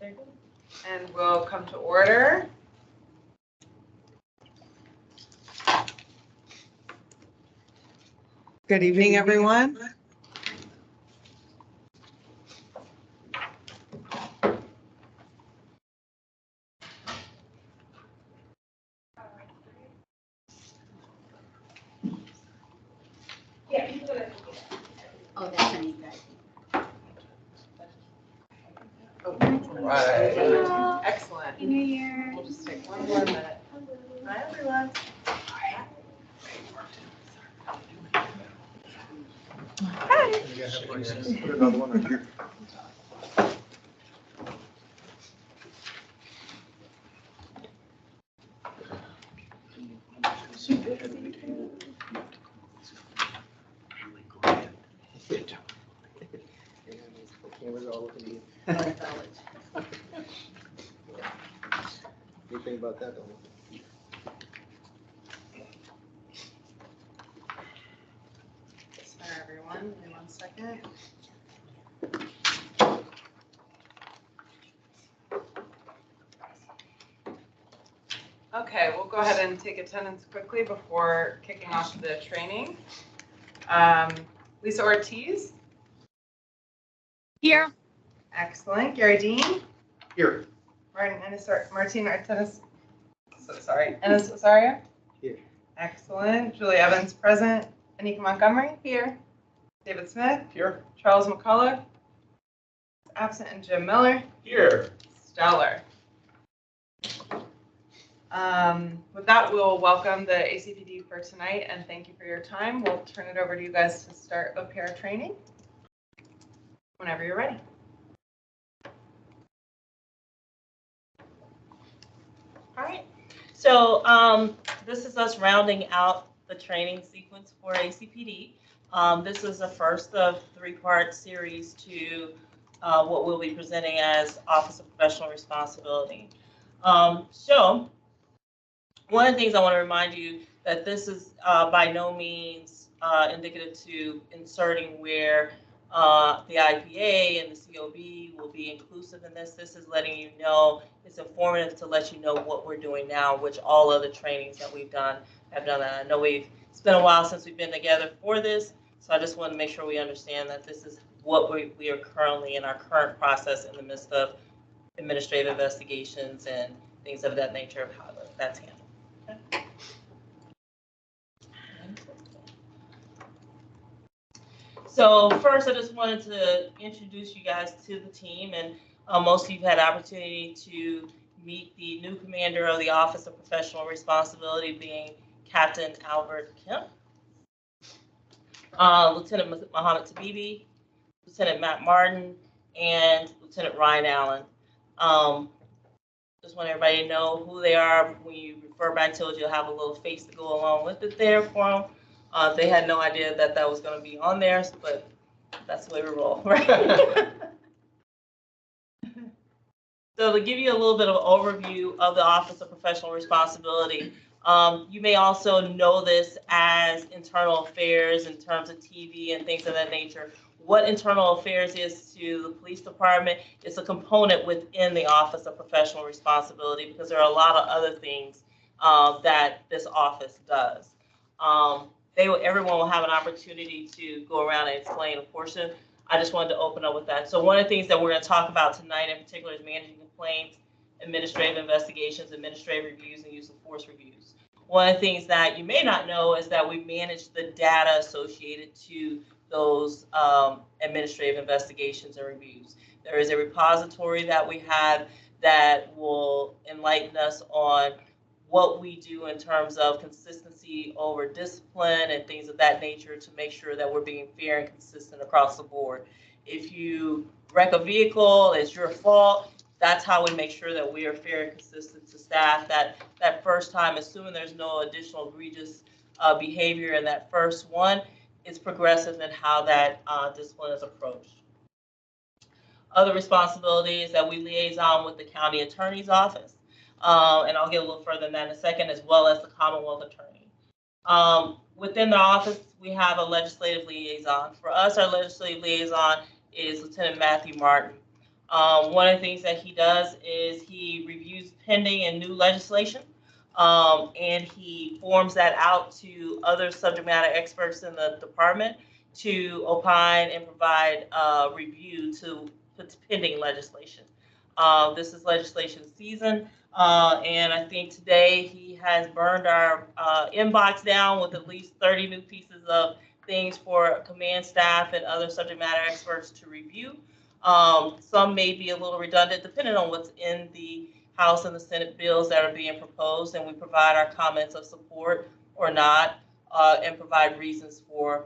And we'll come to order. Good evening, everyone. Oh, that's a neat guy. Right. Excellent. Happy New Year. We'll just take one more minute. Hi, everyone. Hi. Put another one right here. Cameras are all looking at you. Good thing about that, though. Sorry, everyone. Give me 1 second. Okay, we'll go ahead and take attendance quickly before kicking off the training. Lisa Ortiz. Here. Excellent. Gary Dean. Here. Martin Artenis. Ennis Osario. Here. Excellent. Julie Evans present. Anika Montgomery. Here. David Smith. Here. Charles McCullough. Absent. And Jim Miller. Here. Stellar. With that, we'll welcome the ACPD for tonight and thank you for your time. We'll turn it over to you guys to start OPR training whenever you're ready. All right, so this is us rounding out the training sequence for ACPD. This is the first of 3-part series to what we'll be presenting as Office of Professional Responsibility. So one of the things I want to remind you that this is by no means indicative to inserting where the IPA and the COB will be inclusive in this. This is letting you know, it's informative to let you know what we're doing now, which all other trainings that we've done have done that. I know it's been a while since we've been together for this, so I just want to make sure we understand that this is what we are currently in our current process in the midst of administrative investigations and things of that nature of how that's handled. Okay. So first, I just wanted to introduce you guys to the team, and most of you have had opportunity to meet the new commander of the Office of Professional Responsibility, being Captain Albert Kemp, Lieutenant Mohammed Tabibi, Lieutenant Matt Martin, and Lieutenant Ryan Allen. Just want everybody to know who they are. When you refer back to it, you'll have a little face to go along with it there for them. They had no idea that that was going to be on there, but that's the way we roll, right? So to give you a little bit of an overview of the Office of Professional Responsibility, you may also know this as internal affairs in terms of TV and things of that nature. What internal affairs is to the police department is a component within the Office of Professional Responsibility, because there are a lot of other things that this office does. Everyone will have an opportunity to go around and explain a portion. I just wanted to open up with that. So one of the things that we're going to talk about tonight in particular is managing complaints, administrative investigations, administrative reviews, and use of force reviews. One of the things that you may not know is that we manage the data associated to those administrative investigations and reviews. There is a repository that we have that will enlighten us on what we do in terms of consistency over discipline and things of that nature to make sure that we're being fair and consistent across the board. If you wreck a vehicle, it's your fault. That's how we make sure that we are fair and consistent to staff. That first time, assuming there's no additional egregious behavior in that first one, it's progressive in how that discipline is approached. Other responsibilities that we liaison with the county attorney's office. And I'll get a little further than that in a second, as well as the Commonwealth Attorney. Within the office, we have a legislative liaison. For us, our legislative liaison is Lieutenant Matthew Martin. One of the things that he does is he reviews pending and new legislation, and he forms that out to other subject matter experts in the department to opine and provide review to pending legislation. This is legislation season, and I think today he has burned our inbox down with at least 30 new pieces of things for command staff and other subject matter experts to review. Some may be a little redundant depending on what's in the House and the Senate bills that are being proposed, and we provide our comments of support or not, and provide reasons for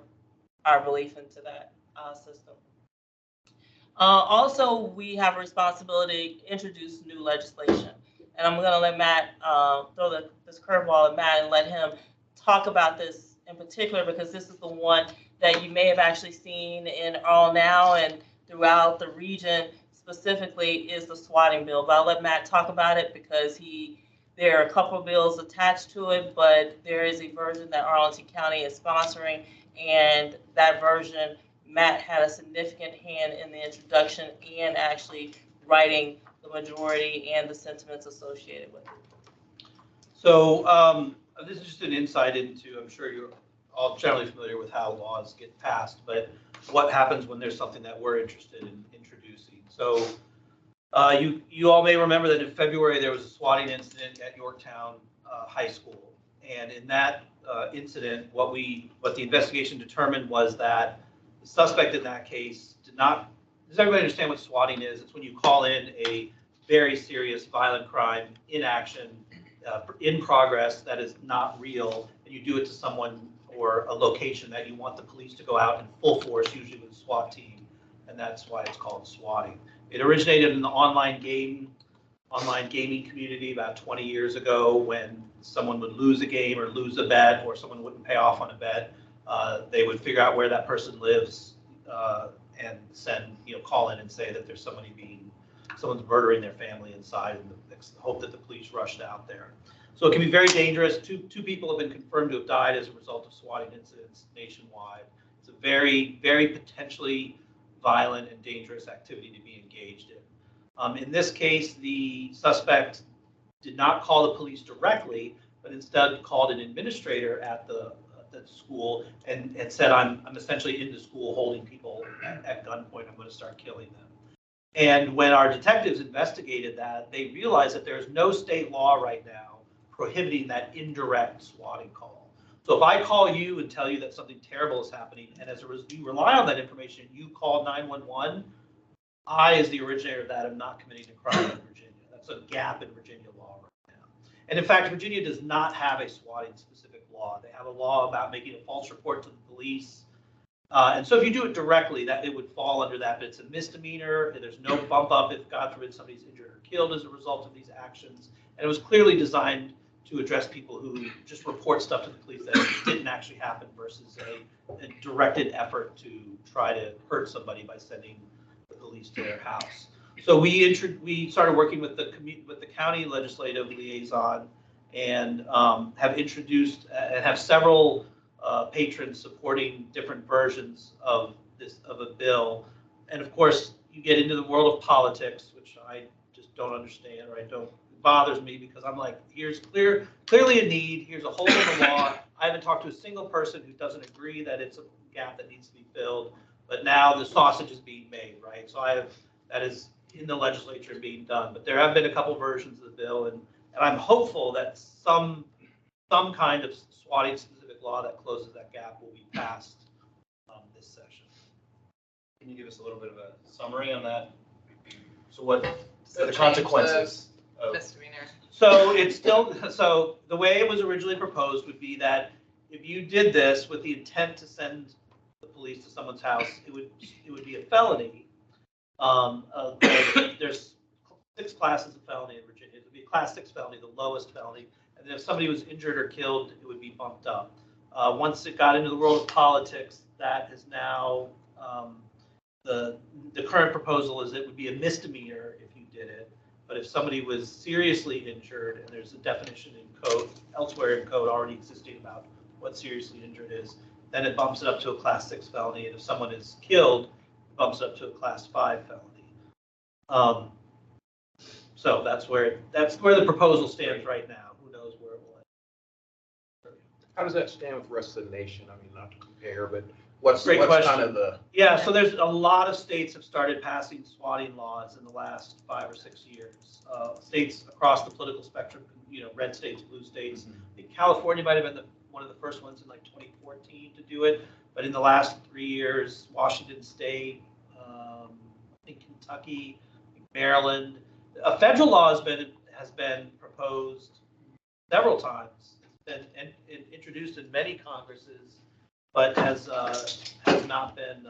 our belief into that system. Also, we have a responsibility to introduce new legislation. And I'm going to let Matt throw this curveball at Matt and let him talk about this in particular, because this is the one that you may have actually seen in All Now and throughout the region specifically is the swatting bill. But I'll let Matt talk about it because there are a couple of bills attached to it, but there is a version that Arlington County is sponsoring, and that version, Matt had a significant hand in the introduction and actually writing the majority and the sentiments associated with it. So this is just an insight into, I'm sure you're all generally familiar with how laws get passed, but what happens when there's something that we're interested in introducing. So you all may remember that in February there was a swatting incident at Yorktown High School, and in that incident, what the investigation determined was that the suspect in that case did not. Does everybody understand what swatting is? It's when you call in a very serious violent crime in action, in progress, that is not real, and you do it to someone or a location that you want the police to go out in full force, usually with a SWAT team, and that's why it's called swatting. It originated in the online gaming community about 20 years ago, when someone would lose a game or lose a bet, or someone wouldn't pay off on a bet. They would figure out where that person lives and call in and say that there's someone's murdering their family inside, and hope that the police rushed out there. So it can be very dangerous. Two people have been confirmed to have died as a result of swatting incidents nationwide. It's a very, very potentially violent and dangerous activity to be engaged in. In this case, the suspect did not call the police directly, but instead called an administrator at the school and said, I'm essentially in the school holding people at gunpoint. I'm going to start killing them. And when our detectives investigated that, they realized that there's no state law right now prohibiting that indirect swatting call. So if I call you and tell you that something terrible is happening, and as a result you rely on that information, you call 911, I, as the originator of that, am not committing a crime in Virginia. That's a gap in Virginia law right now. And in fact, Virginia does not have a swatting specific law. They have a law about making a false report to the police. And so if you do it directly, that it would fall under that, but it's a misdemeanor, and there's no bump up if, God forbid, somebody's injured or killed as a result of these actions. And it was clearly designed to address people who just report stuff to the police that didn't actually happen, versus a directed effort to try to hurt somebody by sending the police to their house. So we started working with the county legislative liaison, and have introduced and have several patrons supporting different versions of a bill. And of course, you get into the world of politics, which I just don't understand, or it bothers me, because I'm like, here's clearly a need, here's a hole in the law. I haven't talked to a single person who doesn't agree that it's a gap that needs to be filled, but now the sausage is being made, right? So that is in the legislature being done, but there have been a couple versions of the bill, and I'm hopeful that some kind of swatting specific law that closes that gap will be passed this session. Can you give us a little bit of a summary on that? So what So are the consequences of misdemeanor. So the way it was originally proposed would be that if you did this with the intent to send the police to someone's house, it would be a felony. There's 6 classes of felony in Virginia. It would be a class 6 felony, the lowest felony. And then if somebody was injured or killed, it would be bumped up. Once it got into the world of politics, that is now the current proposal is it would be a misdemeanor if you did it. But if somebody was seriously injured, and there's a definition in code, elsewhere in code already existing about what seriously injured is, then it bumps it up to a class 6 felony. And if someone is killed, it bumps it up to a class 5 felony. So that's where the proposal stands right now. Who knows where it will end. How does that stand with the rest of the nation? I mean, not to compare, but what's Great kind question. of the, Yeah, so there's a lot of states have started passing swatting laws in the last 5 or 6 years. States across the political spectrum, red states, blue states. I think California might have been one of the first ones in like 2014 to do it, but in the last 3 years, Washington State, I think Kentucky, Maryland. A federal law has been proposed several times. It's been introduced in many Congresses, but has not been,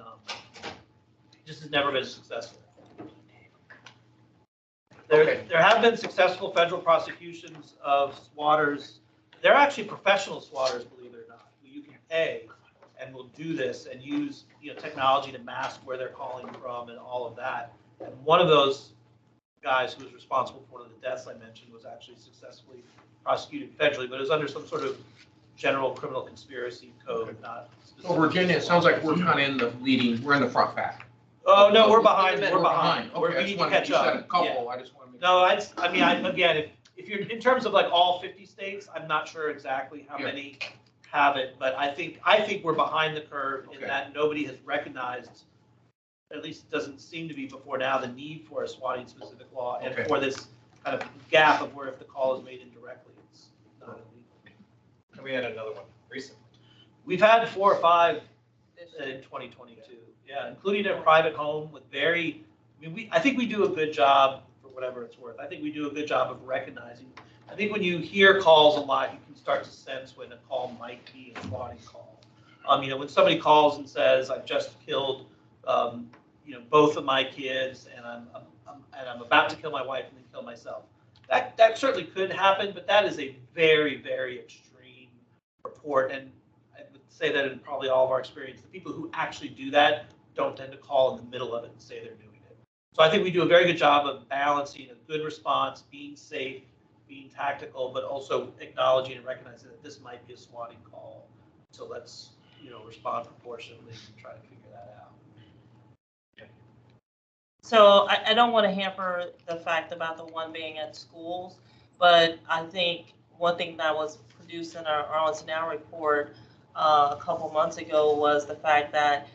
just has never been successful. There have been successful federal prosecutions of swatters. They're actually professional swatters, believe it or not. You can pay and will do this and use technology to mask where they're calling from and all of that. And one of those guys who was responsible for one of the deaths I mentioned was actually successfully prosecuted federally, but it was under some sort of general criminal conspiracy code, not so Virginia, it sounds like we're kind of in the leading, we're in the front pack. Oh, no, we're behind. We're behind. We Okay, I need just to wanted, catch you said a up. couple, Yeah. I just want to make. No, I mean, again, if you're in terms of like all 50 states, I'm not sure exactly how Yeah. many have it, but I think we're behind the curve in Okay. that nobody has recognized, at least it doesn't seem to be before now, the need for a swatting specific law and Okay. for this kind of gap of where if the call is made indirectly, it's not illegal. And we had another one recently. We've had 4 or 5 in 2022, yeah, including a private home with I think we do a good job, for whatever it's worth. I think we do a good job of recognizing. I think when you hear calls a lot, you can start to sense when a call might be a swatting call. When somebody calls and says, "I've just killed, both of my kids, and I'm about to kill my wife and then kill myself," that certainly could happen, but that is a very, very extreme report, and I would say that in probably all of our experience, the people who actually do that don't tend to call in the middle of it and say they're doing it. So I think we do a very good job of balancing a good response, being safe, being tactical, but also acknowledging and recognizing that this might be a swatting call. So let's, respond proportionately and try to figure that out. So I don't want to hamper the fact about the one being at schools, but I think one thing that was produced in our Arlington Now report a couple months ago was the fact that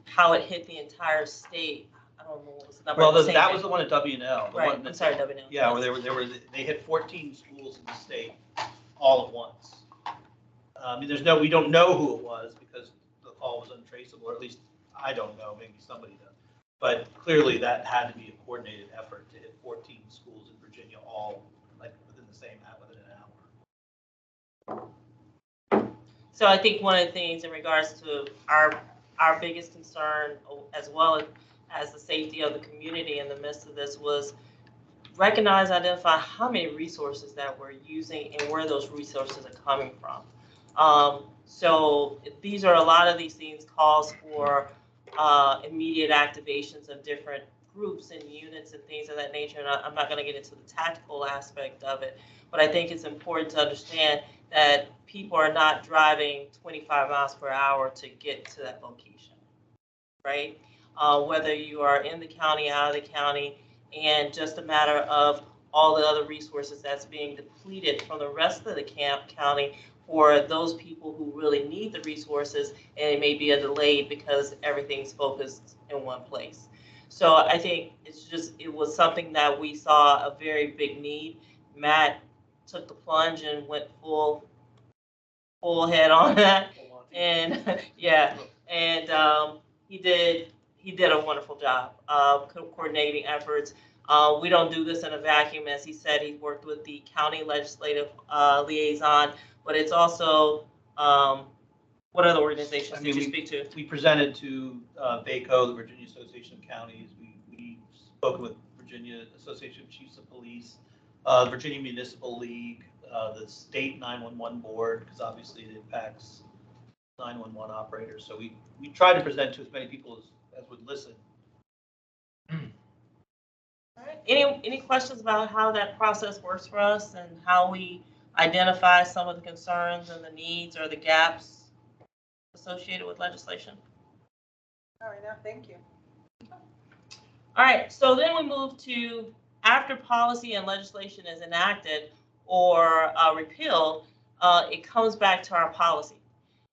how it hit the entire state. I don't know what was the number. Well, the that was the one at WNL. The Right, one I'm that- sorry, WNL. Yeah, where they hit 14 schools in the state all at once. We don't know who it was because the call was untraceable, or at least I don't know, maybe somebody does. But clearly that had to be a coordinated effort to hit 14 schools in Virginia, all like within an hour. So I think one of the things in regards to our biggest concern, as well as the safety of the community in the midst of this, was recognize, identify how many resources that we're using and where those resources are coming from. So these are a lot of these things calls for immediate activations of different groups and units and things of that nature. And I'm not going to get into the tactical aspect of it, but I think it's important to understand that people are not driving 25 miles per hour to get to that location, right? Whether you are in the county, out of the county, and just a matter of all the other resources that's being depleted from the rest of the county for those people who really need the resources, and it may be a delayed because everything's focused in one place. So I think it was something that we saw a very big need. Matt took the plunge and went full head on that, and yeah, and he did a wonderful job coordinating efforts. We don't do this in a vacuum. As he said, he worked with the county legislative liaison, but it's also, what other organizations did you speak to? We presented to VACO, the Virginia Association of Counties. We spoke with Virginia Association of Chiefs of Police, Virginia Municipal League, the state 911 board, because obviously it impacts 911 operators. So we tried to present to as many people as would listen. All right. Any questions about how that process works for us and how we identify some of the concerns and the needs or the gaps associated with legislation? All right, now, thank you. All right, so then we move to after policy and legislation is enacted or repealed, it comes back to our policy.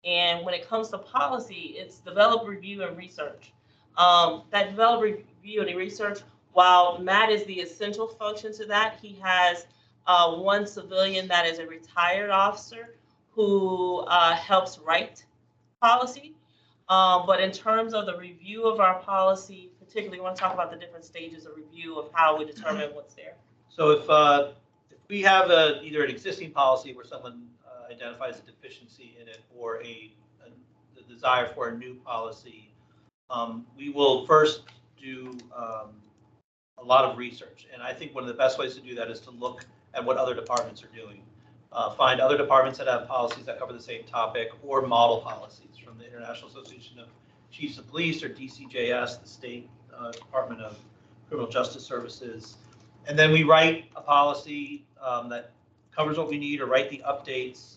And when it comes to policy, it's develop, review, and research. That develop, review, and research, while Matt is the essential function to that, he has one civilian that is a retired officer who helps write policy. But in terms of the review of our policy, particularly, we want to talk about the different stages of review of how we determine what's there. So if we have either an existing policy where someone identifies a deficiency in it or the desire for a new policy, we will first do a lot of research. And I think one of the best ways to do that is to look at what other departments are doing. Find other departments that have policies that cover the same topic or model policies from the International Association of Chiefs of Police or DCJS, the State Department of Criminal Justice Services. And then we write a policy that covers what we need or write the updates.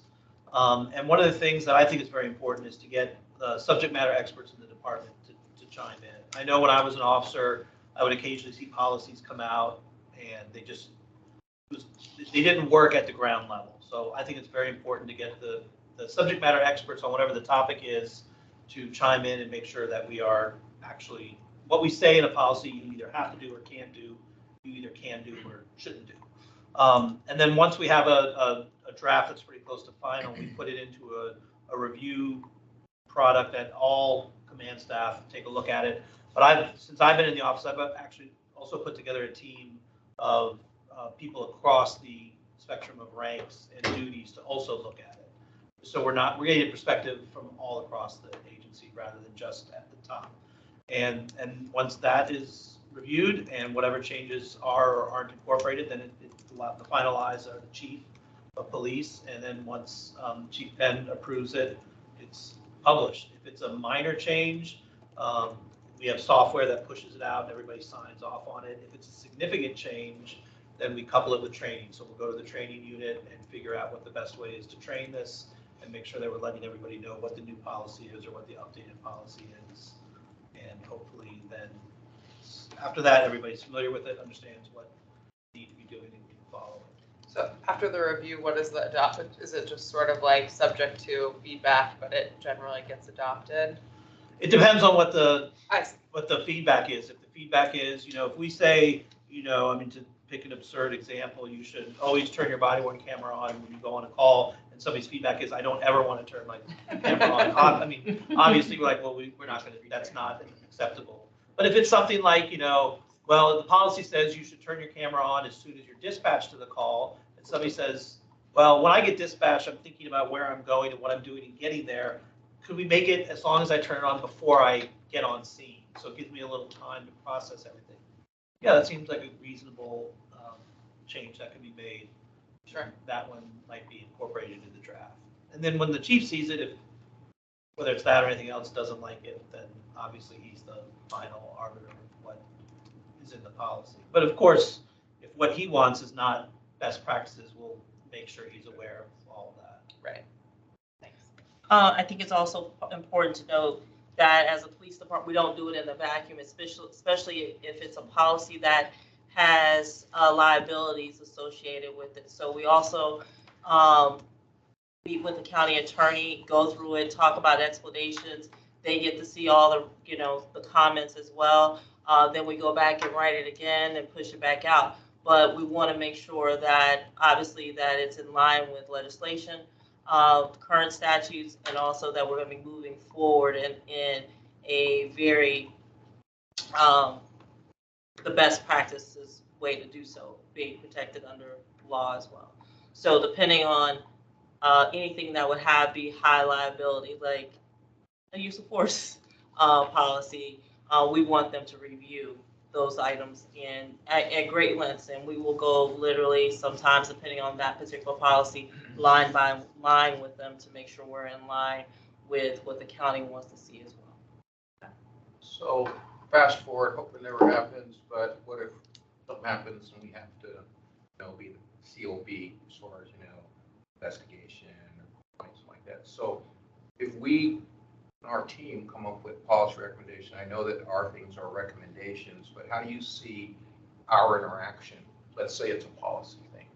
And one of the things that I think is very important is to get subject matter experts in the department to chime in. I know when I was an officer, I would occasionally see policies come out and they didn't work at the ground level. So I think it's very important to get the subject matter experts on whatever the topic is to chime in and make sure that we are actually, what we say in a policy you either have to do or can't do, you either can do or shouldn't do. And then once we have a draft that's pretty close to final, we put it into a review product that all command staff take a look at it. But since I've been in the office, I've actually also put together a team of people across the spectrum of ranks and duties to also look at it. So we're getting a perspective from all across the agency rather than just at the top. And once that is reviewed and whatever changes are or aren't incorporated, then the final eyes are the chief of police. And then once Chief Penn approves it, it's published. If it's a minor change, we have software that pushes it out and everybody signs off on it. If it's a significant change, then we couple it with training. So we'll go to the training unit and figure out what the best way is to train this and make sure that we're letting everybody know what the new policy is or what the updated policy is. And hopefully then after that, everybody's familiar with it, understands what they need to be doing and can follow it. So after the review, what is the adopted? Is it just sort of like subject to feedback, but it generally gets adopted? It depends on what the I see. feedback is. If the feedback is, if we say, to pick an absurd example, you should always turn your body worn camera on when you go on a call, and somebody's feedback is, I don't ever want to turn my camera on. Obviously, we're like, well, we're not going to, that's not acceptable. But if it's something like, well, the policy says you should turn your camera on as soon as you're dispatched to the call, and somebody says, well, when I get dispatched, I'm thinking about where I'm going and what I'm doing and getting there. Could we make it as long as I turn it on before I get on scene? So it gives me a little time to process everything. Yeah, that seems like a reasonable change that can be made. Sure. That one might be incorporated in the draft. And then when the chief sees it, whether it's that or anything else doesn't like it, then obviously he's the final arbiter of what is in the policy. But of course, if what he wants is not best practices, we'll make sure he's aware of all of that. Right. Thanks. I think it's also important to note that as a police department, we don't do it in a vacuum, especially if it's a policy that has liabilities associated with it. So we also meet with the county attorney, go through it, talk about explanations. They get to see all the, the comments as well. Then we go back and write it again and push it back out. But we want to make sure that obviously that it's in line with legislation, current statutes, and also that we're going to be moving forward in a very the best practices way to do so, being protected under law as well. So depending on anything that would be high liability, like a use of force policy, we want them to review those items at great lengths, and we will go literally sometimes, depending on that particular policy, line by line with them to make sure we're in line with what the county wants to see as well. So fast forward, hope it never happens, but what if something happens and we have to, be the COB as far as, investigation or things like that. So if we when our team come up with policy recommendation, I know that our things are recommendations, but how do you see our interaction? Let's say it's a policy thing.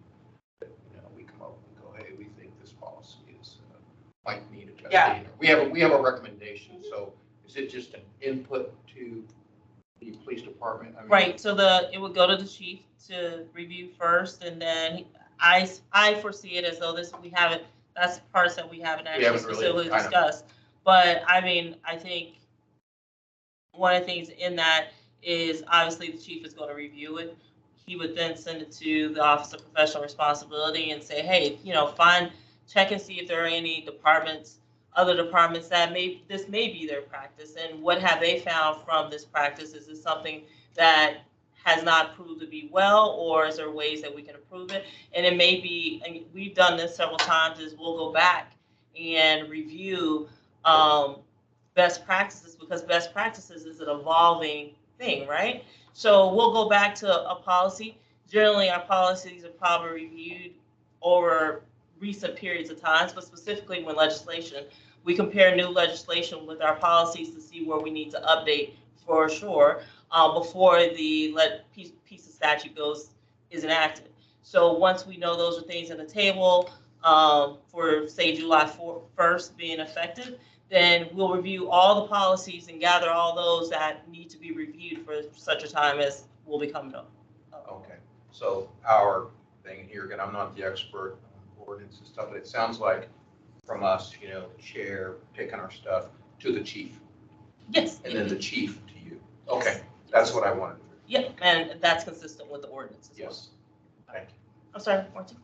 We come up and go, hey, we think this policy is might need adjusting. Yeah. We have a recommendation. So is it just an input to the police department? I mean, Right, so it would go to the chief to review first, and then I foresee it as though that's parts that we haven't actually haven't really, specifically I know. discussed. But I mean, I think one of the things in that is obviously the chief is going to review it. He would then send it to the Office of Professional Responsibility and say, hey, check and see if there are any other departments that this may be their practice, and what have they found from this practice? Is this something that has not proved to be well, or is there ways that we can improve it? And it may be, and we've done this several times, is we'll go back and review best practices, because best practices is an evolving thing, right? So we'll go back to a policy. Generally, our policies are probably reviewed over recent periods of times, but specifically when legislation, we compare new legislation with our policies to see where we need to update for sure before the piece of statute is enacted. So once we know those are things in the table for say July 1st being effective, then we'll review all the policies and gather all those that need to be reviewed for such a time as will be coming up. Okay, so our thing here, again, I'm not the expert on ordinance and stuff, but it sounds like from us, the chair picking our stuff to the chief, Yes. and then the chief to you. Okay, that's what I wanted to do. Yep, and that's consistent with the ordinance as well. Yes, thank you. I'm sorry, Martin.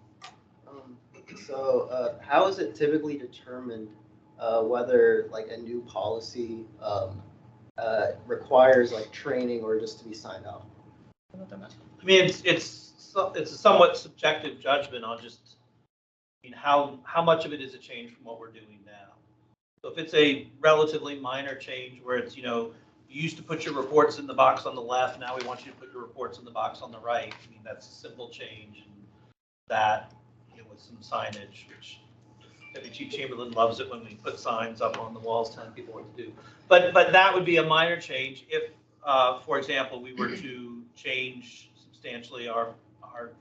So how is it typically determined whether like a new policy requires like training or just to be signed off? I mean, it's a somewhat subjective judgment on just, how much of it is a change from what we're doing now. So if it's a relatively minor change where it's, you used to put your reports in the box on the left, now we want you to put your reports in the box on the right. I mean, that's a simple change, and that, with some signage, which Deputy Chief Chamberlain loves it when we put signs up on the walls telling people what to do. But that would be a minor change if, for example, we were to change substantially our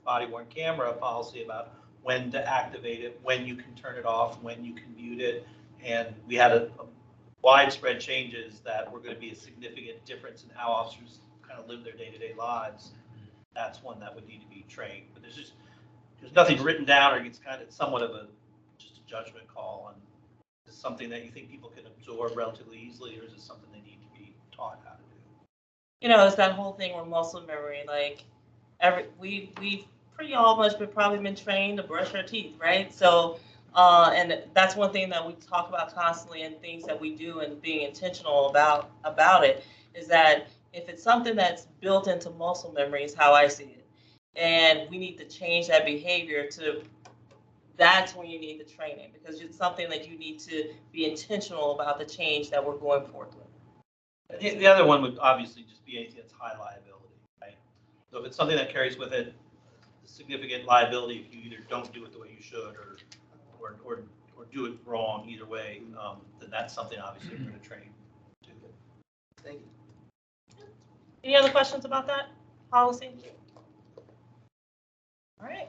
body-worn camera policy about when to activate it, when you can turn it off, when you can mute it, and we had a widespread changes that were going to be a significant difference in how officers kind of live their day-to-day lives. That's one that would need to be trained. But there's nothing written down, or it's somewhat of just a judgment call on, is this something that you think people can absorb relatively easily, or is it something they need to be taught how to do? It's that whole thing with muscle memory. Like we've pretty probably been trained to brush our teeth, right? So, and that's one thing that we talk about constantly, and things that we do, and being intentional about it, is that if it's something that's built into muscle memory, is how I see it, and we need to change that behavior that's when you need the training, because it's something that you need to be intentional about the change that we're going forward with. The other one would obviously just be anything that's high liability, right? So if it's something that carries with it significant liability, if you either don't do it the way you should, or do it wrong, either way, then that's something obviously you're going to train to. Thank you. Any other questions about that policy? All right.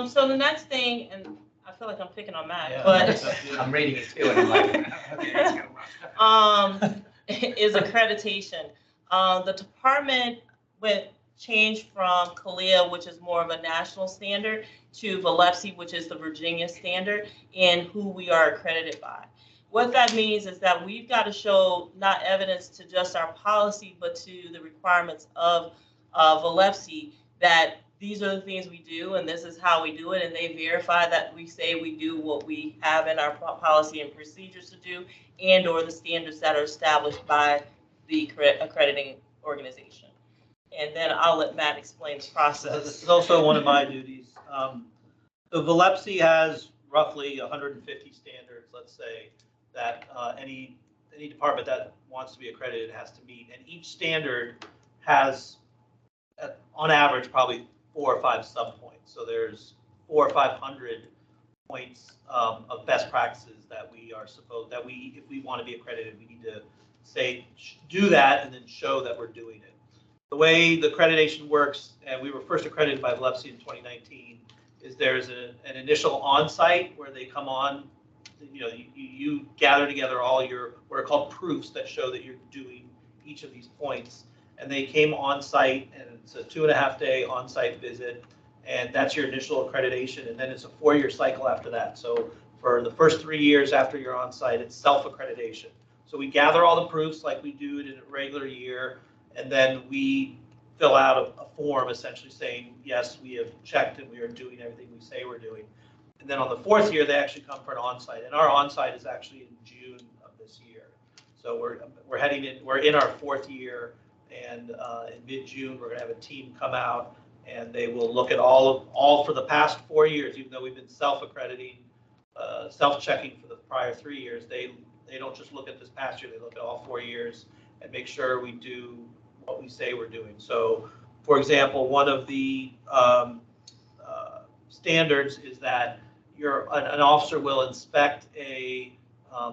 So the next thing, and I feel like I'm picking on Matt, Yeah. but I'm reading it too, and I'm like, okay, let's go. is accreditation. The department went changed from CALEA, which is more of a national standard, to VALEPSI, which is the Virginia standard, in who we are accredited by. What that means is that we've got to show not evidence to just our policy, but to the requirements of VALEPSI, that these are the things we do, and this is how we do it, and they verify that we say we do what we have in our policy and procedures to do, and or the standards that are established by the accrediting organization. And then I'll let Matt explain the process. This is also one of my duties. The VALEPSI has roughly 150 standards, let's say, that any department that wants to be accredited has to meet, and each standard has, on average, probably 4 or 5 subpoints. So there's 400 or 500 points of best practices that if we want to be accredited, we need to do that and then show that we're doing it. The way the accreditation works, and we were first accredited by Bilepsy in 2019, is there's an initial on-site where they come on, you gather together all your, what are called proofs that show that you're doing each of these points. And they came on-site, and it's a 2.5-day on-site visit, and that's your initial accreditation, and then it's a 4-year cycle after that. So for the first 3 years after you're on-site, it's self-accreditation. So we gather all the proofs like we do it in a regular year, and then we fill out a form essentially saying, yes, we have checked and we are doing everything we say we're doing. And then on the 4th year, they actually come for an on-site, and our on-site is actually in June of this year. So we're in our 4th year, and in mid-June, we're gonna have a team come out, and they will look at all for the past 4 years, even though we've been self-accrediting, self-checking for the prior 3 years. They don't just look at this past year, they look at all 4 years and make sure we do what we say we're doing. So, for example, one of the standards is that an officer will inspect a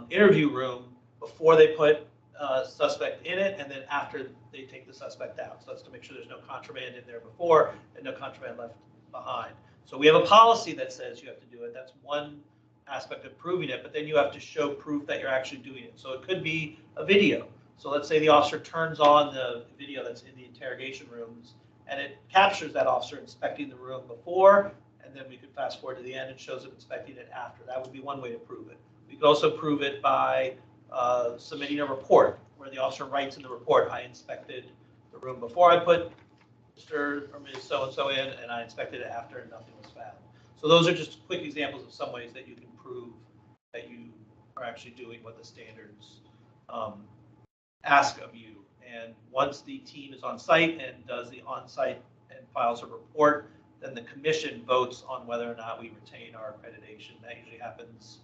interview room before they put a suspect in it, and then after they take the suspect out. So that's to make sure there's no contraband in there before and no contraband left behind. So we have a policy that says you have to do it. That's one aspect of proving it, but then you have to show proof that you're actually doing it. So it could be a video. So let's say the officer turns on the video that's in the interrogation rooms, and it captures that officer inspecting the room before, and then we could fast forward to the end and shows him inspecting it after. That would be one way to prove it. We could also prove it by submitting a report where the officer writes in the report, I inspected the room before I put Mr. or Ms. So-and-so in, and I inspected it after and nothing was found. So those are just quick examples of some ways that you can prove that you are actually doing what the standards ask of you. And once the team is on site and does the on-site and files a report, then the commission votes on whether or not we retain our accreditation. That usually happens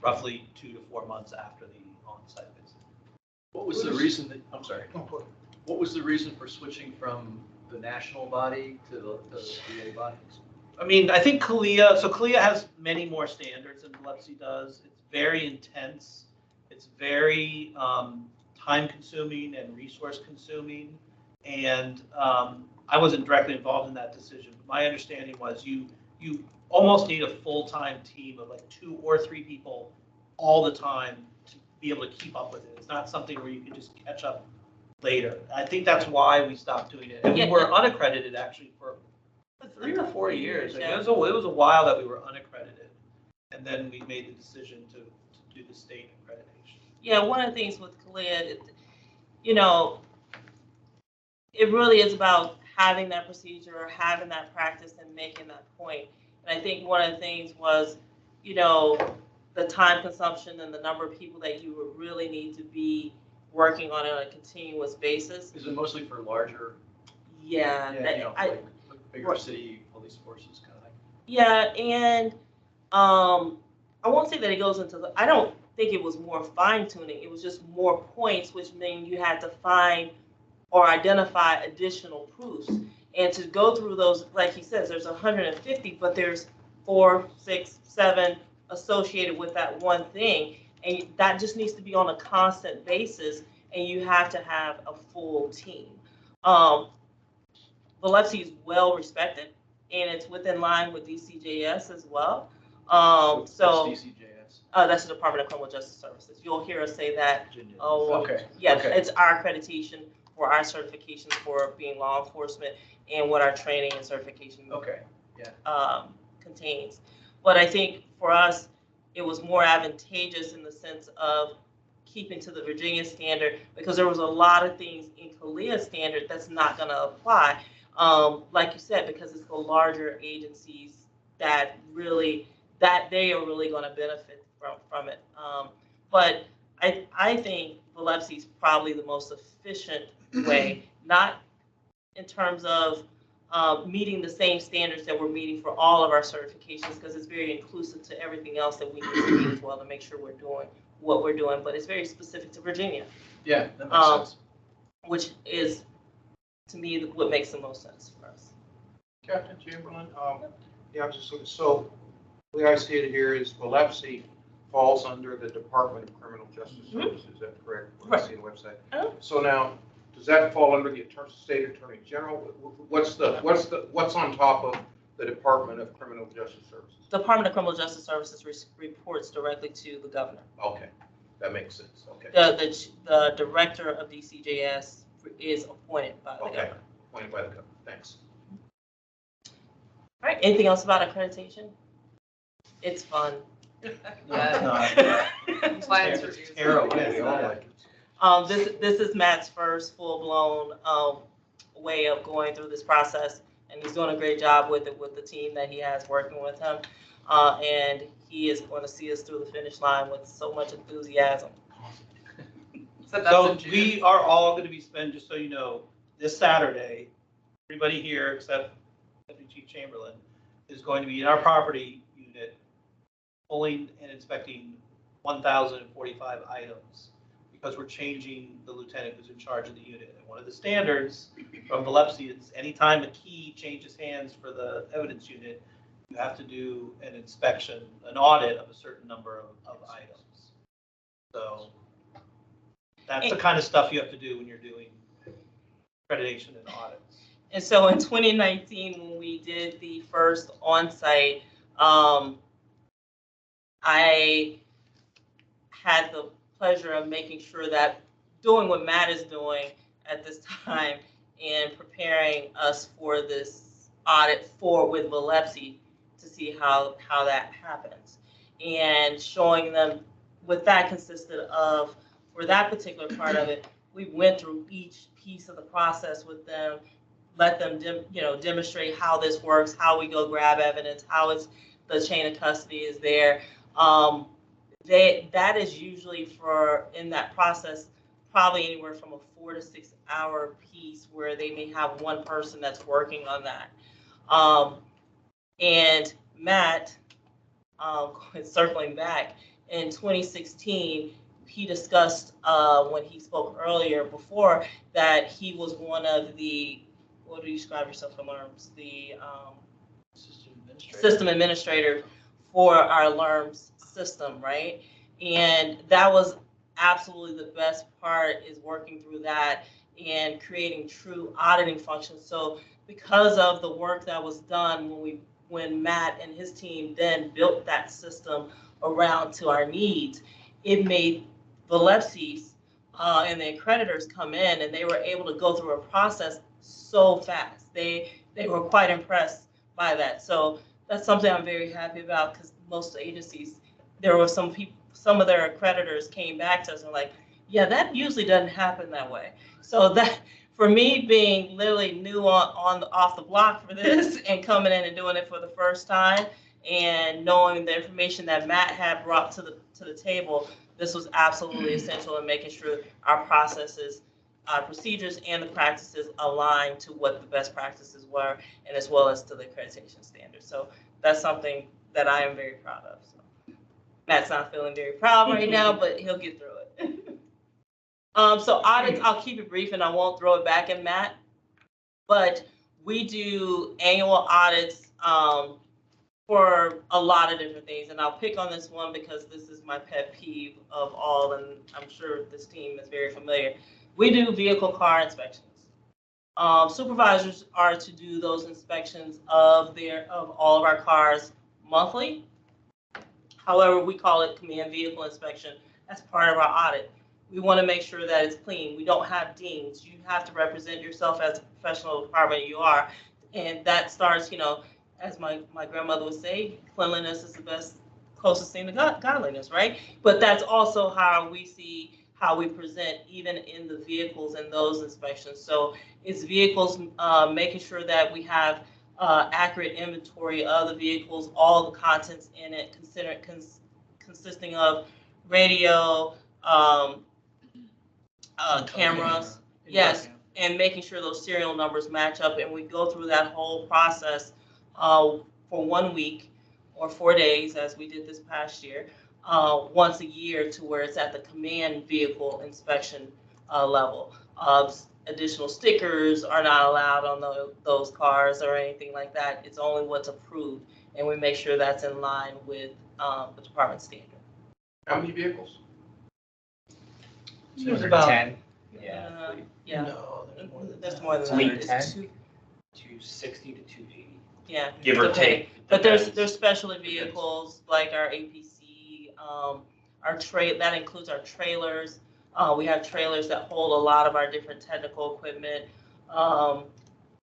roughly 2 to 4 months after the on-site visit. What was the reason that, I'm sorry, what was the reason for switching from the national body to the VA body? I mean, I think CALEA has many more standards than Bilepsy does. It's very intense. It's very time consuming and resource consuming. And I wasn't directly involved in that decision. But my understanding was you almost need a full-time team of like 2 or 3 people all the time to be able to keep up with it. It's not something where you can just catch up later. I think that's why we stopped doing it. And we were unaccredited actually for 3 or 4 years. It was a while that we were unaccredited. And then we made the decision to do the state accreditation. Yeah, one of the things with CALEA, it really is about having that procedure or having that practice and making that point. And I think one of the things was, the time consumption and the number of people that you would really need to be working on a continuous basis. Is it mostly for larger, Yeah, like bigger city police forces kind of thing? Yeah, and I won't say that it goes into I don't think it was more fine tuning. It was just more points, which means you had to find or identify additional proofs. And to go through those, like he says, there's 150, but there's 4, 6, 7 associated with that one thing. And that just needs to be on a constant basis, and you have to have a full team. Bilepsy is well respected, and it's within line with DCJS as well. What's DCJS? That's the Department of Criminal Justice Services. You'll hear us say that. Okay. Yeah, Okay. It's our accreditation for our certifications for being law enforcement and what our training and certification contains. But I think for us, it was more advantageous in the sense of keeping to the Virginia standard, because there was a lot of things in CALEA standard that's not going to apply. Like you said, because it's the larger agencies that they are really going to benefit from it. But I think Bilepsy is probably the most efficient way, not in terms of meeting the same standards that we're meeting for all of our certifications, because it's very inclusive to everything else that we need to meet as well to make sure we're doing what we're doing. But it's very specific to Virginia. Yeah, that makes sense. Which is, to me, what makes the most sense for us. Captain Chamberlain, yeah, I'm just looking, so The way I see it here is Biloxi falls under the Department of Criminal Justice Services, is that correct? What I see on the website. Oh. So now, does that fall under the State Attorney General? What's on top of the Department of Criminal Justice Services? Department of Criminal Justice Services reports directly to the governor. Okay, that makes sense, okay. The director of DCJS is appointed by the Okay, governor. appointed by the governor, thanks. All right, anything else about accreditation? It's fun. Compliance reviews. Terrible. We all like it. This is Matt's first full-blown way of going through this process, and he's doing a great job with it with the team that he has working with him. And he is going to see us through the finish line with so much enthusiasm. So that's So in June. we are all going to be spent, just so you know, this Saturday, everybody here except Deputy Chief Chamberlain is going to be in our property unit pulling and inspecting 1,045 items because we're changing the lieutenant who's in charge of the unit. And one of the standards from Biloxi is anytime a key changes hands for the evidence unit, you have to do an inspection, an audit of a certain number of items. So that's the kind of stuff you have to do when you're doing accreditation and audits. And so in 2019, when we did the first on-site, I had the pleasure of making sure that doing what Matt is doing at this time and preparing us for this audit with Biloxi to see how that happens. And showing them what that consisted of for that particular part of it, we went through each piece of the process with them, let them demonstrate how this works, how we go grab evidence, how it's the chain of custody is there. That is usually in that process, probably anywhere from a 4 to 6 hour piece where they may have one person that's working on that. And Matt, circling back, in 2016, he discussed when he spoke earlier before that he was one of the, what do you describe yourself from LERMS? The system administrator for our LERMS system, right? And that was absolutely the best part, is working through that and creating true auditing functions. So because of the work that was done when Matt and his team then built that system around to our needs, it made Biloxi's and the accreditors come in, and they were able to go through a process so fast. They were quite impressed by that. So that's something I'm very happy about, because most agencies, there were some of their accreditors came back to us and were like, yeah, that usually doesn't happen that way. So that, for me, being literally new off the block for this and coming in and doing it for the first time and knowing the information that Matt had brought to the table, this was absolutely essential in making sure our processes, our procedures, and the practices align to what the best practices were, and as well as to the accreditation standards. So that's something that I am very proud of. So Matt's not feeling very proud right now, but he'll get through it. So audits, I'll keep it brief and I won't throw it back at Matt, but we do annual audits for a lot of different things. And I'll pick on this one because this is my pet peeve of all, and I'm sure this team is very familiar. We do vehicle car inspections. Supervisors are to do those inspections of all of our cars monthly. However, we call it command vehicle inspection as part of our audit. We want to make sure that it's clean. We don't have dings. You have to represent yourself as a professional department you are. And that starts, as my grandmother would say, cleanliness is the closest thing to godliness, right? But that's also how we present even in the vehicles and those inspections. So it's vehicles, making sure that we have accurate inventory of the vehicles, all the contents in it, consisting of radio, cameras, yes, and making sure those serial numbers match up. And we go through that whole process for 1 week or 4 days, as we did this past year, once a year, to where it's at the command vehicle inspection level. Additional stickers are not allowed on those cars or anything like that. It's only what's approved. and we make sure that's in line with the department standard. How many vehicles? There's about, 10. Yeah, no, there's more than there's that. more than Only that. 10? It's two, 260 to 280. yeah. Give or depending. take. But there's Depends. specialty vehicles like our APC, that includes our trailers. We have trailers that hold a lot of our different technical equipment,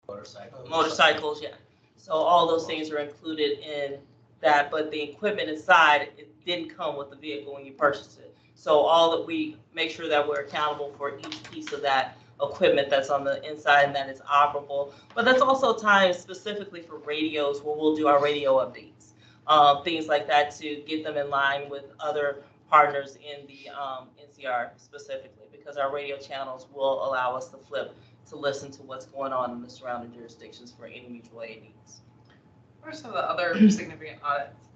motorcycles, yeah. So all those things are included in that, but the equipment inside, it didn't come with the vehicle when you purchased it. So all that we make sure that we're accountable for each piece of that equipment that's on the inside and that it's operable. But that's also timed specifically for radios where we'll do our radio updates, things like that to get them in line with other partners in the NCR specifically, because our radio channels will allow us to flip to listen to what's going on in the surrounding jurisdictions for any mutual aid needs. What are some of the other significant audits?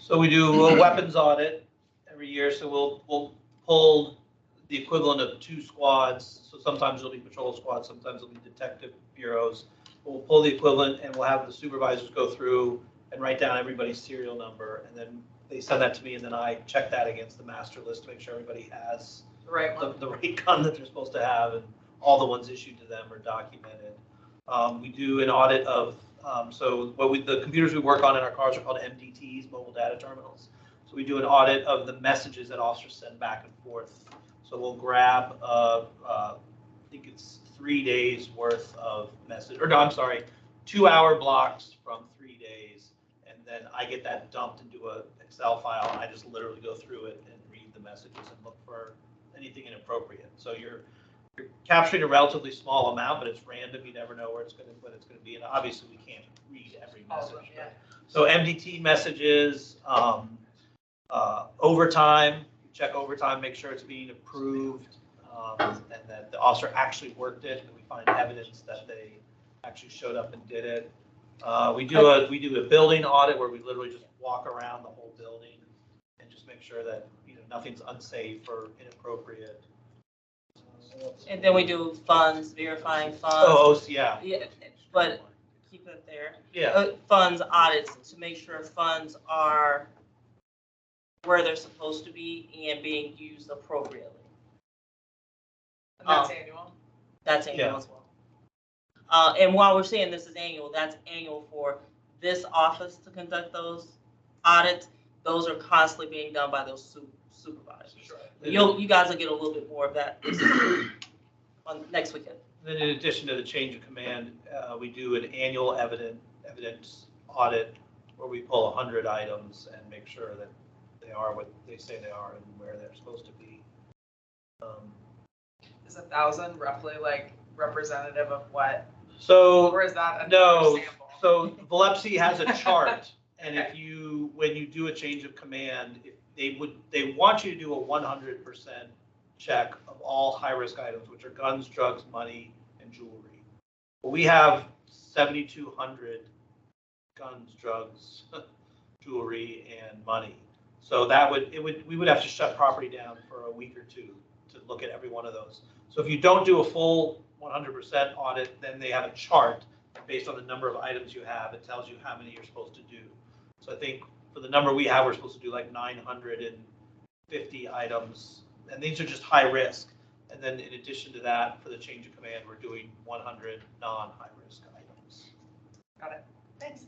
So we do a weapons audit every year, so we'll pull the equivalent of 2 squads. So sometimes it'll be patrol squads, sometimes it'll be detective bureaus. We'll pull the equivalent and we'll have the supervisors go through and write down everybody's serial number, and then they send that to me, and then I check that against the master list to make sure everybody has The right one? the right gun that they're supposed to have, and all the ones issued to them are documented. We do an audit of, the computers we work on in our cars are called MDTs, mobile data terminals. So we do an audit of the messages that officers send back and forth. So we'll grab, I think it's 3 days worth of message, or no, I'm sorry, 2-hour blocks from 3 days. And then I get that dumped into an Excel file. And I just literally go through it and read the messages and look for anything inappropriate. So you're capturing a relatively small amount, but it's random. You never know what it's going to be. And obviously we can't read every message. Yeah. So MDT messages, overtime, check overtime, make sure it's being approved, and that the officer actually worked it, and we find evidence that they actually showed up and did it. We do a building audit where we literally just walk around the whole building and just make sure that nothing's unsafe or inappropriate. And then we do funds, verifying funds. Oh, yeah. Yeah, but keep it there. Yeah. Funds audits to make sure funds are where they're supposed to be and being used appropriately. And that's annual? That's annual Yeah. as well. And while we're saying this is annual, that's annual for this office to conduct those audits. Those are constantly being done by those supervisors. Sure. You guys will get a little bit more of that on next weekend. Then in addition to the change of command, we do an annual evidence audit where we pull 100 items and make sure that they are what they say they are and where they're supposed to be. Is 1,000 roughly like representative of what? So Or is that a no, sample? so Valepsi has a chart, and when you do a change of command, they want you to do a 100% check of all high-risk items, which are guns, drugs, money, and jewelry. But we have 7,200 guns, drugs, jewelry, and money. So we would have to shut property down for a week or two to look at every one of those. So if you don't do a full 100% audit, then they have a chart based on the number of items you have. It tells you how many you're supposed to do. So I think for the number we have, we're supposed to do like 950 items, and these are just high risk. And then in addition to that, for the change of command, we're doing 100 non-high risk items. Got it. Thanks.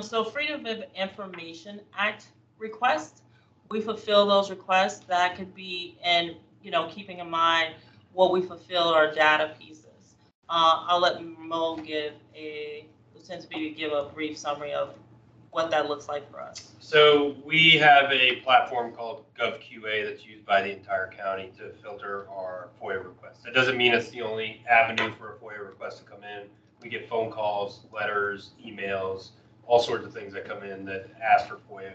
So Freedom of Information Act requests, we fulfill those requests. That could be, and keeping in mind what we fulfill are data pieces. I'll let Mo give a brief summary of what that looks like for us. So we have a platform called GovQA that's used by the entire county to filter our FOIA requests. That doesn't mean it's the only avenue for a FOIA request to come in. We get phone calls, letters, emails, all sorts of things that come in that ask for FOIA.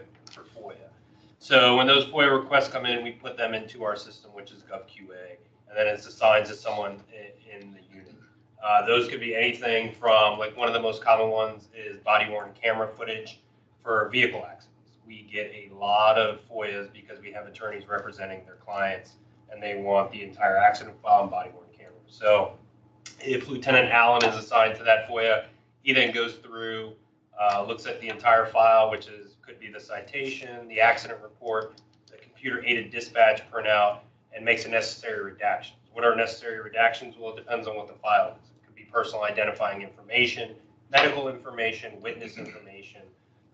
So when those FOIA requests come in, we put them into our system, which is GovQA, and then it's assigned to someone in the unit. Those could be anything from, like, one of the most common ones is body-worn camera footage for vehicle accidents. We get a lot of FOIAs because we have attorneys representing their clients, and they want the entire accident file and body-worn camera. So if Lieutenant Allen is assigned to that FOIA, He then goes through, looks at the entire file, which could be the citation, the accident report, the computer-aided dispatch printout, and makes the necessary redactions. What are necessary redactions? Well, it depends on what the file is. It could be personal identifying information, medical information, witness information,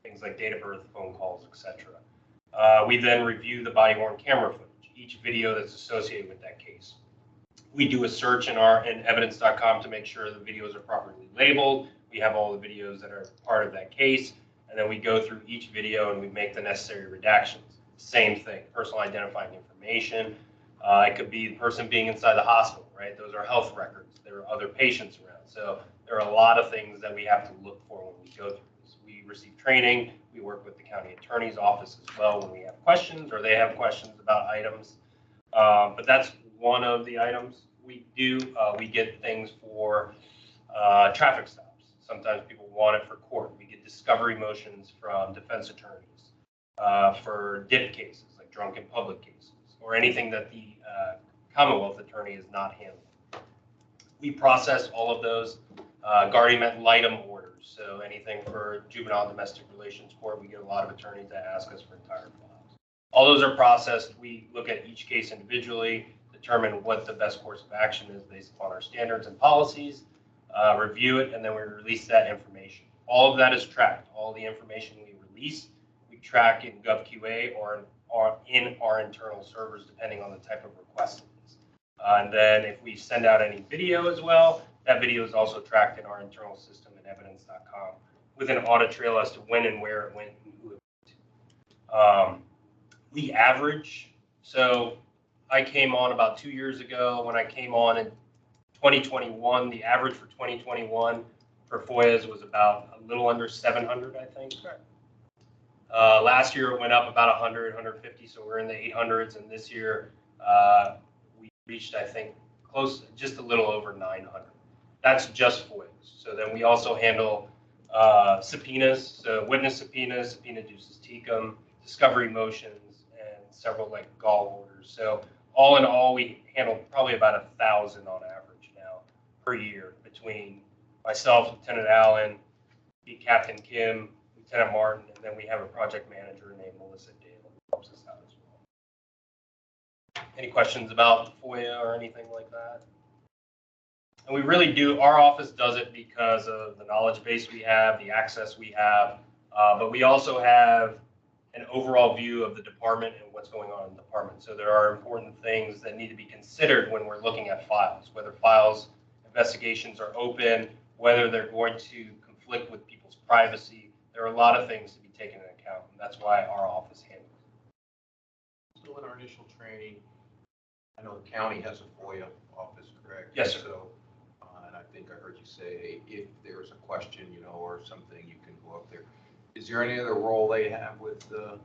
things like date of birth, phone calls, etc. We then review the body-worn camera footage, each video that's associated with that case. We do a search in evidence.com to make sure the videos are properly labeled. We have all the videos that are part of that case, and then we go through each video and we make the necessary redactions. Same thing, personal identifying information. It could be the person being inside the hospital, right? Those are health records. There are other patients around. So there are a lot of things that we have to look for when we go through this. We receive training. We work with the county attorney's office as well when we have questions or they have questions about items. But that's one of the items we do. We get things for traffic stops. Sometimes people want it for court. We get discovery motions from defense attorneys for DIP cases, like drunk in public cases, or anything that the Commonwealth attorney is not handling. We process all of those guardian ad litem orders. So anything for juvenile domestic relations court, we get a lot of attorneys that ask us for entire files. All those are processed. We look at each case individually, determine what the best course of action is based upon our standards and policies, review it, and then we release that information. All of that is tracked. All the information we release, we track in GovQA or in our internal servers, depending on the type of request it is. And then if we send out any video as well, that video is also tracked in our internal system in evidence.com with an audit trail as to when and where it went and who it went to. We average, so I came on about 2 years ago. When I came on in 2021, the average for 2021 for FOIAs was about a little under 700, I think. Last year it went up about 100, 150, so we're in the 800s, and this year we reached, I think, close, just a little over 900. That's just FOIAs. So then we also handle subpoenas, so witness subpoenas, subpoena duces tecum, discovery motions, and several like gall orders. So all in all, we handle probably about 1,000 on average now per year between myself, Lieutenant Allen, Captain Kim, Lieutenant Martin, and then we have a project manager named Melissa Dale who helps us out as well. Any questions about FOIA or anything like that? And we really do, our office does it because of the knowledge base we have, the access we have, but we also have an overall view of the department and what's going on in the department. So there are important things that need to be considered when we're looking at files, whether files, investigations are open, whether they're going to conflict with people's privacy. There are a lot of things to be taken into account, and that's why our office handles it. So in our initial training, I know the county has a FOIA office, correct? Yes, sir. So, and I think I heard you say if there's a question, or something, you can go up there. Is there any other role they have with you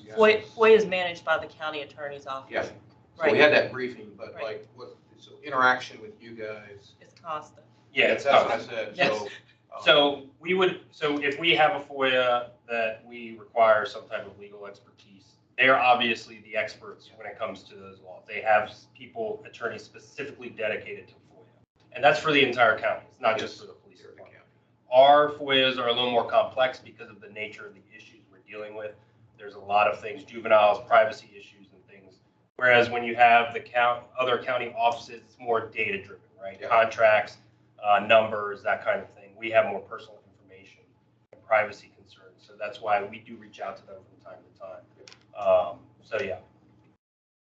guys? FOIA is managed by the county attorney's office. Yeah. So Right. we had that briefing, but Right. like, so interaction with you guys? It's constant. Yeah, That's it's what I constant. said. Yes. So if we have a FOIA that we require some type of legal expertise, they are obviously the experts when it comes to those laws. They have attorneys specifically dedicated to FOIA. And that's for the entire county. It's not just for the police department. Our FOIAs are a little more complex because of the nature of the issues we're dealing with. There's a lot of things, juveniles, privacy issues and things. Whereas when you have the other county offices, it's more data driven, right? Yeah. Contracts, numbers, that kind of thing. We have more personal information and privacy concerns. So that's why we do reach out to them from time to time. So yeah.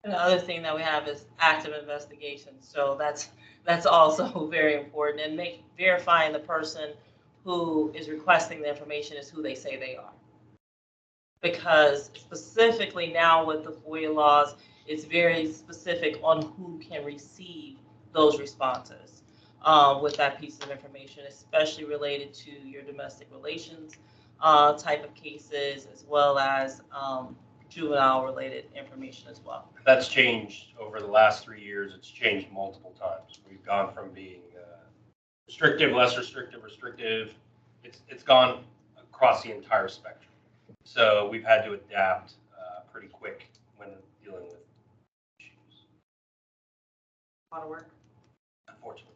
And the other thing that we have is active investigations. So that's also very important, and verifying the person who is requesting the information is who they say they are. Because specifically now with the FOIA laws, it's very specific on who can receive those responses with that piece of information, especially related to your domestic relations type of cases, as well as juvenile related information as well. That's changed over the last 3 years. It's changed multiple times. We've gone from being restrictive, less restrictive, restrictive. It's gone across the entire spectrum. So we've had to adapt pretty quick when dealing with issues. A lot of work. Unfortunately.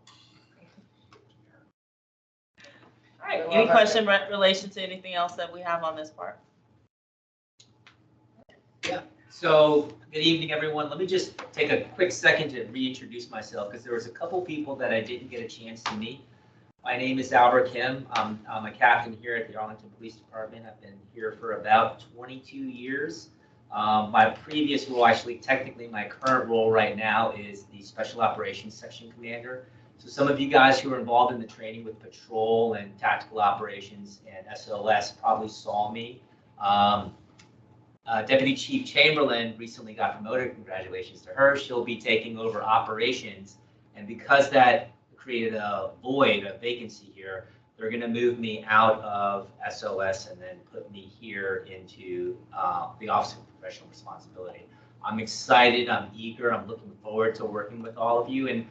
All right, any question in relation to anything else that we have on this part? So, good evening, everyone. Let me just take a quick second to reintroduce myself because there was a couple people that I didn't get a chance to meet. My name is Albert Kim. I'm a captain here at the Arlington Police Department. I've been here for about 22 years. My previous role, actually, technically my current role right now is the Special Operations Section Commander. So some of you guys who are involved in the training with patrol and tactical operations and SOS probably saw me. Deputy Chief Chamberlain recently got promoted. Congratulations to her. She'll be taking over operations. And because that created a void, a vacancy here, they're going to move me out of SOS and then put me here into the Office of Professional Responsibility. I'm excited. I'm eager. I'm looking forward to working with all of you. And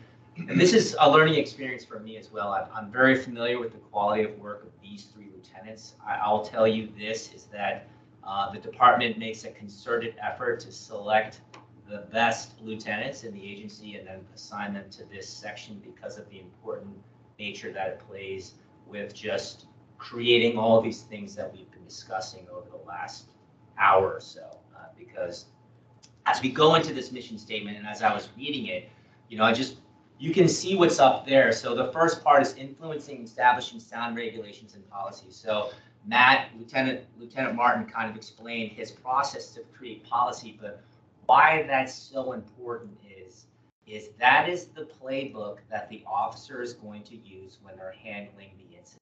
this is a learning experience for me as well. I'm very familiar with the quality of work of these three lieutenants. I'll tell you this is that the department makes a concerted effort to select the best lieutenants in the agency and then assign them to this section because of the important nature that it plays with just creating all these things that we've been discussing over the last hour or so. Because as we go into this mission statement and as I was reading it, you can see what's up there. So the first part is influencing and establishing sound regulations and policies. So Lieutenant Martin kind of explained his process to create policy, but why that's so important is that is the playbook that the officer is going to use when they're handling the incident.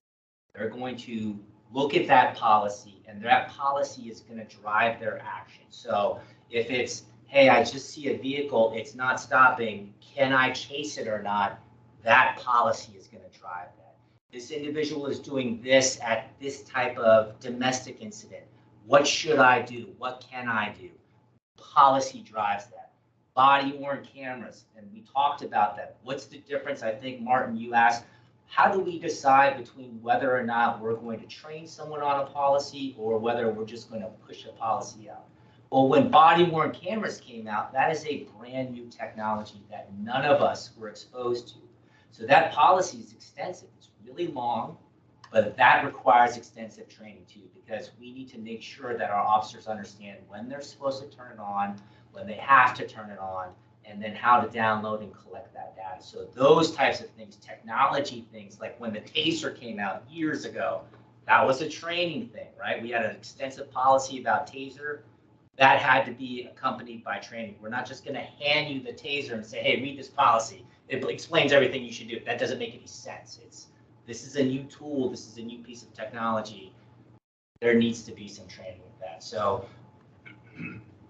They're going to look at that policy, and that policy is going to drive their action. So if it's, hey, I just see a vehicle, it's not stopping, can I chase it or not? That policy is going to drive that. This individual is doing this at this type of domestic incident. What should I do? What can I do? Policy drives that. Body-worn cameras, and we talked about that. What's the difference? I think, Martin, you asked, how do we decide between whether or not we're going to train someone on a policy or whether we're just going to push a policy out? Well, when body-worn cameras came out, that is a brand new technology that none of us were exposed to. So that policy is extensive. It's really long, but that requires extensive training too, because we need to make sure that our officers understand when they're supposed to turn it on, when they have to turn it on, and then how to download and collect that data. So those types of things, technology things, like when the TASER came out years ago, that was a training thing, right? We had an extensive policy about TASER. That had to be accompanied by training. We're not just going to hand you the TASER and say, hey, read this policy. It explains everything you should do. That doesn't make any sense. This is a new tool. This is a new piece of technology. There needs to be some training with that. So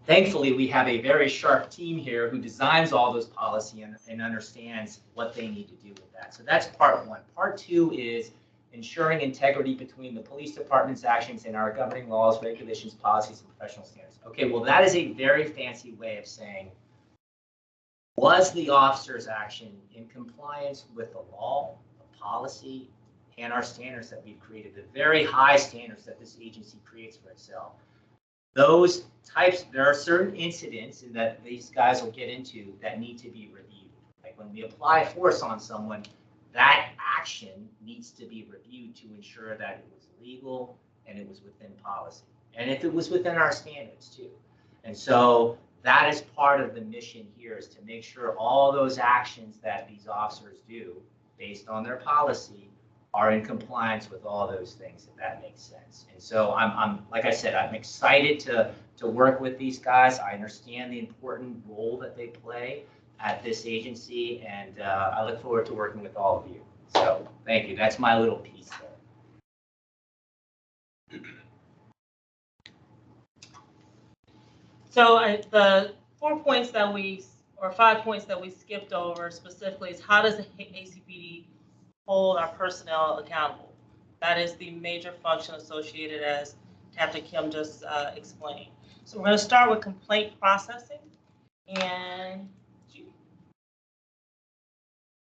thankfully, we have a very sharp team here who designs all those policy and understands what they need to do with that. So that's part one. Part two is ensuring integrity between the police department's actions and our governing laws, regulations, policies, and professional standards. Okay, well, that is a very fancy way of saying, was the officer's action in compliance with the law, the policy, and our standards that we've created, the very high standards that this agency creates for itself? Those types, there are certain incidents in that these guys will get into that need to be reviewed. Like when we apply force on someone, that action needs to be reviewed to ensure that it was legal and it was within policy. And if it was within our standards too. And so that is part of the mission here, is to make sure all those actions that these officers do based on their policy are in compliance with all those things, if that makes sense. And so I'm like I said, I'm excited to work with these guys. I understand the important role that they play at this agency, and I look forward to working with all of you. So thank you. That's my little piece there. So the 5 points that we skipped over specifically is, how does the ACPD hold our personnel accountable? That is the major function associated, as Captain Kim just explained. So we're going to start with complaint processing. And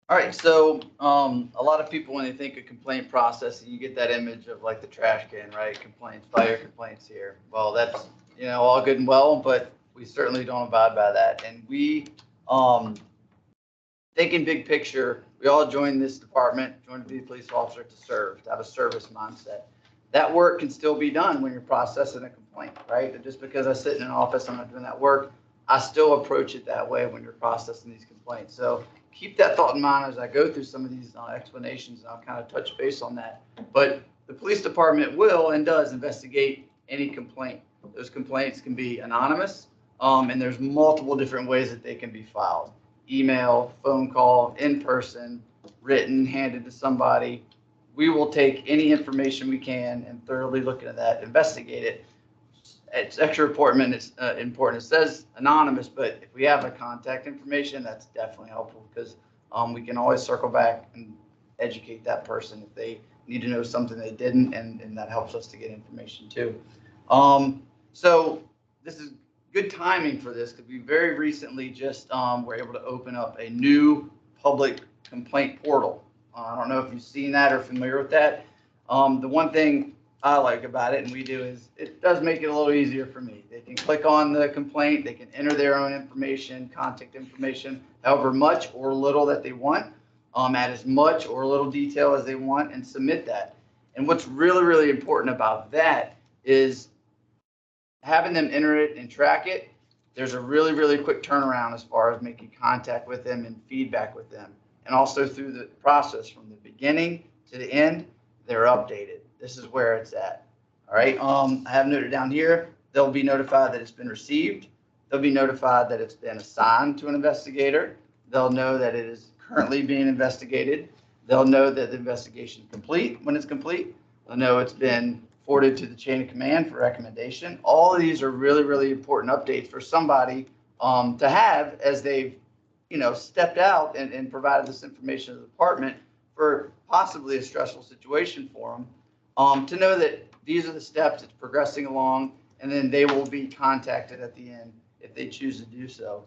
all right, so a lot of people, when they think of complaint processing, you get that image of like the trash can, right? Complaints, fire complaints here. Well, that's, all good and well, but we certainly don't abide by that. And we thinking big picture, we all joined this department, joined to be a police officer to serve, to have a service mindset. That work can still be done when you're processing a complaint, right? And just because I sit in an office, I'm not doing that work, I still approach it that way when you're processing these complaints. So keep that thought in mind as I go through some of these explanations, and I'll kind of touch base on that. But the police department will and does investigate any complaint. Those complaints can be anonymous, and there's multiple different ways that they can be filed. Email, phone call, in person, written, handed to somebody. We will take any information we can and thoroughly look into that, investigate it. It's extra important. It's important. It says anonymous, but if we have a contact information, that's definitely helpful because we can always circle back and educate that person if they need to know something they didn't, and that helps us to get information too. So this is good timing for this because we very recently just were able to open up a new public complaint portal. I don't know if you've seen that or familiar with that. The one thing I like about it, and we do, is it does make it a little easier for me. They can click on the complaint, they can enter their own information, contact information, however much or little that they want, add as much or little detail as they want, and submit that. And what's really, really important about that is having them enter it and track it. There's a really, really quick turnaround as far as making contact with them and feedback with them. And also through the process from the beginning to the end, they're updated. This is where it's at. All right. I have noted down here, they'll be notified that it's been received. They'll be notified that it's been assigned to an investigator. They'll know that it is currently being investigated. They'll know that the investigation is complete when it's complete. They'll know it's been forwarded to the chain of command for recommendation. All of these are really, really important updates for somebody to have as they've, stepped out and provided this information to the department for possibly a stressful situation for them, to know that these are the steps, it's progressing along, and then they will be contacted at the end if they choose to do so,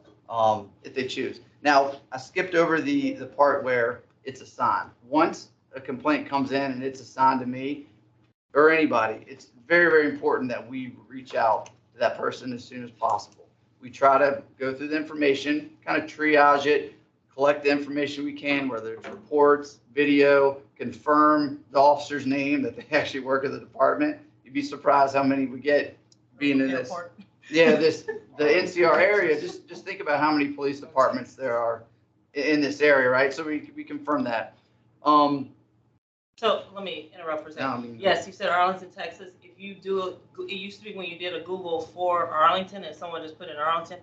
if they choose. Now, I skipped over the part where it's assigned. Once a complaint comes in and it's assigned to me or anybody, it's very, very important that we reach out to that person as soon as possible. We try to go through the information, kind of triage it, collect the information we can, whether it's reports, video, confirm the officer's name, that they actually work at the department. You'd be surprised how many we get being in this. Yeah, the NCR area, just think about how many police departments there are in this area, right? So we confirm that. So let me interrupt for a second. Yes, you said Arlington, Texas. If you do, it used to be when you did a Google for Arlington and someone just put in Arlington,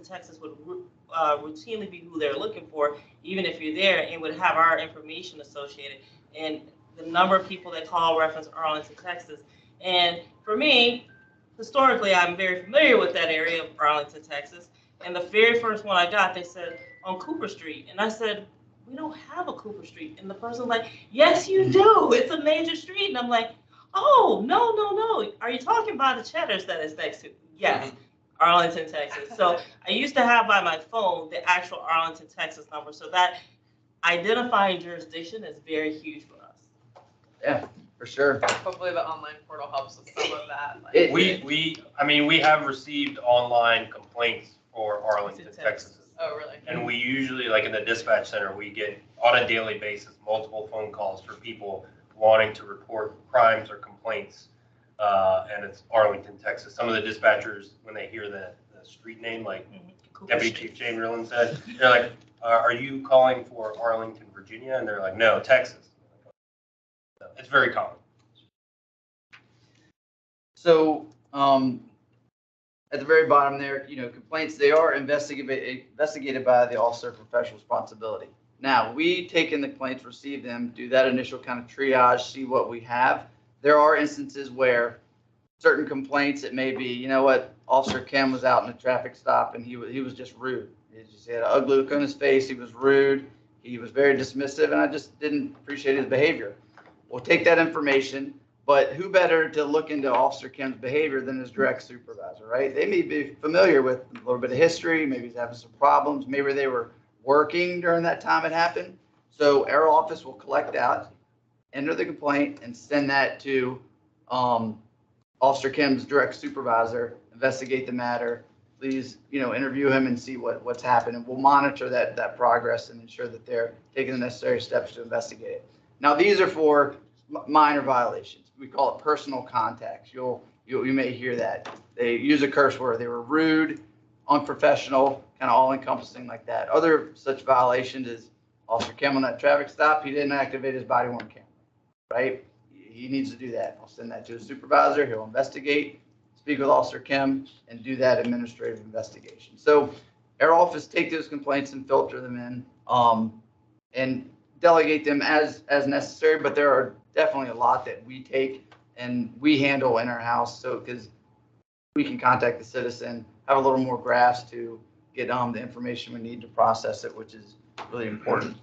Texas would routinely be who they're looking for, even if you're there, and would have our information associated. And the number of people that call reference Arlington, Texas. And for me, historically, I'm very familiar with that area of Arlington, Texas. And the very first one I got, they said on Cooper Street. And I said, we don't have a Cooper Street. And the person's like, yes, you do. It's a major street. And I'm like, oh, no. Are you talking about the Cheddar's that is next to? Yes, Arlington, Texas. So I used to have by my phone the actual Arlington, Texas number. So that identifying jurisdiction is very huge for us. Yeah, for sure. Hopefully the online portal helps with some of that. We have received online complaints for Arlington, Texas. Oh, really? And we usually, like in the dispatch center, we get on a daily basis multiple phone calls for people wanting to report crimes or complaints. And it's Arlington, Texas. Some of the dispatchers, when they hear the street name, like Deputy Chief Chamberlain said, they're like, are you calling for Arlington, Virginia? And they're like, no, Texas. It's very common. So at the very bottom there, complaints, they are investigated by the Officer of Professional Responsibility. Now, we take in the complaints, receive them, do that initial kind of triage, see what we have. There are instances where certain complaints, it may be, Officer Kim was out in a traffic stop and he was just rude. He had an ugly look on his face. He was rude. He was very dismissive, and I just didn't appreciate his behavior. We'll take that information, but who better to look into Officer Kim's behavior than his direct supervisor, right? They may be familiar with a little bit of history. Maybe he's having some problems. Maybe they were working during that time it happened. So our office will collect that, enter the complaint, and send that to Officer Kim's direct supervisor, investigate the matter, please, interview him and see what's happened. And we'll monitor that progress and ensure that they're taking the necessary steps to investigate it. Now, these are for minor violations. We call it personal contacts. You may hear that. They use a curse word. They were rude, unprofessional, kind of all encompassing like that. Other such violations is Officer Kim on that traffic stop. He didn't activate his body worn camera, right? He needs to do that. I'll send that to his supervisor. He'll investigate, speak with Officer Kim, and do that administrative investigation. So our office take those complaints and filter them in, and delegate them as necessary. But there are definitely a lot that we take and we handle in our house. So because we can contact the citizen, have a little more grasp to get the information we need to process it, which is really important.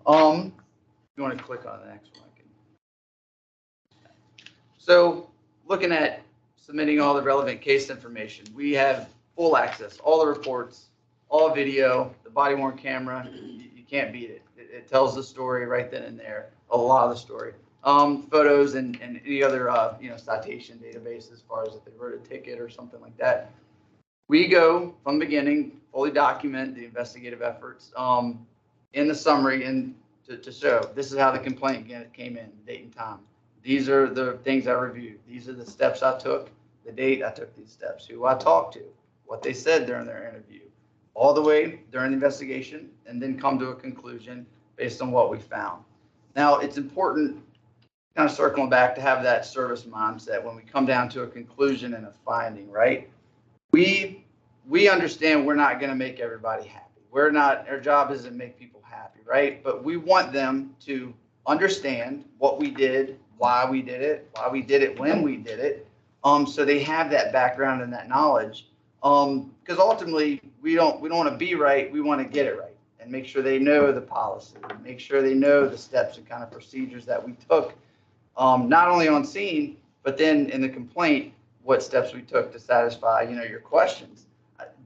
If you want to click on the next one, I can. So looking at submitting all the relevant case information, we have full access, all the reports, all video, the body worn camera. You can't beat it. It tells the story right then and there, a lot of the story. Photos and any other citation database as far as if they wrote a ticket or something like that. We go from the beginning, fully document the investigative efforts in the summary and to show this is how the complaint came in, date and time. These are the things I reviewed. These are the steps I took, the date I took these steps, who I talked to, what they said during their interview, all the way during the investigation, and then come to a conclusion based on what we found. Now, it's important, kind of circling back, to have that service mindset when we come down to a conclusion and a finding, right? We understand we're not going to make everybody happy. Our job isn't to make people happy, right? But we want them to understand what we did, why we did it, when we did it, so they have that background and that knowledge. Because ultimately, we don't want to be right. We want to get it right and make sure they know the policy, make sure they know the steps and kind of procedures that we took, not only on scene, but then in the complaint, what steps we took to satisfy, your questions.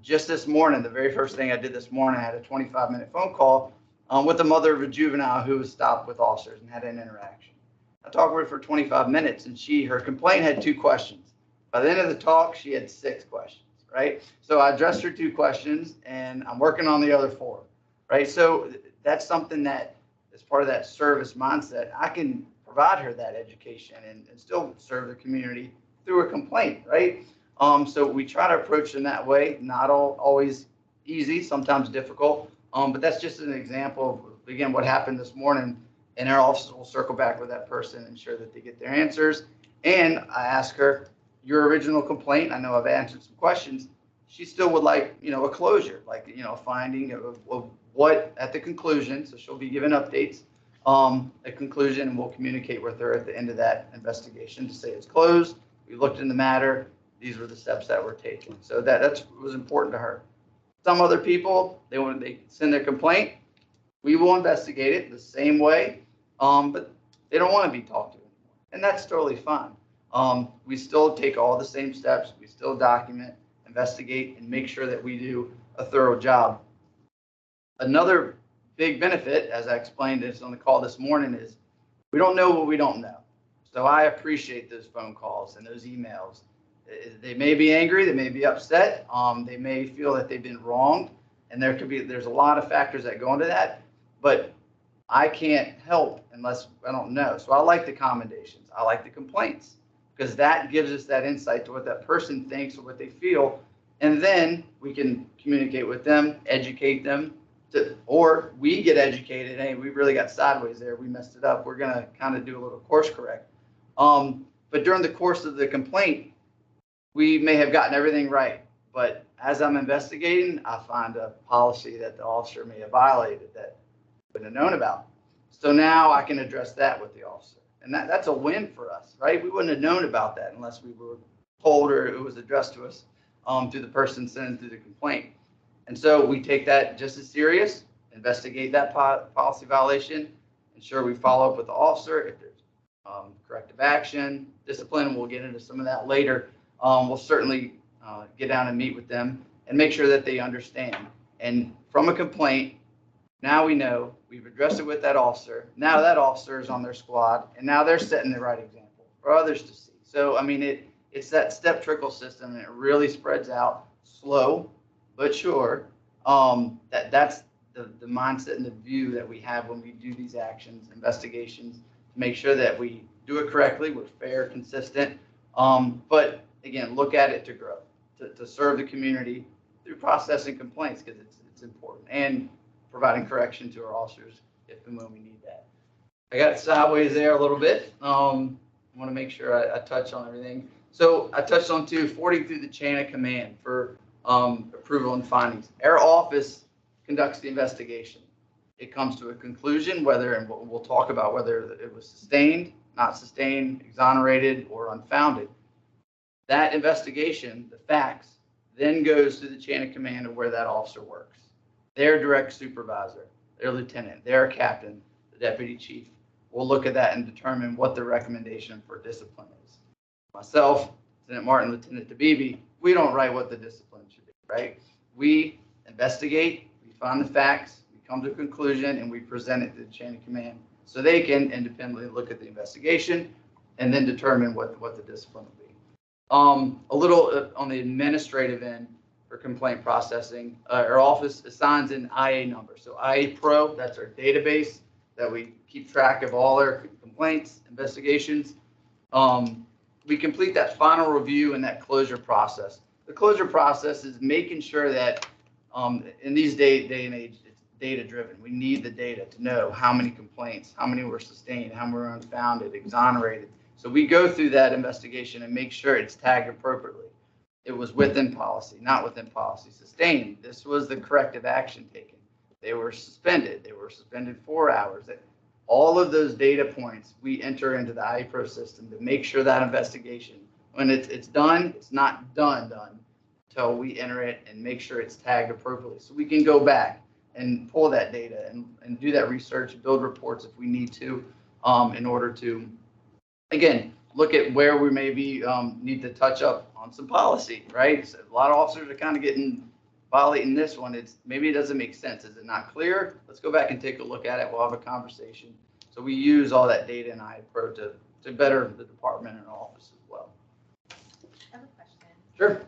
Just this morning, the very first thing I did this morning, I had a 25-minute phone call with the mother of a juvenile who was stopped with officers and had an interaction. I talked with her for 25 minutes, and her complaint had 2 questions. By the end of the talk, she had 6 questions, right? So I addressed her 2 questions, and I'm working on the other 4, right? So that's something that, as part of that service mindset, I can provide her that education and still serve the community through a complaint, right? So we try to approach them that way. Not always easy, sometimes difficult, but that's just an example of, again, what happened this morning. And our officers will circle back with that person, ensure that they get their answers. And I ask her, your original complaint, I know I've answered some questions. She still would like, a closure, like, a finding of what at the conclusion. So she'll be given updates at conclusion, and we'll communicate with her at the end of that investigation to say it's closed. We looked in the matter. These were the steps that were taken. So that was important to her. Some other people, they send their complaint. We will investigate it the same way, but they don't want to be talked to anymore. And that's totally fine. We still take all the same steps. We still document, investigate, and make sure that we do a thorough job. Another big benefit, as I explained this on the call this morning, is we don't know what we don't know. So I appreciate those phone calls and those emails. They may be angry, they may be upset, they may feel that they've been wronged, and there's a lot of factors that go into that, but I can't help unless I don't know. So I like the commendations, I like the complaints, because that gives us that insight to what that person thinks or what they feel, and then we can communicate with them, educate them, or we get educated. Hey, we really got sideways there, we messed it up, we're going to kind of do a little course correct. But during the course of the complaint, we may have gotten everything right, but as I'm investigating, I find a policy that the officer may have violated that I wouldn't have known about. So now I can address that with the officer. And that's a win for us, right? We wouldn't have known about that unless we were told or it was addressed to us through the person sending through the complaint. And so we take that just as serious, investigate that policy violation, ensure we follow up with the officer. If there's corrective action, discipline, we'll get into some of that later. We'll certainly get down and meet with them and make sure that they understand. And from a complaint, now we know we've addressed it with that officer. Now that officer is on their squad, and now they're setting the right example for others to see. So, I mean, it's that step trickle system, and it really spreads out slow but sure. That's the mindset and the view that we have when we do these actions, investigations, to make sure that we do it correctly, we're fair, consistent. But again, look at it to grow, to serve the community through processing complaints, because it's important, and providing correction to our officers if and when we need that. I got sideways there a little bit. I want to make sure I touch on everything. So I touched on forwarding through the chain of command for approval and findings. Our office conducts the investigation. It comes to a conclusion, and we'll talk about whether it was sustained, not sustained, exonerated, or unfounded. That investigation, the facts, then goes to the chain of command of where that officer works. Their direct supervisor, their lieutenant, their captain, the deputy chief will look at that and determine what the recommendation for discipline is. Myself, Lieutenant Martin, Lieutenant Tabibi, we don't write what the discipline should be, right? We investigate, we find the facts, we come to a conclusion, and we present it to the chain of command so they can independently look at the investigation and then determine what the discipline will be. A little on the administrative end for complaint processing, our office assigns an IA number. So IA Pro, that's our database that we keep track of all our complaints, investigations. We complete that final review and that closure process. The closure process is making sure that in these day and age, it's data driven. We need the data to know how many complaints, how many were sustained, how many were unfounded, exonerated. So we go through that investigation and make sure it's tagged appropriately. It was within policy, not within policy. Sustained, this was the corrective action taken. They were suspended 4 hours. All of those data points we enter into the iPro system to make sure that investigation, when it's done, it's not done until we enter it and make sure it's tagged appropriately. So we can go back and pull that data and do that research, build reports if we need to, in order to, again, look at where we maybe need to touch up on some policy, right? So a lot of officers are kind of violating this one. Maybe it doesn't make sense. Is it not clear? Let's go back and take a look at it. We'll have a conversation. So we use all that data in iPro to better the department and office as well. I have a question. Sure.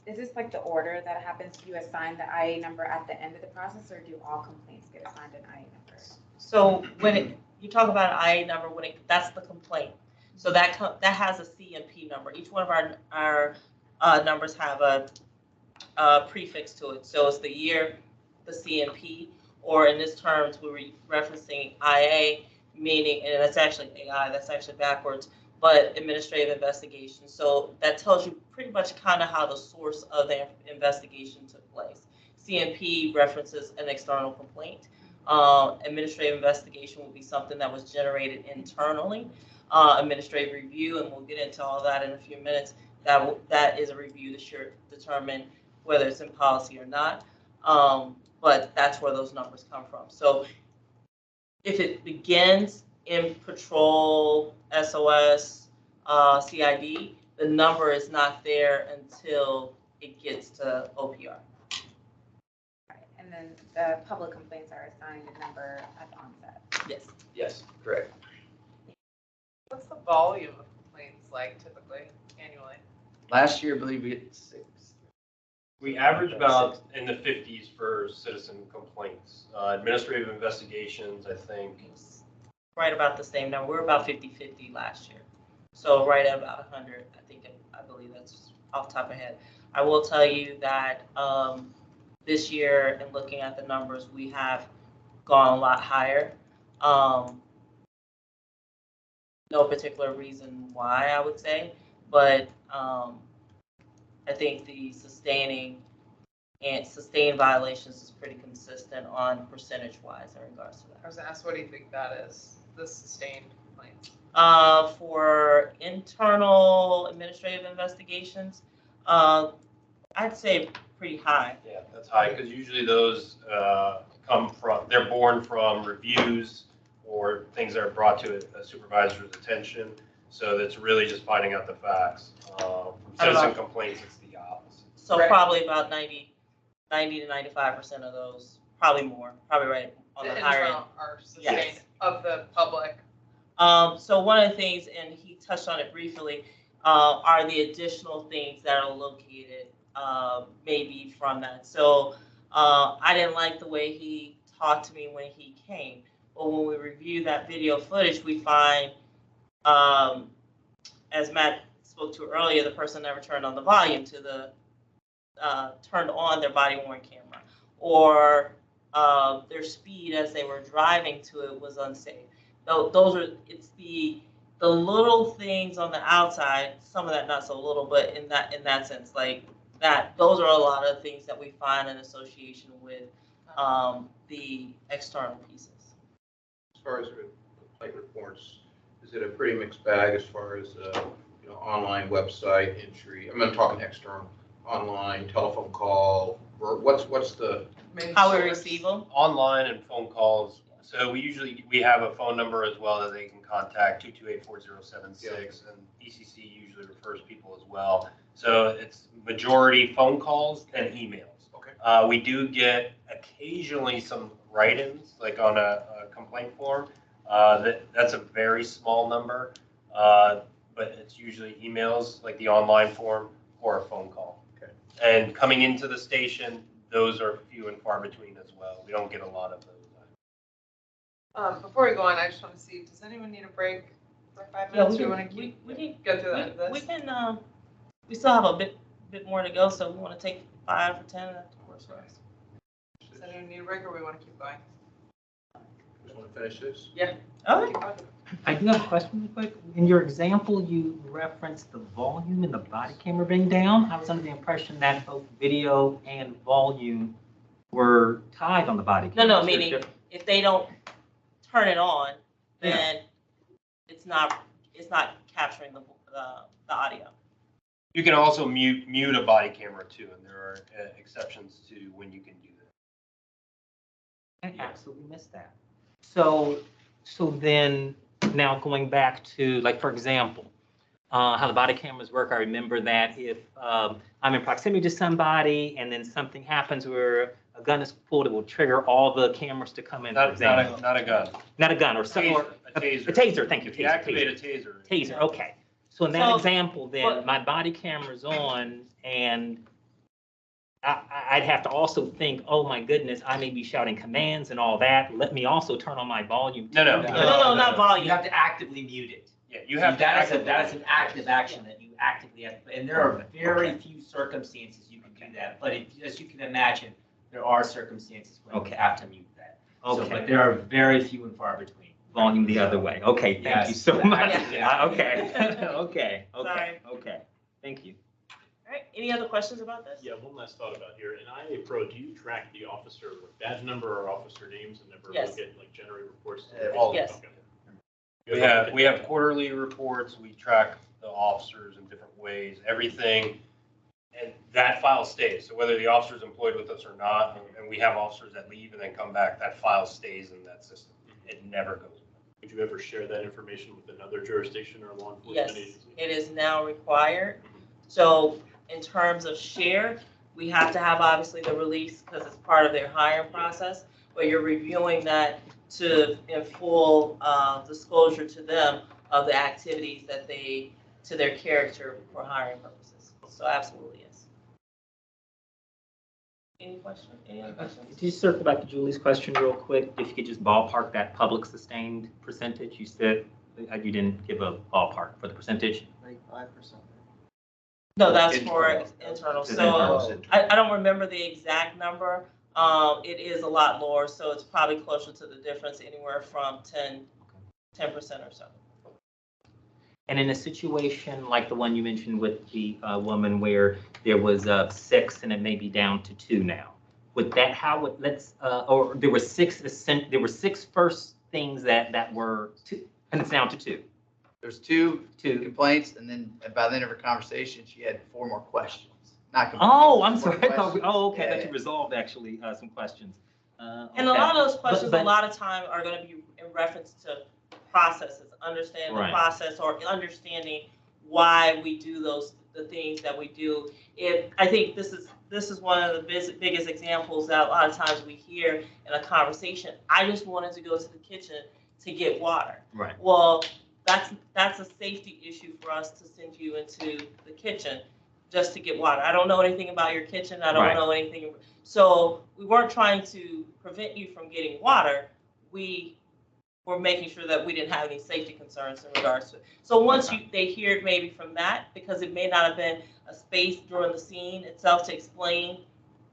Is this like the order that happens? Do you assign the IA number at the end of the process, or do all complaints get assigned an IA number? So when you talk about an IA number, that's the complaint. So that has a CMP number. Each one of our numbers have a prefix to it. So it's the year, the CMP, or in this terms, we were referencing IA, meaning, and that's actually AI, that's actually backwards, but administrative investigation. So that tells you pretty much kind of how the source of the investigation took place. CMP references an external complaint. Administrative investigation will be something that was generated internally. Administrative review, and we'll get into all that in a few minutes, that is a review to determine whether it's in policy or not. But that's where those numbers come from. So if it begins in patrol, SOS, CID, the number is not there until it gets to OPR. Right. And then the public complaints are assigned a number at the onset. Yes. Yes, correct. What's the volume of complaints like typically annually? Last year, I believe we had 6. We average about in the 50s for citizen complaints. Administrative investigations, I think. Right about the same number. We're about 50-50 last year. So right at about 100, I believe that's off the top of my head. I will tell you that this year, and looking at the numbers, we have gone a lot higher. No particular reason why, I would say, but I think the sustained violations is pretty consistent on percentage-wise in regards to that. I was asked, what do you think that is, the sustained complaints? For internal administrative investigations, I'd say pretty high. Yeah, that's high, because usually those they're born from reviews or things that are brought to a supervisor's attention. So that's really just finding out the facts. From citizen complaints, it's the opposite. So Right. Probably about 90 to 95% of those, probably more, probably right on the higher end. internal are sustained Yes. of the public. So one of the things, and he touched on it briefly, are the additional things that are located maybe from that. So I didn't like the way he talked to me when he came. But when we review that video footage, we find, as Matt spoke to earlier, the person never turned on the volume to the, turned on their body worn camera, or their speed as they were driving to it was unsafe. Those are, it's the little things on the outside, some of that not so little, but in that sense, like that, those are a lot of things that we find in association with the external pieces. As far as complaint reports, is it a pretty mixed bag as far as, online website entry? I'm talking external, online, telephone call, or what's the? How we receive them? Online and phone calls. So we have a phone number as well that they can contact, 228-4076, and ECC usually refers people as well. So it's majority phone calls and emails. Okay. We do get occasionally some write-ins, like on a complaint form. That's a very small number, but it's usually emails, like the online form, or a phone call. Okay. And coming into the station, those are few and far between as well. We don't get a lot of those. Before we go on, I just want to see, does anyone need a break for 5 Yeah, minutes? we We can, want to keep, we can, go through that. we can, we still have a bit more to go, so we want to take 5 or 10 at the course. Does anyone need a break, or we want to keep going? Just want to finish this? Oh, Keep going. I do have a question real quick. In your example, you referenced the volume and the body camera being down. I was under the impression that both video and volume were tied on the body camera. no, meaning if they don't turn it on, then it's not capturing the audio. You can also mute a body camera too, and there are exceptions to when you can do that. I absolutely missed that. So then now going back to, like, for example, how the body cameras work, I remember that if I'm in proximity to somebody and then something happens where a gun is pulled, it will trigger all the cameras to come in, for example. Not a gun. Not a gun, or something. A taser. A taser, thank you. If you activate a taser. Taser, okay. So in that So, example, then my body camera's on, and I'd have to also think, oh my goodness, I may be shouting commands and all that. Let me also turn on my volume. No, Not volume. You have to actively mute it. Yeah, you have to. That is an active action that you actively have, and there are very few circumstances you can do that. But as you can imagine, there are circumstances when you have to mute that. So, but there are very few and far between. Volume the other way. Okay, thank you so much. Yeah. Okay. Sorry. Okay. Thank you. All right, any other questions about this? Yeah, one last thought about here. In IA Pro, do you track the officer with badge number or officer names and never Yes. look at, like, generate reports? All Yes. Okay. We have quarterly reports. We track the officers in different ways, everything, and that file stays. So whether the officer's employed with us or not, and we have officers that leave and then come back, that file stays in that system. It never goes. Would you ever share that information with another jurisdiction or law enforcement Yes, agency? it is now required. So in terms of share, we have to have obviously the release because it's part of their hiring process, but you're reviewing that in full disclosure to them of the activities that to their character for hiring purposes. So absolutely, yes. Any questions? Any other questions? Could you circle back to Julie's question real quick? If you could just ballpark that public sustained percentage, you said, you didn't give a ballpark for the percentage? Like 5%. No, that's for internal. So Internal. I don't remember the exact number. It is a lot lower, so it's probably closer to the difference, anywhere from 10% or so. And in a situation like the one you mentioned with the woman where there was 6 and it may be down to 2 now, would that, or there were 6 first things that were 2, and it's down to 2. There's two complaints, and then by the end of her conversation, she had 4 more questions. Not complaints. Oh, I'm 4 sorry. I thought questions. okay, Yeah, that you resolved actually some questions. And a lot of those questions, a lot of time, are going to be in reference to processes, understanding the process, or understanding why we do the things that we do. I think this is one of the biggest examples that a lot of times we hear in a conversation. I just wanted to go to the kitchen to get water. Right. Well, that's a safety issue for us to send you into the kitchen just to get water. I don't know anything about your kitchen. I don't Right. know anything. So we weren't trying to prevent you from getting water. We were making sure that we didn't have any safety concerns in regards to it. So once they hear it maybe from that, because it may not have been a space during the scene itself to explain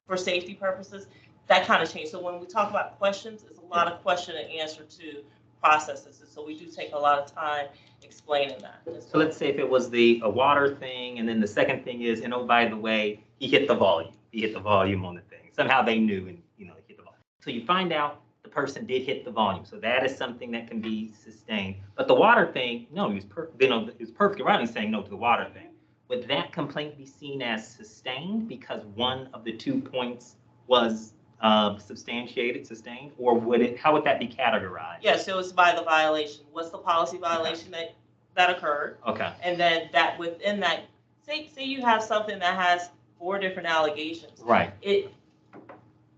for safety purposes, that kind of changed. So when we talk about questions, it's a lot of question and answer to processes. So we do take a lot of time explaining that. So let's say if it was a water thing, and then the second thing is, and oh, by the way, he hit the volume. He hit the volume on the thing. Somehow they knew, and he hit the volume. So you find out the person did hit the volume. So that is something that can be sustained. But the water thing, no, he was perfectly right in saying no to the water thing. Would that complaint be seen as sustained because one of the 2 points was sustained, or how would that be categorized? Yeah, so it's by the violation. What's the policy violation that occurred? Okay. And then that within that, say you have something that has 4 different allegations. Right.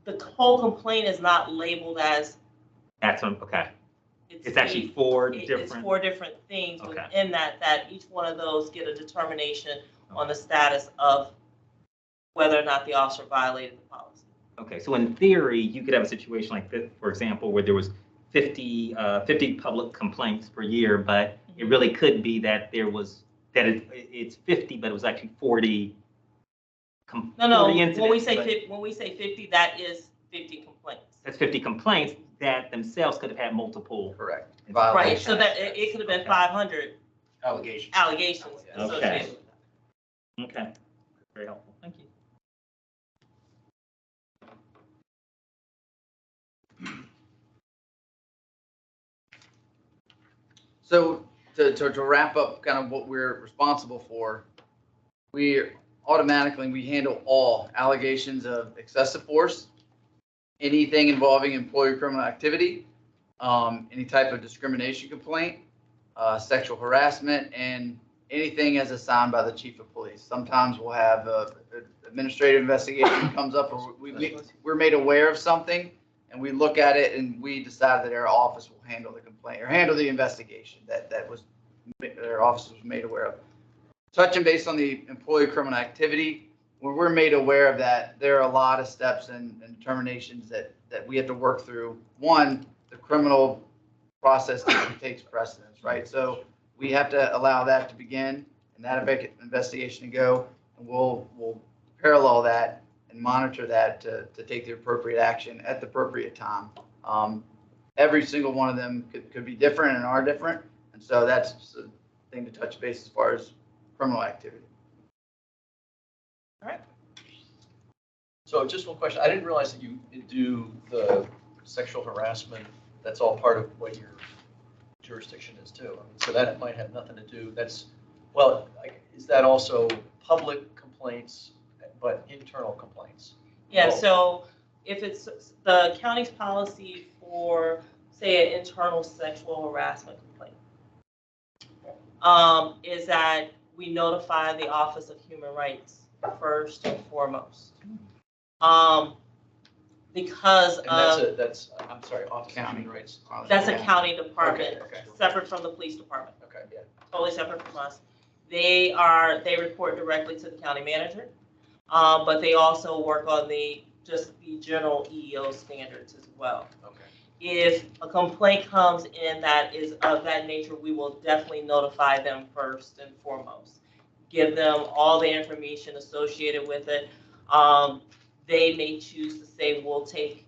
The whole complaint is not labeled as. That's okay. It's actually 4 different. It's 4 different things Okay. within that each one of those get a determination on the status of whether or not the officer violated the policy. Okay, so in theory, you could have a situation like this, for example, where there was 50 public complaints per year, but it really could be that it's 50, but it was actually 40. No. 40 incidents, When we say 50, that is 50 complaints. That's 50 complaints that themselves could have had multiple. Correct. Right. So that it could have been 500 Allegations. associated with that. Okay. Very helpful. Thank you. So to wrap up kind of what we're responsible for, we handle all allegations of excessive force, anything involving employee criminal activity, any type of discrimination complaint, sexual harassment, and anything as assigned by the chief of police. Sometimes we'll have administrative investigation comes up, or we're made aware of something, and we look at it and we decide that our office will handle the complaint or handle the investigation that our office was made aware of. Touching base on the employee criminal activity, when we're made aware of that, there are a lot of steps and determinations that we have to work through. One, the criminal process takes precedence, right? So we have to allow that to begin and that investigation to go, and we'll parallel that and monitor that to take the appropriate action at the appropriate time. Every single one of them could be different and are different, and so that's just a thing to touch base as far as criminal activity. All right. So just one question. I didn't realize that you do the sexual harassment. That's all part of what your jurisdiction is too. I mean, so that might have nothing to do. Is that also public complaints, but internal complaints? Yeah, so if it's the county's policy for, say, an internal sexual harassment complaint, is that we notify the Office of Human Rights first and foremost. Because and that's I'm sorry, Office of Human Rights. That's a county department, Okay. separate from the police department. Okay, yeah. Totally separate from us. They report directly to the county manager, but they also work on the general EEO standards as well. Okay. If a complaint comes in that is of that nature, we will definitely notify them first and foremost. Give them all the information associated with it. They may choose to say, we'll take,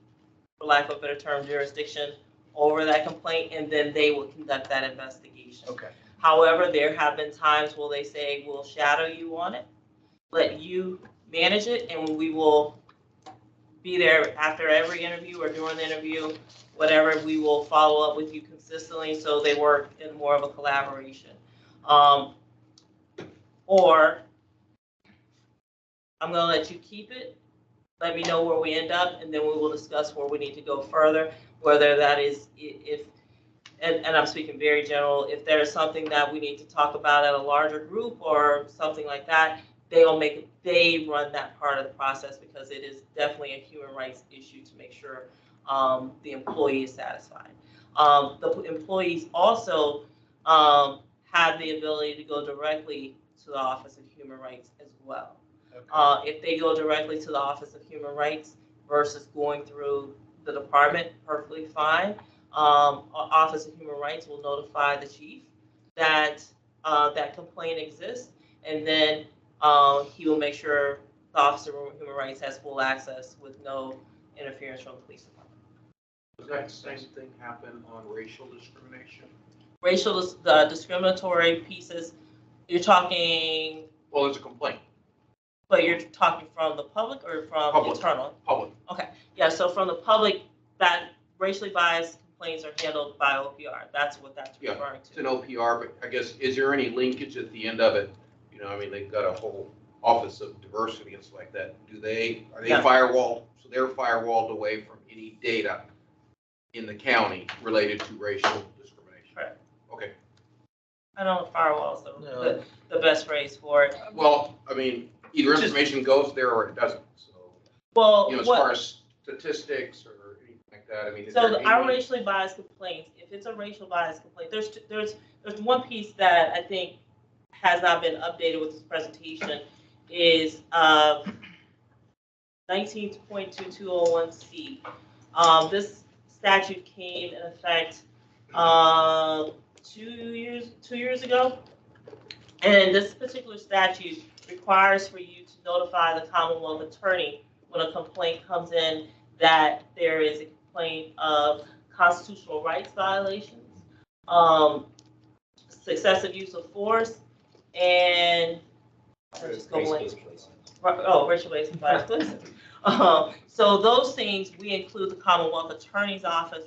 for lack of a better term, jurisdiction over that complaint, and then they will conduct that investigation. Okay. However, there have been times where they say, we'll shadow you on it, let you manage it, and we will be there after every interview or during the interview, whatever, we will follow up with you consistently so they work in more of a collaboration. Or I'm gonna let you keep it, let me know where we end up, and then we will discuss where we need to go further, whether that is and I'm speaking very general, if there is something that we need to talk about at a larger group or something like that, they run that part of the process because it is definitely a human rights issue to make sure the employee is satisfied. The employees also have the ability to go directly to the Office of Human Rights as well. If they go directly to the Office of Human Rights versus going through the department, perfectly fine. Office of Human Rights will notify the chief that that complaint exists, and then he will make sure the Office of Human Rights has full access with no interference from the police department. Does that same thing happen on racial discrimination? Racial discriminatory pieces, you're talking, Well, there's a complaint. but you're talking from the public or from Public. internal? Public. Okay, yeah, so from the public, that racially biased complaints are handled by OPR. That's what that's Yeah, referring it's to. an OPR, but I guess, is there any linkage at the end of it? You know, I mean, they've got a whole office of diversity and stuff like that. Are they Yeah. firewalled? So they're firewalled away from any data in the county related to racial discrimination? Correct. Okay. I don't know if firewall is No. the best phrase for it. Well, I mean, either information goes there or it doesn't, so, Well, you know, as far as statistics or anything like that, I mean, is so there our any? racially biased complaints, if it's a racial biased complaint, there's one piece that I think has not been updated with this presentation is 19.2201C. This statute came in effect 2 years ago, and this particular statute requires for you to notify the Commonwealth attorney when a complaint comes in that there is a complaint of constitutional rights violations, excessive use of force, and racial-based and biased policing. So those things we include the Commonwealth Attorney's Office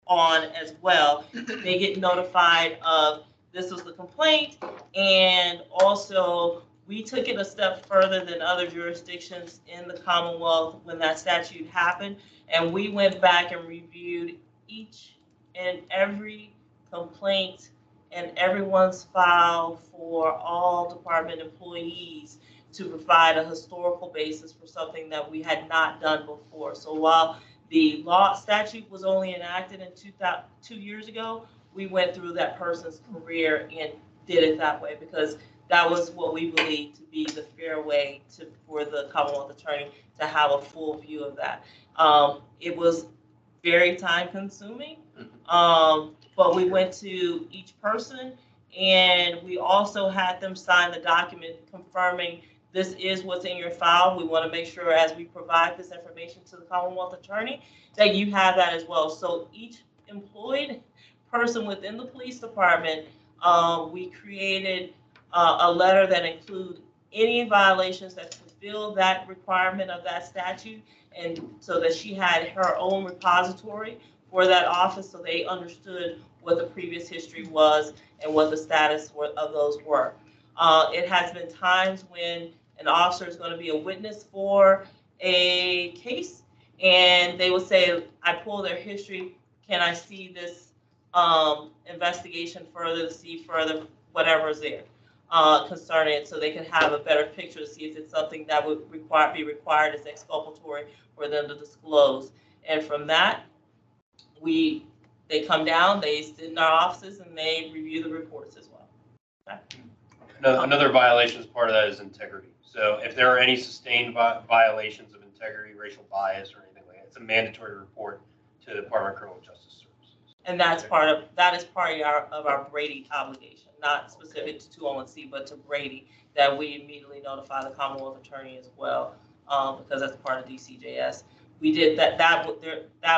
on as well. They get notified of this was the complaint, and also we took it a step further than other jurisdictions in the Commonwealth when that statute happened, and we went back and reviewed each and every complaint and everyone's file for all department employees to provide a historical basis for something that we had not done before. So while the law statute was only enacted in 2 years ago, we went through that person's career and did it that way because that was what we believe to be the fair way for the Commonwealth Attorney to have a full view of that. It was very time consuming, but we went to each person and we also had them sign the document confirming this is what's in your file. We want to make sure as we provide this information to the Commonwealth Attorney that you have that as well. So each employed person within the police department, we created a letter that includes any violations that fulfill that requirement of that statute, and so that she had her own repository for that office so they understood what the previous history was and what the status of those were. It has been times when an officer is going to be a witness for a case and they will say, I pull their history, can I see this investigation further to see further whatever is there concerning it, so they can have a better picture to see if it's something that would be required as exculpatory for them to disclose. And from that, they come down, they sit in our offices, and they review the reports as well. Okay? Another violation as part of that is integrity. So if there are any sustained violations of integrity, racial bias, or anything like that, it's a mandatory report to the Department of Criminal Justice Services. And that is part of our Brady obligation, not specific to 201C, but to Brady, that we immediately notify the Commonwealth Attorney as well, because that's part of DCJS. We did that. That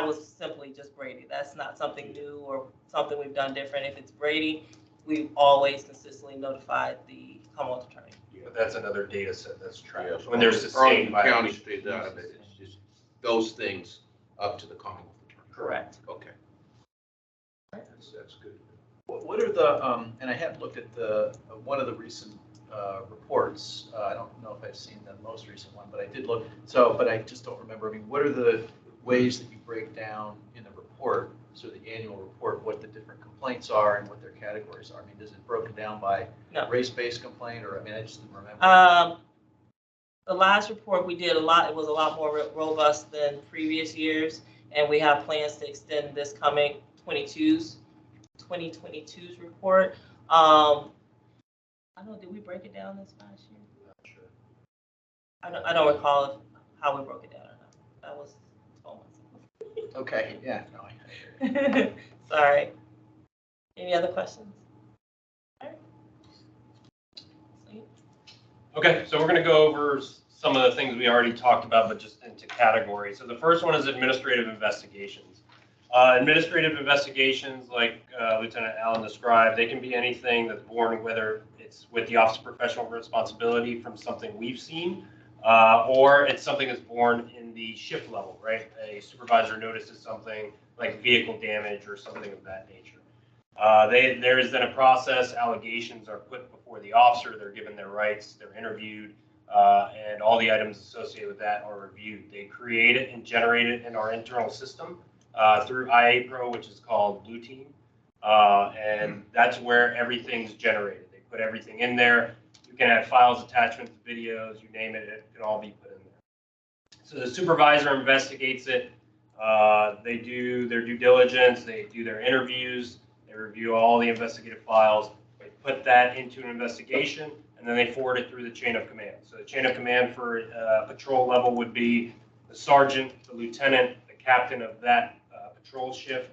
was simply just Brady. That's not something new or something we've done different. If it's Brady, we've always consistently notified the Commonwealth Attorney. But that's another data set that's tracked. Yeah, When there's sustained Arlington County violations. stays out of it, it's just those things up to the Commonwealth Attorney. Correct. Okay. That's good. What are the, and I have looked at one of the recent reports. I don't know if I've seen the most recent one, but I did look. But I just don't remember. I mean, what are the ways that you break down in the report, so the annual report, what the different complaints are and what their categories are? I mean, is it broken down by race-based complaint, or, I mean, I just didn't remember. The last report we did it was a lot more robust than previous years, and we have plans to extend this coming 22's 2022's report. I don't know, did we break it down this past year? Not sure. I don't recall how we broke it down or not. That was 12 months ago. Okay, yeah, no, I hear you. Sorry. Any other questions? All right. Sweet. Okay, so we're going to go over some of the things we already talked about, but just into categories. So the first one is administrative investigations. Administrative investigations, like Lieutenant Allen described, they can be anything that's born, whether it's with the Office of Professional Responsibility from something we've seen, or it's something that's born in the shift level, right? A supervisor notices something like vehicle damage or something of that nature. There is then a process, allegations are put before the officer, they're given their rights, they're interviewed, and all the items associated with that are reviewed. They create it and generate it in our internal system through IA Pro, which is called Blue Team. And that's where everything's generated. They put everything in there. You can add files, attachments, videos, you name it, it can all be put in there. So the supervisor investigates it. They do their due diligence, they do their interviews, they review all the investigative files, they put that into an investigation, and then they forward it through the chain of command. So the chain of command for patrol level would be the sergeant, the lieutenant, the captain of that patrol shift,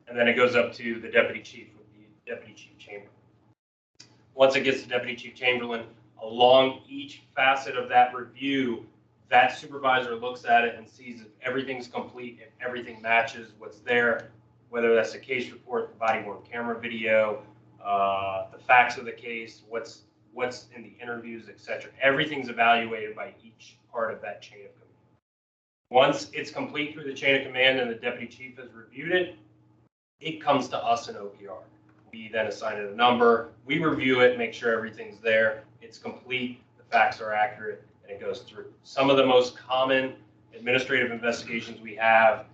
and then it goes up to the deputy chief with the deputy chief chamberlain. Once it gets to deputy chief chamberlain, along each facet of that review, that supervisor looks at it and sees if everything's complete, if everything matches what's there, whether that's the case report, the body-worn camera video, the facts of the case, what's in the interviews, etc. Everything's evaluated by each part of that chain of command. Once it's complete through the chain of command and the deputy chief has reviewed it, it comes to us in OPR. We then assign it a number, we review it, make sure everything's there, it's complete, the facts are accurate, and it goes through. Some of the most common administrative investigations we have,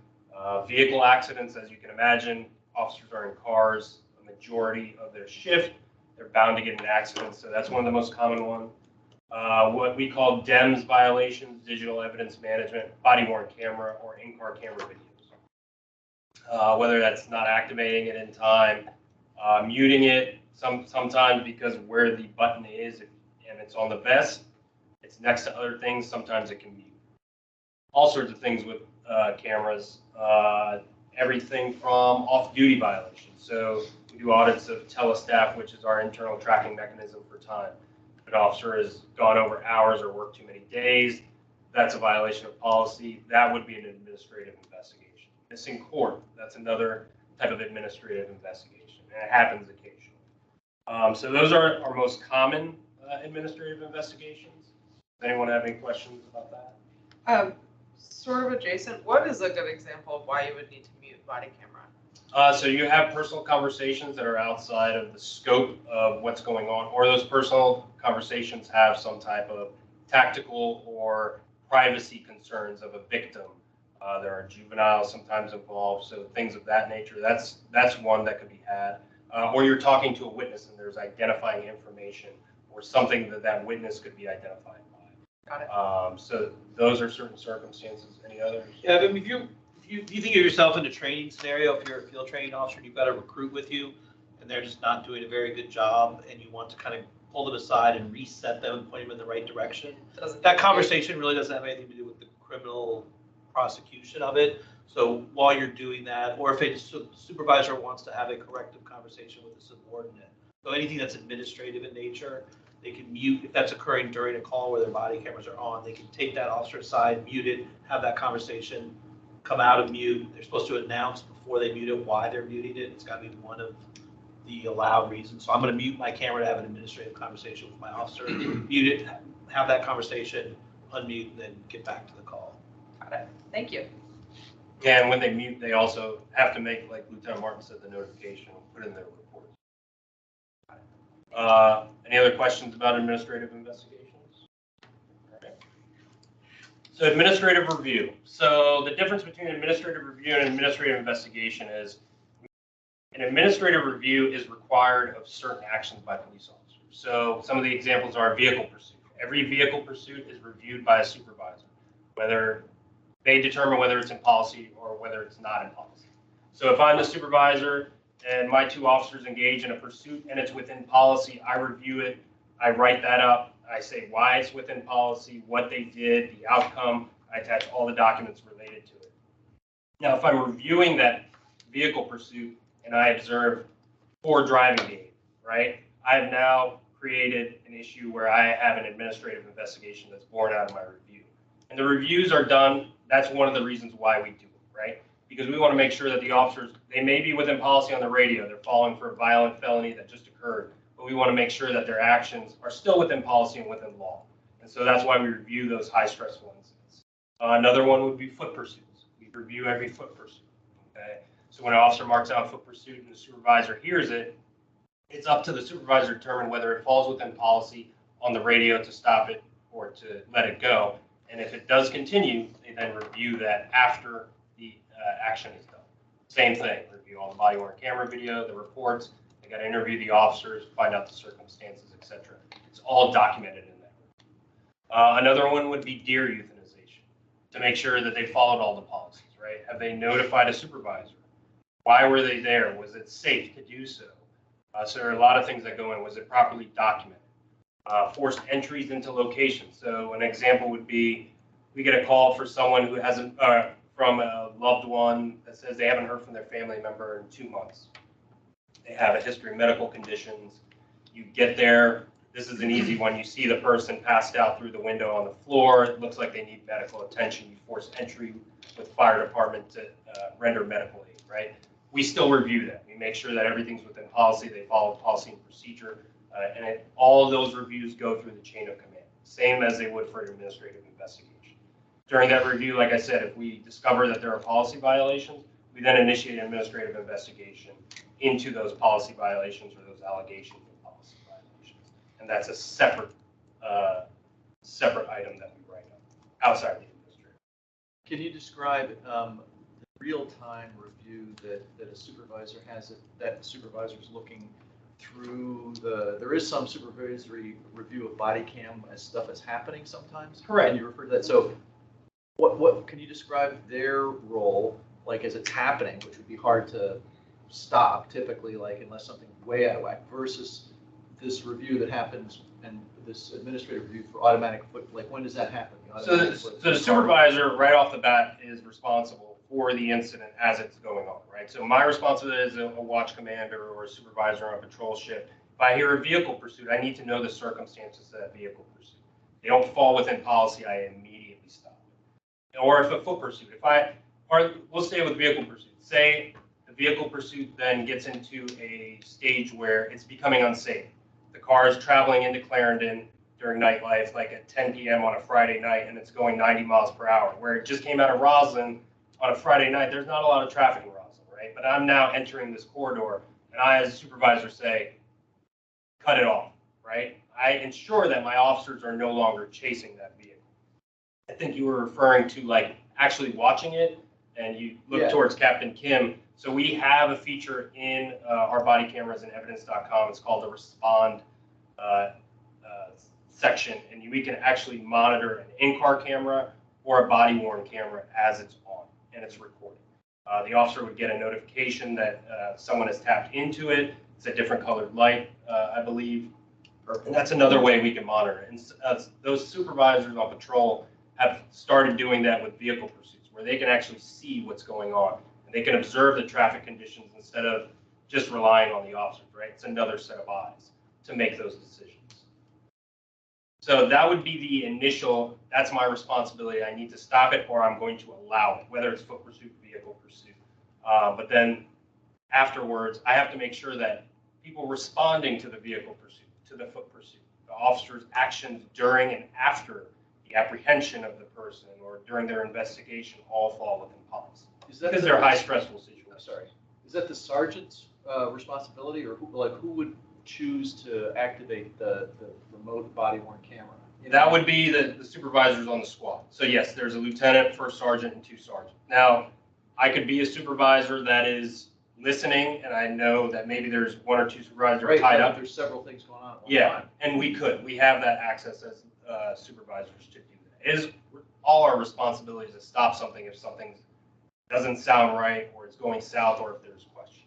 vehicle accidents, as you can imagine, officers are in cars a majority of their shift, they're bound to get in an accident, so that's one of the most common ones. What we call DEMS violations, digital evidence management, body-worn camera, or in-car camera videos. Whether that's not activating it in time, muting it, sometimes because where the button is and it's on the vest, it's next to other things, sometimes it can mute. All sorts of things with cameras, everything from off-duty violations. So we do audits of telestaff, which is our internal tracking mechanism for time. If an officer has gone over hours or worked too many days, that's a violation of policy. That would be an administrative investigation. Missing court, that's another type of administrative investigation, and it happens occasionally. So those are our most common administrative investigations. Does anyone have any questions about that? Sort of adjacent, what is a good example of why you would need to mute body camera? So you have personal conversations that are outside of the scope of what's going on, or those personal conversations have some type of tactical or privacy concerns of a victim. There are juveniles sometimes involved, so things of that nature. That's one that could be had. Or you're talking to a witness and there's identifying information or something that witness could be identified by. Got it. So those are certain circumstances. Any others? Yeah, I mean, if you think of yourself in a training scenario, if you're a field training officer and you've got a recruit with you and they're just not doing a very good job and you want to kind of pull them aside and reset them and point them in the right direction, that conversation really doesn't have anything to do with the criminal prosecution of it. So while you're doing that, or if a supervisor wants to have a corrective conversation with a subordinate, so anything that's administrative in nature, they can mute, if that's occurring during a call where their body cameras are on, they can take that officer aside, mute it, have that conversation, come out of mute. They're supposed to announce before they mute it why they're muting it. It's got to be one of the allowed reasons. So I'm going to mute my camera to have an administrative conversation with my officer, mute it, have that conversation, unmute, and then get back to the call. Got it. Thank you. Yeah, and when they mute, they also have to make, like Lieutenant Martin said, the notification, put in their report. Any other questions about administrative investigations? Okay. So administrative review. So the difference between administrative review and administrative investigation is an administrative review is required of certain actions by police officers. So some of the examples are vehicle pursuit. Every vehicle pursuit is reviewed by a supervisor, whether they determine whether it's in policy or whether it's not in policy. So if I'm the supervisor and my 2 officers engage in a pursuit and it's within policy, I review it, I write that up, I say why it's within policy, what they did, the outcome, I attach all the documents related to it. Now, if I'm reviewing that vehicle pursuit and I observe poor driving behavior, right, I have now created an issue where I have an administrative investigation that's born out of my review. And the reviews are done, that's one of the reasons why we do it, right? Because we want to make sure that the officers, they may be within policy on the radio, they're falling for a violent felony that just occurred, but we want to make sure that their actions are still within policy and within law. And so that's why we review those high-stress incidents. Another one would be foot pursuits. We review every foot pursuit, okay? So when an officer marks out foot pursuit and the supervisor hears it, it's up to the supervisor to determine whether it falls within policy on the radio to stop it or to let it go. And if it does continue, they then review that after the action is done. Same thing, review all the body worn camera video, the reports. They got to interview the officers, find out the circumstances, etc. It's all documented in that. Another one would be deer euthanization, to make sure that they followed all the policies, right? Have they notified a supervisor? Why were they there? Was it safe to do so? So there are a lot of things that go in. Was it properly documented? Forced entries into locations. So an example would be, we get a call for someone who hasn't, from a loved one that says they haven't heard from their family member in 2 months. They have a history of medical conditions. You get there. This is an easy one. You see the person passed out through the window on the floor. It looks like they need medical attention. You force entry with fire department to render medical aid, right? We still review that. We make sure that everything's within policy. They follow policy and procedure. All of those reviews go through the chain of command, same as they would for an administrative investigation. During that review, like I said, if we discover that there are policy violations, we then initiate an administrative investigation into those policy violations or those allegations of policy violations. And that's a separate item that we write up outside the administrative. Can you describe the real-time review that a supervisor has, that supervisor is looking through there is some supervisory review of body cam as stuff is happening sometimes? Correct. And you refer to that. So what can you describe their role, like as it's happening, which would be hard to stop typically, like unless something's way out of whack, versus this review that happens and this administrative review for automatic foot, like when does that happen? So the supervisor right off the bat is responsible for the incident as it's going on, right? So my responsibility as a watch commander or a supervisor on a patrol ship, if I hear a vehicle pursuit, I need to know the circumstances of that vehicle pursuit. They don't fall within policy, I immediately stop it. Or if a foot pursuit, we'll stay with vehicle pursuit. Say the vehicle pursuit then gets into a stage where it's becoming unsafe. The car is traveling into Clarendon during nightlife, like at 10 p.m. on a Friday night, and it's going 90 miles per hour. Where it just came out of Roslyn on a Friday night, there's not a lot of traffic in Roslyn, right? But I'm now entering this corridor, and I, as a supervisor, say, cut it off, right? I ensure that my officers are no longer chasing that vehicle. I think you were referring to like actually watching it, and you look towards Captain Kim. So we have a feature in our body cameras and evidence.com. It's called the respond section, and we can actually monitor an in-car camera or a body-worn camera as it's on and it's recording. The officer would get a notification that someone has tapped into it. It's a different colored light, I believe. And that's another way we can monitor it. And those supervisors on patrol have started doing that with vehicle pursuits, where they can actually see what's going on. And they can observe the traffic conditions instead of just relying on the officers, right? It's another set of eyes to make those decisions. So that would be the initial, that's my responsibility. I need to stop it or I'm going to allow it, whether it's foot pursuit, vehicle pursuit. But then afterwards, I have to make sure that people responding to the vehicle pursuit, to the foot pursuit, the officer's actions during and after the apprehension of the person or during their investigation all fall within policy. Because they're high stressful situations. I'm sorry. Is that the sergeant's responsibility, or who would choose to activate the remote body-worn camera? That would be the supervisors on the squad. So yes, there's a lieutenant, first sergeant, and 2 sergeants. Now, I could be a supervisor that is listening, and I know that maybe there's 1 or 2 supervisors tied up. There's several things going on at one time. And we have that access as supervisors to do that. It is all our responsibility to stop something if something doesn't sound right, or it's going south, or if there's questions.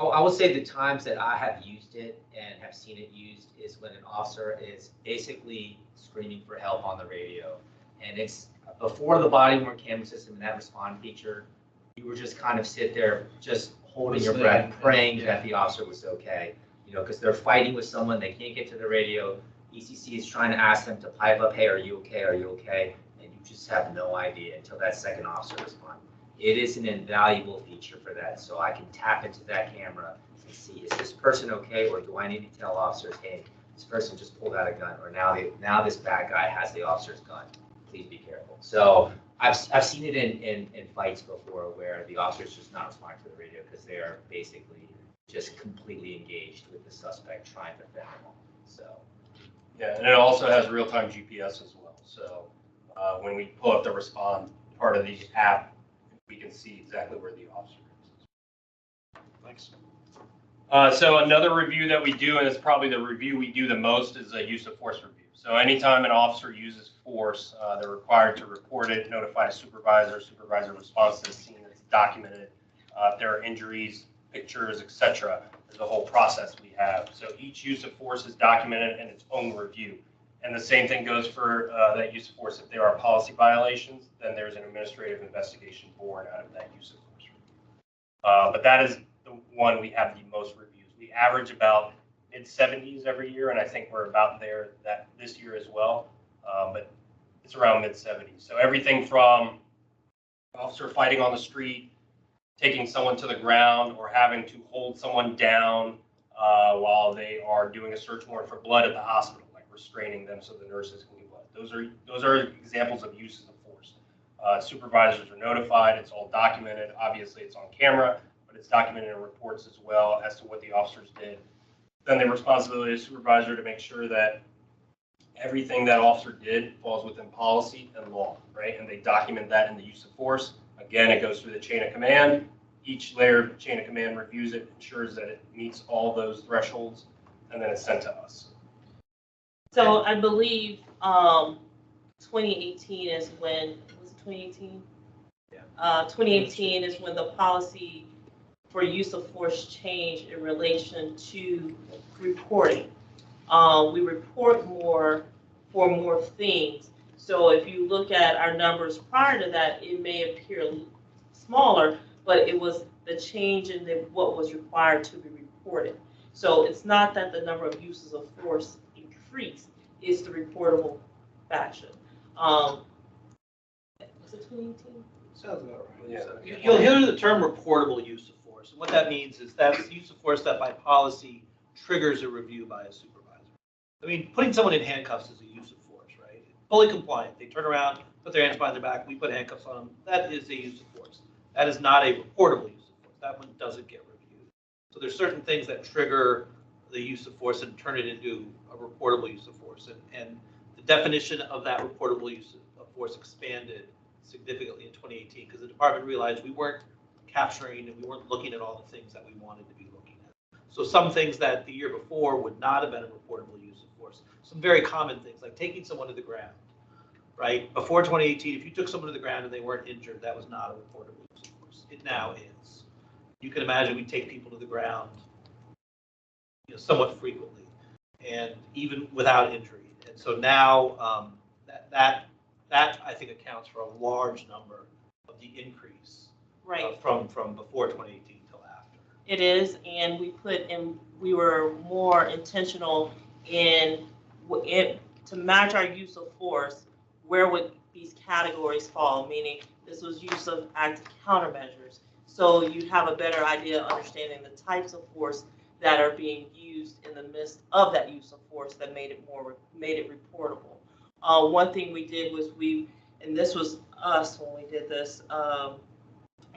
I would say the times that I have used it and have seen it used is when an officer is basically screaming for help on the radio. And it's before the body worn camera system and that respond feature, you were just kind of sit there, just holding your breath, praying that the officer was okay. You know, because they're fighting with someone, they can't get to the radio. ECC is trying to ask them to pipe up, hey, are you okay? Are you okay? And you just have no idea until that second officer responds. It is an invaluable feature for that. So I can tap into that camera and see, is this person okay? Or do I need to tell officers, hey, this person just pulled out a gun, or now this bad guy has the officer's gun. Please be careful. So I've seen it in fights before where the officer's just not responding to the radio because they are basically just completely engaged with the suspect trying to fend them off. So. Yeah, and it also has real-time GPS as well. So when we pull up the respond part of the app, we can see exactly where the officer is. Thanks. So another review that we do, and it's probably the review we do the most, is a use of force review. So anytime an officer uses force, they're required to report it, notify a supervisor. Supervisor responds to the scene, it's documented. If there are injuries, pictures, etc. There's a whole process we have. So each use of force is documented in its own review. And the same thing goes for that use of force. If there are policy violations, then there's an administrative investigation born out of that use of force review. But that is the one we have the most reviews. We average about mid-70s every year, and I think we're about there that this year as well. But it's around mid-70s. So everything from officer fighting on the street, taking someone to the ground, or having to hold someone down while they are doing a search warrant for blood at the hospital, like restraining them so the nurses can get blood. Those are examples of uses of force. Supervisors are notified. It's all documented. Obviously, it's on camera, but it's documented in reports as well as to what the officers did. Then the responsibility of the supervisor to make sure that everything that officer did falls within policy and law, right? And they document that in the use of force. Again, it goes through the chain of command. Each layer of chain of command reviews it, ensures that it meets all those thresholds, and then it's sent to us. So I believe 2018 is when, was it 2018? Yeah. 2018 is when the policy for use of force changed in relation to reporting. We report more for more things. So if you look at our numbers prior to that, it may appear smaller, but it was the change in what was required to be reported. So it's not that the number of uses of force increased, it's the reportable fashion. Was it 2018? Sounds about right. Yeah. You'll hear the term reportable use of force. And what that means is that's the use of force that by policy triggers a review by a supervisor. I mean, putting someone in handcuffs is a use of force, right? Fully compliant. They turn around, put their hands behind their back, we put handcuffs on them. That is a use of force. That is not a reportable use of force. That one doesn't get reviewed. So there's certain things that trigger the use of force and turn it into a reportable use of force. And the definition of that reportable use of force expanded significantly in 2018 because the department realized we weren't capturing and we weren't looking at all the things that we wanted to be looking at. So some things that the year before would not have been a reportable use of force, some very common things like taking someone to the ground, right? Before 2018, if you took someone to the ground and they weren't injured, that was not a reportable use of force. It now is. You can imagine we take people to the ground, you know, somewhat frequently, and even without injury. And so now that I think accounts for a large number of the increase, Right. From before 2018 till after. It is, and we were more intentional in to match our use of force. Where would these categories fall? Meaning, this was use of active countermeasures. So you'd have a better idea of understanding the types of force that are being used in the midst of that use of force that made it reportable. One thing we did was and this was us when we did this,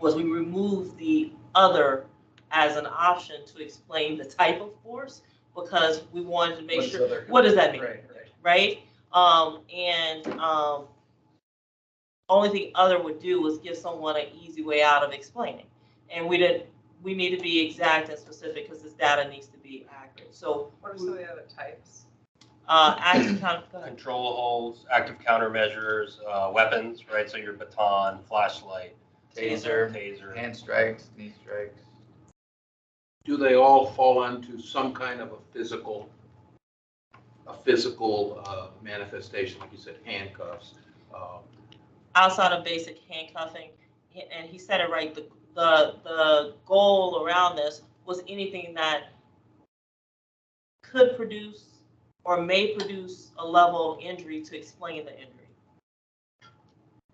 was we removed the other as an option to explain the type of force because we wanted to make sure, what does that mean? Right? Only thing other would do was give someone an easy way out of explaining. And we need to be exact and specific because this data needs to be accurate. So What are some of the other types? Active Control holds, active countermeasures, weapons, right? So your baton, flashlight, Taser, taser, hand strikes, knee strikes. do they all fall onto some kind of a physical manifestation, like you said, handcuffs? Outside of basic handcuffing, and he said it right, the goal around this was anything that could produce or may produce a level of injury to explain the injury.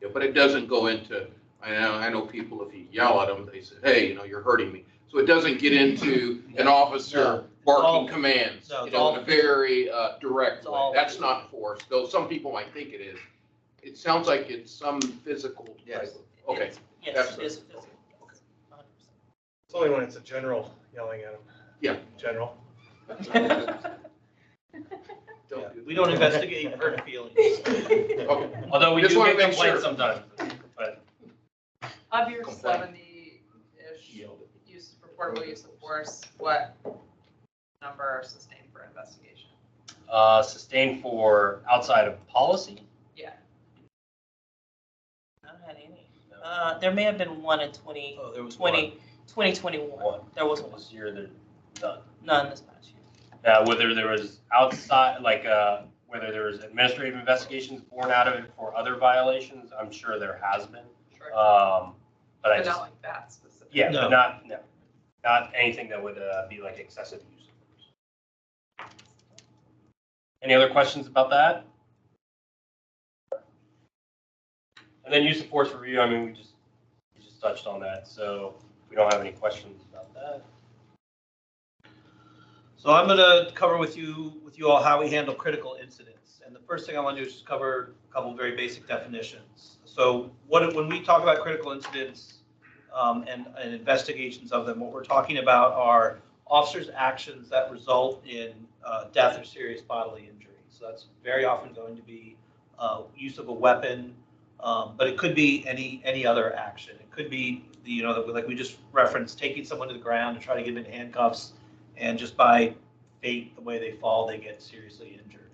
Yeah, but it doesn't go into, I know people, if you yell at them, they say, hey, you're hurting me. So it doesn't get into an officer barking commands, in a very direct way. That's not force, though some people might think it is. It sounds like it's some physical type of, okay. Yes, it is physical. Okay. 100%. It's only when it's a general yelling at them. Yeah. General. We don't investigate hurt feelings. Okay. Although we Just do wanna get make complaints sure. sometimes, but Of your Complaint. 70-ish reportable use of force, what number are sustained for investigation? sustained for outside of policy. Yeah. I haven't had any. There may have been one in 2021. There was one. This year, there's none. None this past year. Whether there was outside, whether there was administrative investigations born out of it for other violations, I'm sure there has been. Sure. But But I just, not like that specific. yeah, No. but not anything that would be like excessive use. Any other questions about that? And then use of force review, I mean, we just touched on that, so we don't have any questions about that. So I'm going to cover with you all how we handle critical incidents. And the first thing I want to do is just cover a couple of very basic definitions. So when we talk about critical incidents and investigations of them, what we're talking about are officers' actions that result in death or serious bodily injury. So that's very often going to be use of a weapon, but it could be any other action. It could be like we just referenced, taking someone to the ground to try to get them in handcuffs, and just by fate, the way they fall, they get seriously injured.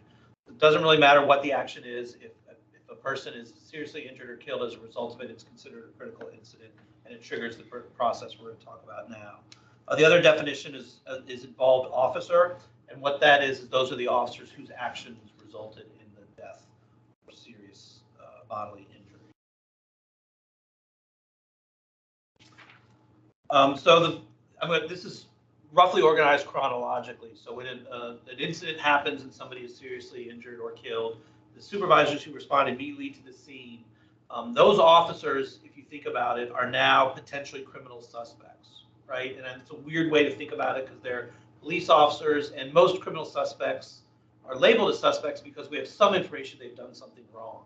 It doesn't really matter what the action is. If a person is seriously injured or killed as a result of it, it's considered a critical incident, and it triggers the process we're going to talk about now. The other definition is involved officer, and what that is those are the officers whose actions resulted in the death or serious bodily injury. This is roughly organized chronologically. So when an incident happens and somebody is seriously injured or killed, the supervisors who respond immediately to the scene, those officers, if you think about it, are now potentially criminal suspects, right? And it's a weird way to think about it because they're police officers, and most criminal suspects are labeled as suspects because we have some information they've done something wrong.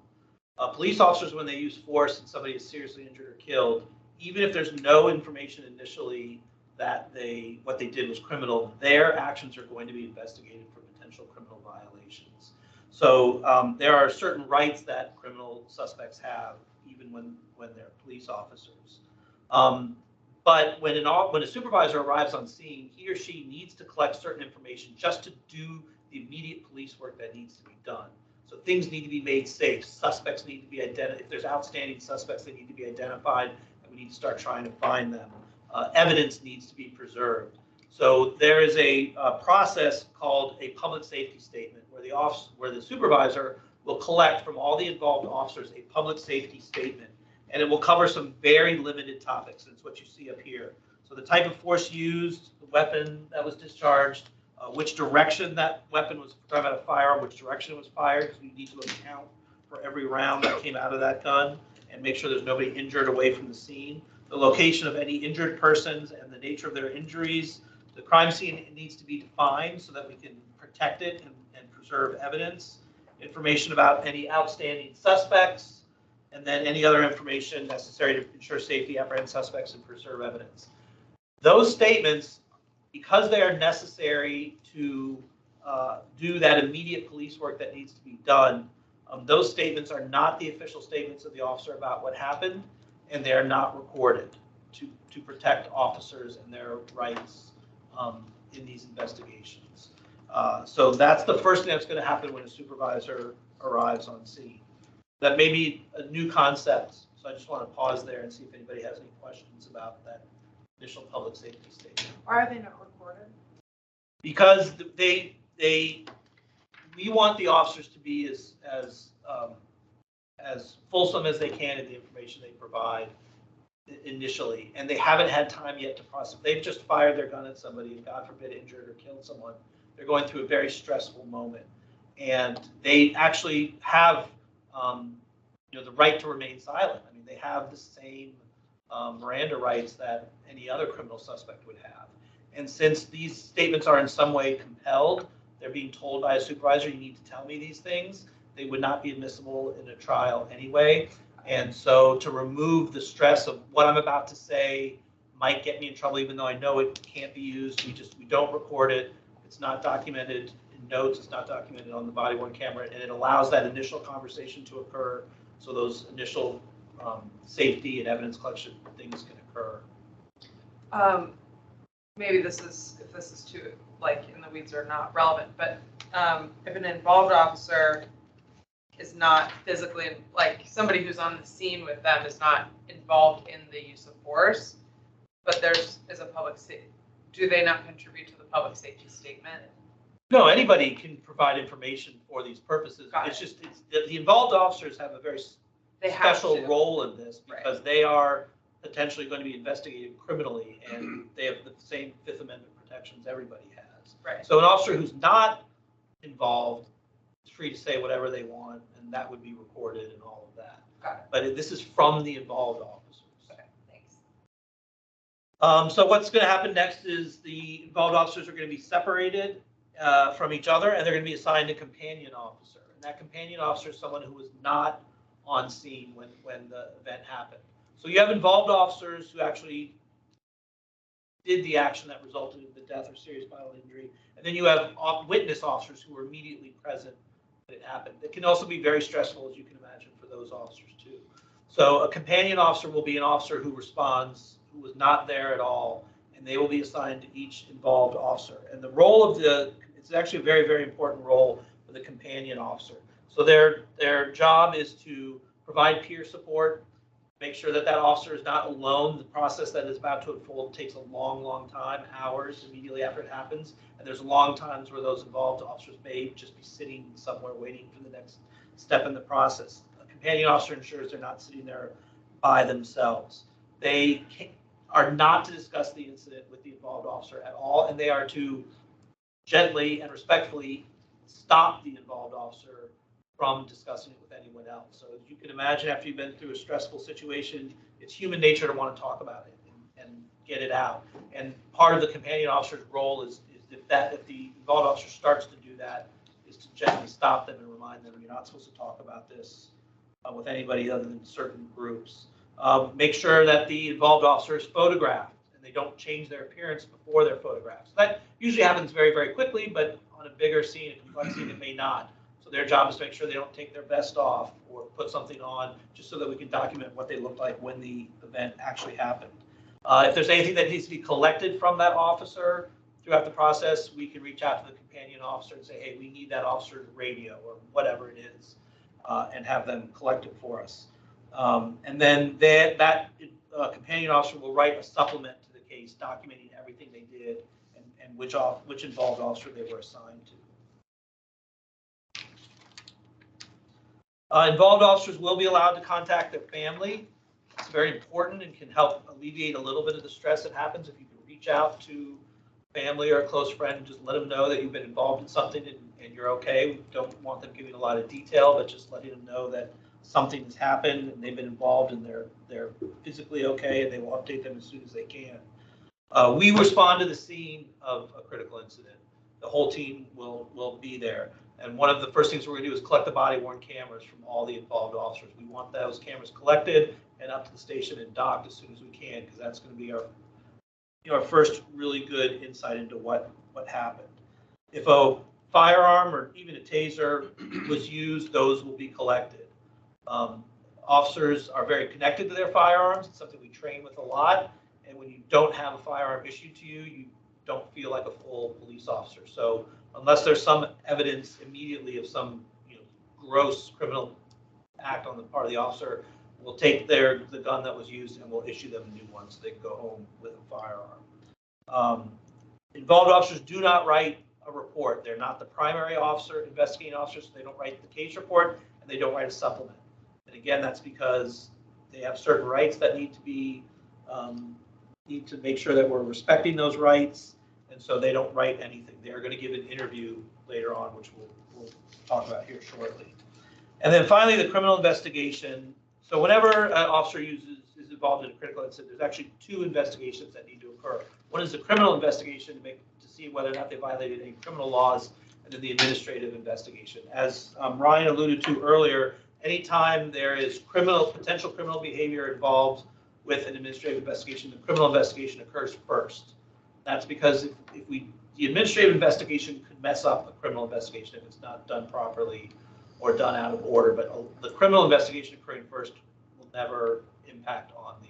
Police officers, when they use force and somebody is seriously injured or killed, even if there's no information initially that what they did was criminal, their actions are going to be investigated for potential criminal violations. So there are certain rights that criminal suspects have, even when they're police officers. But when a supervisor arrives on scene, he or she needs to collect certain information just to do the immediate police work that needs to be done. So things need to be made safe. Suspects need to be identified. If there's outstanding suspects, they need to be identified, and we need to start trying to find them. Evidence needs to be preserved. So there is a process called a public safety statement where the supervisor will collect from all the involved officers a public safety statement, and it will cover some very limited topics. It's what you see up here. So the type of force used, the weapon that was discharged, which direction that weapon was, talking about a firearm, which direction it was fired, because we need to account for every round that came out of that gun and make sure there's nobody injured away from the scene. The location of any injured persons and the nature of their injuries. The crime scene needs to be defined so that we can protect it and preserve evidence. Information about any outstanding suspects, and then any other information necessary to ensure safety, apprehend suspects, and preserve evidence. Those statements, because they are necessary to do that immediate police work that needs to be done, those statements are not the official statements of the officer about what happened, and they are not recorded to protect officers and their rights in these investigations. So that's the first thing that's going to happen when a supervisor arrives on scene. That may be a new concept, so I just want to pause there and see if anybody has any questions about that initial public safety statement. Why are they not recorded? Because we want the officers to be as fulsome as they can in the information they provide initially, and they haven't had time yet to process. They've just fired their gun at somebody and, God forbid, injured or killed someone. They're going through a very stressful moment, and they actually have, the right to remain silent. I mean, they have the same Miranda rights that any other criminal suspect would have. And since these statements are in some way compelled, they're being told by a supervisor, you need to tell me these things, they would not be admissible in a trial anyway. And so to remove the stress of what I'm about to say might get me in trouble, even though I know it can't be used, we don't record it. It's not documented in notes, it's not documented on the body-worn camera, and it allows that initial conversation to occur, so those initial safety and evidence collection things can occur. Maybe if this is too like in the weeds or not relevant, but if an involved officer is not physically, like somebody who's on the scene with them is not involved in the use of force, but is a public safety, do they not contribute to the public safety statement? No, anybody can provide information for these purposes. Got It's just the involved officers have a very special role in this because they are potentially going to be investigated criminally, and they have the same Fifth Amendment protections everybody has. Right. So an officer who's not involved is free to say whatever they want, and that would be recorded and all of that. Got it. But this is from the involved officers. Okay, thanks. So what's going to happen next is the involved officers are going to be separated from each other, and they're going to be assigned a companion officer. And that companion officer is someone who was not on scene when the event happened. So you have involved officers who actually did the action that resulted in the death or serious bodily injury, and then you have witness officers who were immediately present when it happened. It can also be very stressful, as you can imagine, for those officers too. So a companion officer will be an officer who responds, who was not there at all, and they will be assigned to each involved officer. And the role of it's actually a very, very important role for the companion officer. So their job is to provide peer support, make sure that officer is not alone. The process that is about to unfold takes a long, long time, hours immediately after it happens. And there's long times where those involved officers may just be sitting somewhere waiting for the next step in the process. A companion officer ensures they're not sitting there by themselves. They are not to discuss the incident with the involved officer at all, and they are to gently and respectfully stop the involved officer from discussing it with anyone else. So as you can imagine, after you've been through a stressful situation, it's human nature to want to talk about it and get it out. And part of the companion officer's role is if the involved officer starts to do that, is to gently stop them and remind them, you're not supposed to talk about this with anybody other than certain groups. Make sure that the involved officer is photographed and they don't change their appearance before they're photographed. So that usually happens very, very quickly, but on a bigger scene, a complex scene, it may not. So their job is to make sure they don't take their vest off or put something on, just so that we can document what they looked like when the event actually happened. If there's anything that needs to be collected from that officer throughout the process, we can reach out to the companion officer and say, hey, we need that officer's radio or whatever it is, and have them collect it for us. And then that companion officer will write a supplement to the case documenting everything they did and which involved officer they were assigned to. Involved officers will be allowed to contact their family. It's very important and can help alleviate a little bit of the stress that happens if you can reach out to family or a close friend and just let them know that you've been involved in something and you're okay. We don't want them giving a lot of detail, but just letting them know that something has happened and they've been involved and they're physically okay, and they will update them as soon as they can. We respond to the scene of a critical incident. The whole team will be there. And one of the first things we're going to do is collect the body-worn cameras from all the involved officers. We want those cameras collected and up to the station and docked as soon as we can, because that's going to be our first really good insight into what happened. If a firearm or even a taser was used, those will be collected. Officers are very connected to their firearms. It's something we train with a lot. And when you don't have a firearm issued to you, you don't feel like a full police officer. So unless there's some evidence immediately of some gross criminal act on the part of the officer, We'll take the gun that was used and we'll issue them a new one so they can go home with a firearm. Involved officers do not write a report. They're not the primary officer, investigating officers, so they don't write the case report and they don't write a supplement. And again, that's because they have certain rights that need to make sure that we're respecting those rights, and so they don't write anything. They're going to give an interview later on, which we'll talk about here shortly. And then finally, the criminal investigation. So whenever an officer is involved in a critical incident, there's actually two investigations that need to occur. One is the criminal investigation to see whether or not they violated any criminal laws, and then the administrative investigation. As Ryan alluded to earlier, anytime there is potential criminal behavior involved with an administrative investigation, the criminal investigation occurs first. That's because the administrative investigation could mess up a criminal investigation if it's not done properly or done out of order, but the criminal investigation occurring first will never impact on the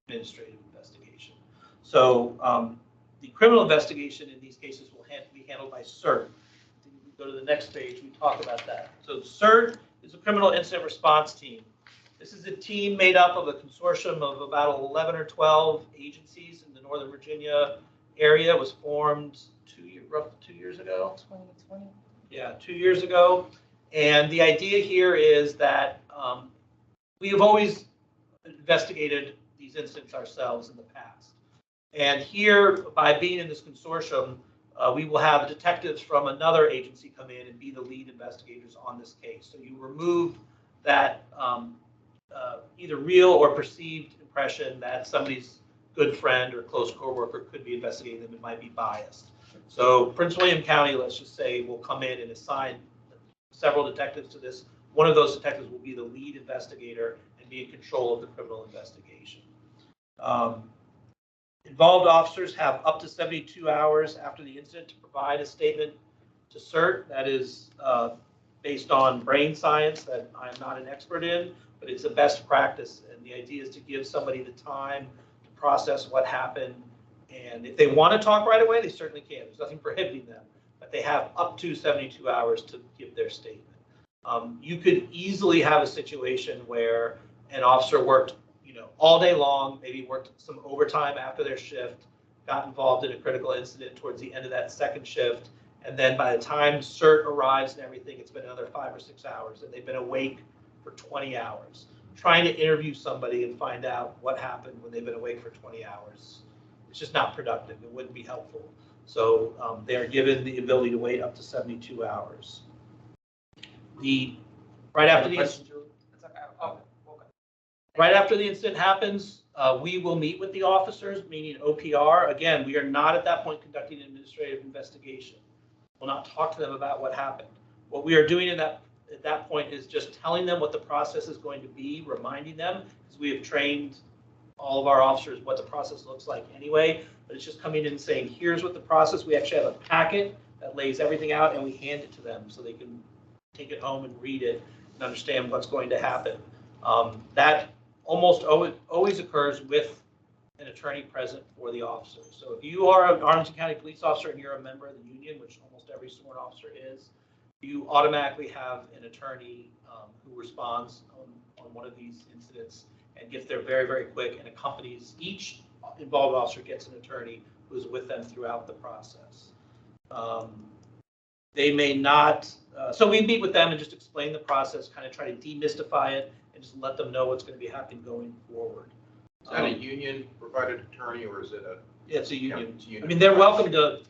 administrative investigation. So the criminal investigation in these cases will be handled by CERT. If we go to the next page, we talk about that. So CERT is a criminal incident response team. This is a team made up of a consortium of about 11 or 12 agencies in the Northern Virginia area. It was formed roughly 2 years ago. 2020. Yeah, 2 years ago. And the idea here is that we have always investigated these incidents ourselves in the past. And here, by being in this consortium, we will have detectives from another agency come in and be the lead investigators on this case. So you remove that either real or perceived impression that somebody's good friend or close coworker could be investigating them and might be biased. So Prince William County, let's just say, will come in and assign several detectives to this. One of those detectives will be the lead investigator and be in control of the criminal investigation. Involved officers have up to 72 hours after the incident to provide a statement to CERT. That is based on brain science that I'm not an expert in, but it's a best practice. And the idea is to give somebody the time to process what happened. And if they want to talk right away, they certainly can. There's nothing prohibiting them, but they have up to 72 hours to give their statement. You could easily have a situation where an officer worked, all day long, maybe worked some overtime after their shift, got involved in a critical incident towards the end of that second shift, and then by the time CERT arrives and everything, it's been another 5 or 6 hours, and they've been awake for 20 hours. Trying to interview somebody and find out what happened when they've been awake for 20 hours, it's just not productive. It wouldn't be helpful. So they are given the ability to wait up to 72 hours. Right after the incident happens, we will meet with the officers, meaning OPR. Again, we are not at that point conducting an administrative investigation. We'll not talk to them about what happened. What we are doing at that point is just telling them what the process is going to be, reminding them, because we have trained all of our officers what the process looks like anyway, but it's just coming in and saying, here's what the process, we actually have a packet that lays everything out and we hand it to them so they can take it home and read it and understand what's going to happen. That almost always occurs with an attorney present for the officer. So if you are an Arlington County police officer and you're a member of the union, which almost every sworn officer is, you automatically have an attorney who responds on one of these incidents and gets there very, very quick and accompanies each involved officer gets an attorney who's with them throughout the process. They may not, so we meet with them and just explain the process, kind of try to demystify it and just let them know what's going to be happening going forward. Is that a union provided attorney or is it a? Yeah, it's a union. It's a union. I mean, they're welcome to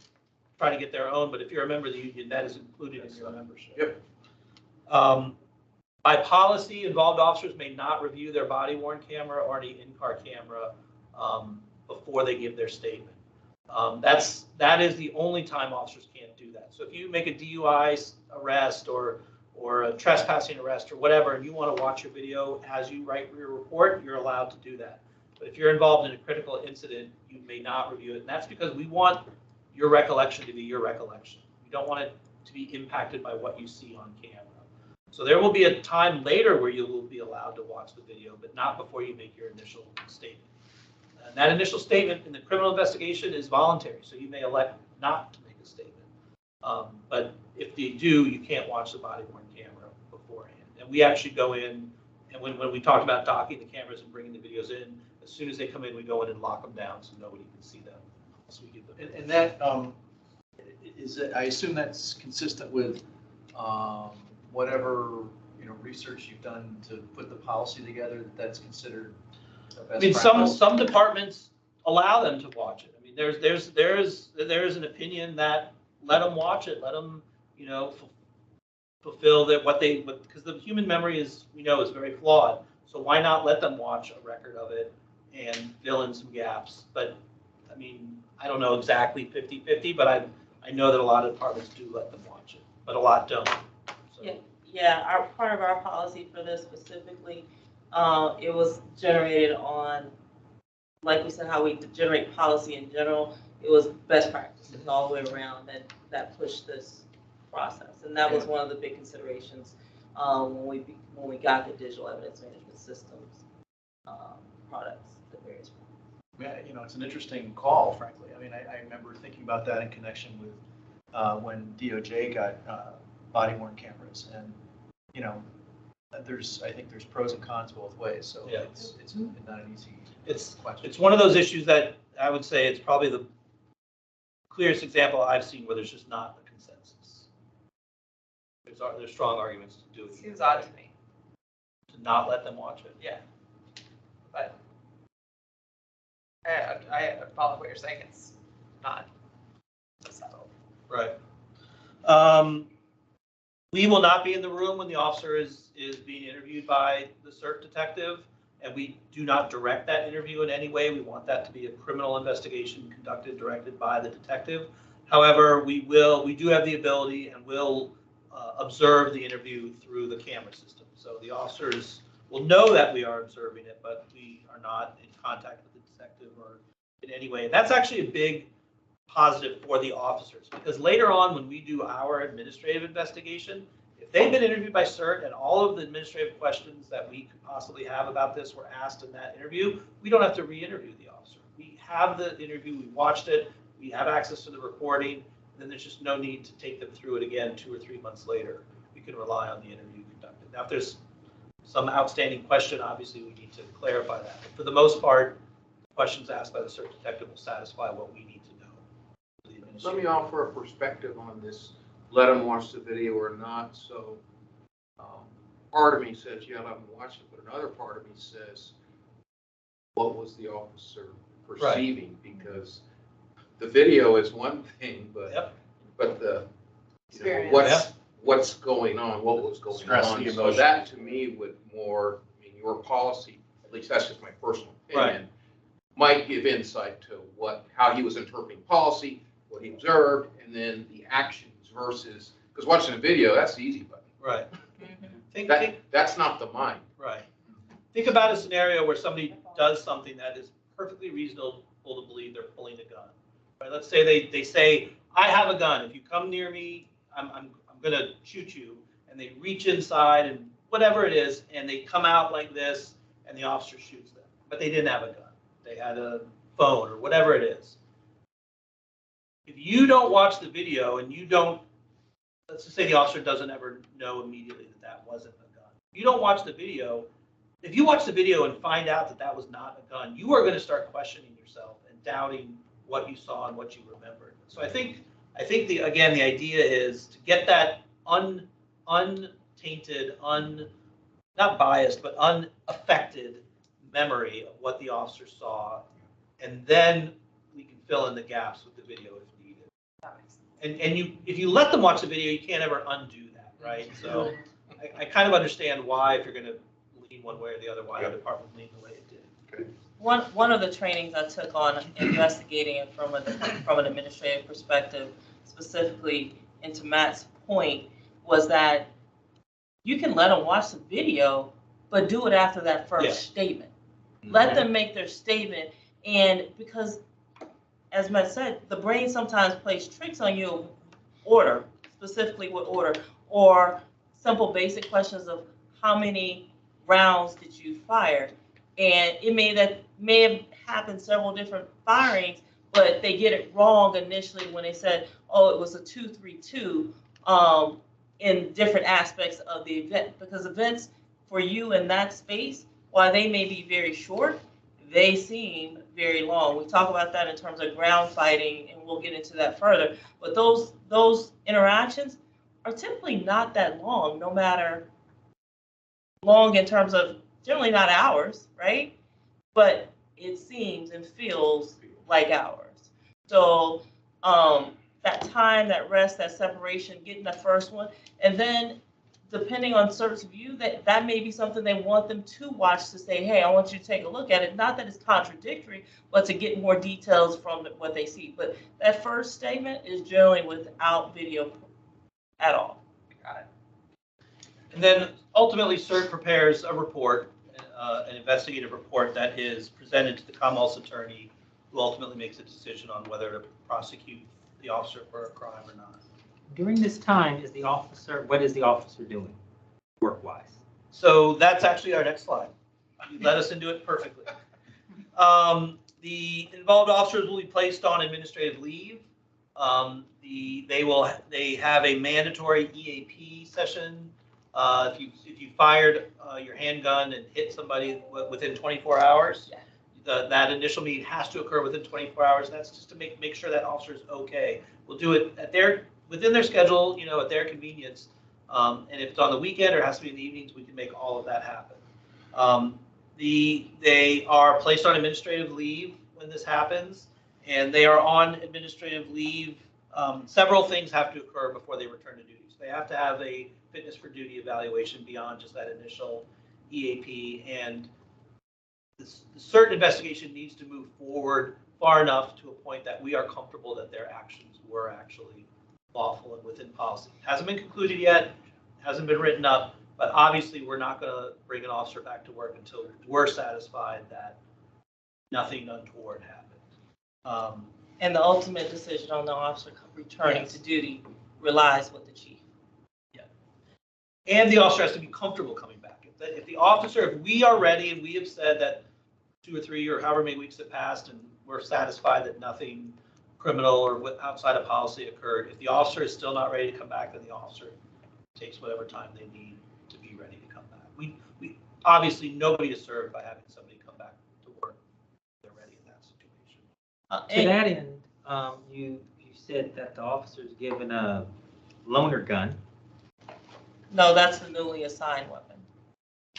try to get their own, but if you're a member of the union, that is included in your membership. Yep. By policy, involved officers may not review their body-worn camera or any in-car camera before they give their statement. That is the only time officers can't do that. So if you make a DUI arrest or a trespassing arrest or whatever, and you want to watch your video as you write your report, you're allowed to do that. But if you're involved in a critical incident, you may not review it. And that's because we want your recollection to be your recollection. We don't want it to be impacted by what you see on camera. So there will be a time later where you will be allowed to watch the video, but not before you make your initial statement. And that initial statement in the criminal investigation is voluntary, so you may elect not to make a statement. But if you do, you can't watch the body-worn camera beforehand. And we actually go in And when we talked about docking the cameras and bringing the videos in, as soon as they come in, we go in and lock them down so nobody can see them. So we give them. And that, I assume that's consistent with whatever, research you've done to put the policy together, that's considered a best I mean, practice? some departments allow them to watch it. I mean, there's an opinion that let them watch it, let them, fulfill that because the human memory is very flawed. So why not let them watch a record of it and fill in some gaps? But I mean, I don't know exactly 50-50, but I know that a lot of departments do let them watch it, but a lot don't. So. Yeah, part of our policy for this specifically, it was generated on, like we said, how we generate policy in general. It was best practices all the way around that pushed this process, and that was one of the big considerations when we got the digital evidence management systems products, the various products. Yeah, it's an interesting call, frankly. I mean, I remember thinking about that in connection with when DOJ got body-worn cameras, and I think there's pros and cons both ways. So yeah. it's not an easy question. It's one of those issues that I would say it's probably the clearest example I've seen where there's just not a consensus. There's strong arguments to do it. Seems odd to me. To not let them watch it. Yeah. But I follow what you're saying. It's not so settled. Right. We will not be in the room when the officer is being interviewed by the CERT detective, and we do not direct that interview in any way. We want that to be a criminal investigation directed by the detective. However, we do have the ability and will observe the interview through the camera system. So the officers will know that we are observing it, but we are not in contact with the detective or in any way. And that's actually a big positive for the officers, because later on when we do our administrative investigation, if they've been interviewed by CERT and all of the administrative questions that we could possibly have about this were asked in that interview, we don't have to re-interview the officer. We have the interview, we watched it, we have access to the recording, and then there's just no need to take them through it again 2 or 3 months later. We can rely on the interview conducted. Now, if there's some outstanding question, obviously we need to clarify that. But for the most part, the questions asked by the CERT detective will satisfy what we need to know. Let me offer a perspective on this, let them watch the video or not. So part of me says, yeah, let them watch it, but another part of me says, what was the officer perceiving? Right. Because the video is one thing, but the what's going on, what was going on. So that to me would more, your policy, at least that's just my personal opinion, might give insight to how he was interpreting policy, what he observed, and then the actions versus, because watching a video, that's the easy button. Right. That's not the mind. Right. Think about a scenario where somebody does something that is perfectly reasonable to believe they're pulling a gun. Right? Let's say they say, I have a gun. If you come near me, I'm going to shoot you. And they reach inside and whatever it is, and they come out like this, and the officer shoots them. But they didn't have a gun. They had a phone or whatever it is. If you don't watch the video and you don't, let's just say the officer doesn't ever know immediately that wasn't a gun. If you don't watch the video, if you watch the video and find out that was not a gun, you are going to start questioning yourself and doubting what you saw and what you remembered. So I think the idea is to get that untainted, not biased, but unaffected memory of what the officer saw, and then we can fill in the gaps with the video if needed. And if you let them watch the video, you can't ever undo that, right? So I kind of understand why, if you're going to lean one way or the other, why the department leaned the way it did. Okay. One of the trainings I took on investigating it from an administrative perspective, specifically into Matt's point, was that you can let them watch the video, but do it after that first statement. Let them make their statement, and because, as Matt said, the brain sometimes plays tricks on you, specifically with order, or simple basic questions of how many rounds did you fire, and it may have happened several different firings, but they get it wrong initially when they said, oh, it was a 2-3-2 in different aspects of the event, because events for you in that space, while they may be very short, they seem very long. We talk about that in terms of ground fighting, and we'll get into that further. But those interactions are typically not that long, no matter long in terms of generally not hours, right? But it seems and feels like hours. So that time, that rest, that separation, getting the first one, and then depending on service view, that may be something they want them to watch to say, hey, I want you to take a look at it. Not that it's contradictory, but to get more details from what they see. But that first statement is generally without video at all. Got it. And then ultimately, CERT prepares a report, an investigative report that is presented to the Commonwealth's attorney, who ultimately makes a decision on whether to prosecute the officer for a crime or not. During this time, what is the officer doing work-wise? So that's actually our next slide. You led us into it perfectly. The involved officers will be placed on administrative leave. They have a mandatory EAP session. If you fired your handgun and hit somebody within 24 hours, that initial meeting has to occur within 24 hours. That's just to make sure that officer is okay. We'll do it within their schedule, at their convenience. And if it's on the weekend or has to be in the evenings, we can make all of that happen. They are placed on administrative leave when this happens, and they are on administrative leave. Several things have to occur before they return to duty. So they have to have a fitness for duty evaluation beyond just that initial EAP, and the CERT investigation needs to move forward far enough to a point that we are comfortable that their actions were actually lawful and within policy. It hasn't been concluded yet, hasn't been written up, but obviously we're not going to bring an officer back to work until we're satisfied that nothing untoward happened. And the ultimate decision on the officer returning to duty relies with the chief. Yeah. And the officer has to be comfortable coming back. If we are ready and we have said that 2 or 3 or however many weeks have passed and we're satisfied that nothing criminal or outside of policy occurred, if the officer is still not ready to come back, then the officer takes whatever time they need to be ready to come back. We obviously, nobody is served by having somebody come back to work if they're ready in that situation. To that end, you said that the officer is given a loaner gun. No, that's the newly assigned weapon.